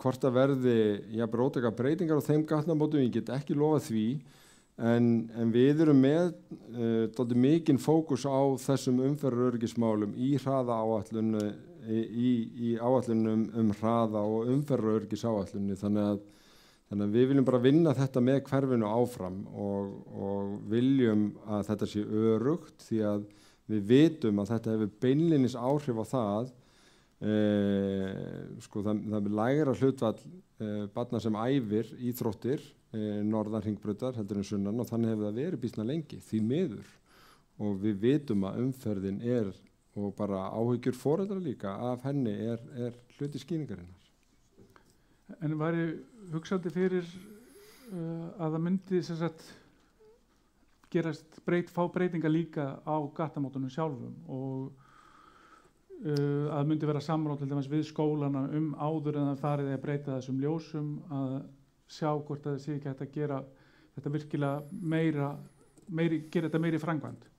Hvort það verði róttækar breytingar á þeim gatnamótum, ég get ekki lofað því, en við erum með dálítið mikinn fókus á þessum umferðaröryggismálum í hraðaáætlun, í áætlunum hraða og umferðaröryggisáætlunni, þannig að við viljum bara vinna þetta með hverfinu áfram og viljum að þetta sé örugt því að við vitum að þetta hefur beinlínis áhrif á það, það er lægra hlutfall barna sem æfir íþróttir norðan Hringbrautar heldur en sunnan og þannig hefur það verið býsna lengi því miður og við vitum að umferðin og bara áhyggjur foreldra líka af henni hluti skýringarinnar. En væri hugsandi fyrir að það myndi sem sagt fá breytinga líka á gatnamótunum sjálfum og að myndi vera samráð til dæmis við skólana áður en það farið að breyta þessum ljósum, að sjá hvort það sé ekki hægt að gera þetta virkilega gera þetta meiri framkvæmd.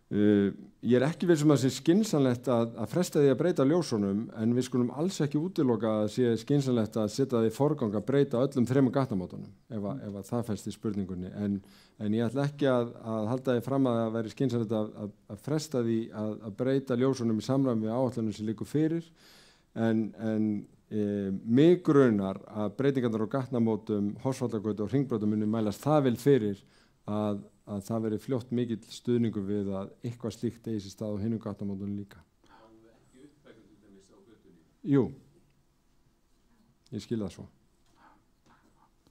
Ég er ekki viss að það sé skynsamlegt að fresta því að breyta ljósunum, en við skulum alls ekki útiloka að sé skynsamlegt að setja því forgang að breyta öllum 3 gatnamótunum ef að það felst í spurningunni, en ég ætla ekki að halda því fram að það veri skynsamlegt að fresta því að breyta ljósunum í samræmi við áætlunum sem liggur fyrir, en mig grunar að breytingarnar á gatnamótum, Hofsvallagötu og Hringbrautum muni mælast það vel fyrir að það veri fljótt mikill stuðningur við að eitthvað slíkt eigi sér stað á hinum gatnamótunum líka. Jú, ég skil það svo.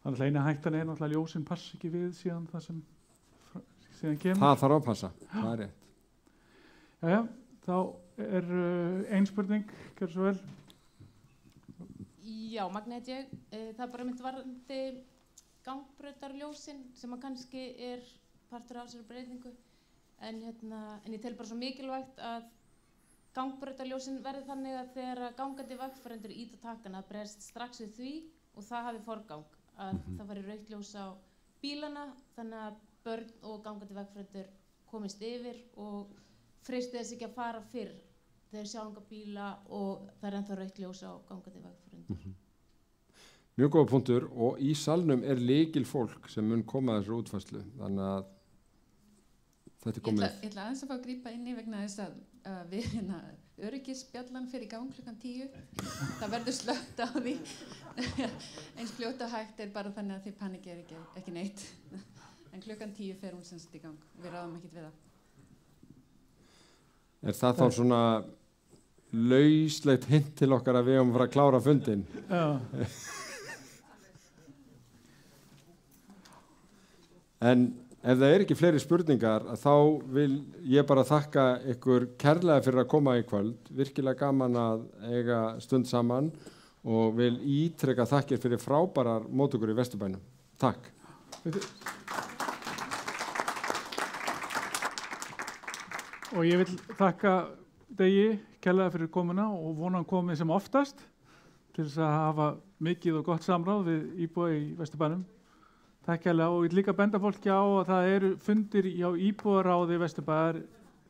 Þannig að eina hættan er náttúrulega ljósin passa ekki við síðan það sem síðan kemur. Það þarf að passa, það er rétt. Jæja, þá er ein spurning, gjörðu svo vel. Já, Magna heit ég. Það bara mynd varðandi gangbrautarljósin sem að kannski er partur af þessari breytingu, en ég tel bara svo mikilvægt að gangbrautarljósin verði þannig að þegar gangandi vegfarendur íta takkana að bregðast strax við því og það hafi forgang, að það fari rautt ljós á bílana þannig að börn og gangandi vegfarendur komist yfir og freisti þess ekki að fara fyrr þegar sjá enga bíla og það er ennþá rautt ljós á gangandi vegfarendur. Mjög góða punktur, og í salnum er lykil fólk sem mun koma að þessari útfærslu, þannig að þetta er komið. Ég ætla aðeins að fá að grípa inn í vegna þess að við öryggisbjallan fyrir í gang klukkan 10. Það verður slökkt á því. Eins fljótt og hægt er bara þannig að þið panikið ekki neitt. En klukkan 10 fer hún semst í gang. Við ráðum ekkert við það. Er það þá svona lauslegt hint til okkar að við höfum að fara að klára fundin? Já. En ef það er ekki fleiri spurningar, þá vil ég bara þakka ykkur kærlega fyrir að koma í kvöld, virkilega gaman að eiga stund saman og vil ítreka þakkir fyrir frábærar móttökur í Vesturbænum. Takk. Og ég vil þakka Degi kærlega fyrir komuna og vona hann komið sem oftast til þess að hafa mikið og gott samráð við íbúa í Vesturbænum. Takk hérlega, og ég vil líka benda fólki á að það eru fundir hjá íbúaráði Vesturbæjar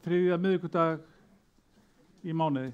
3. miðvikudag í mánuði.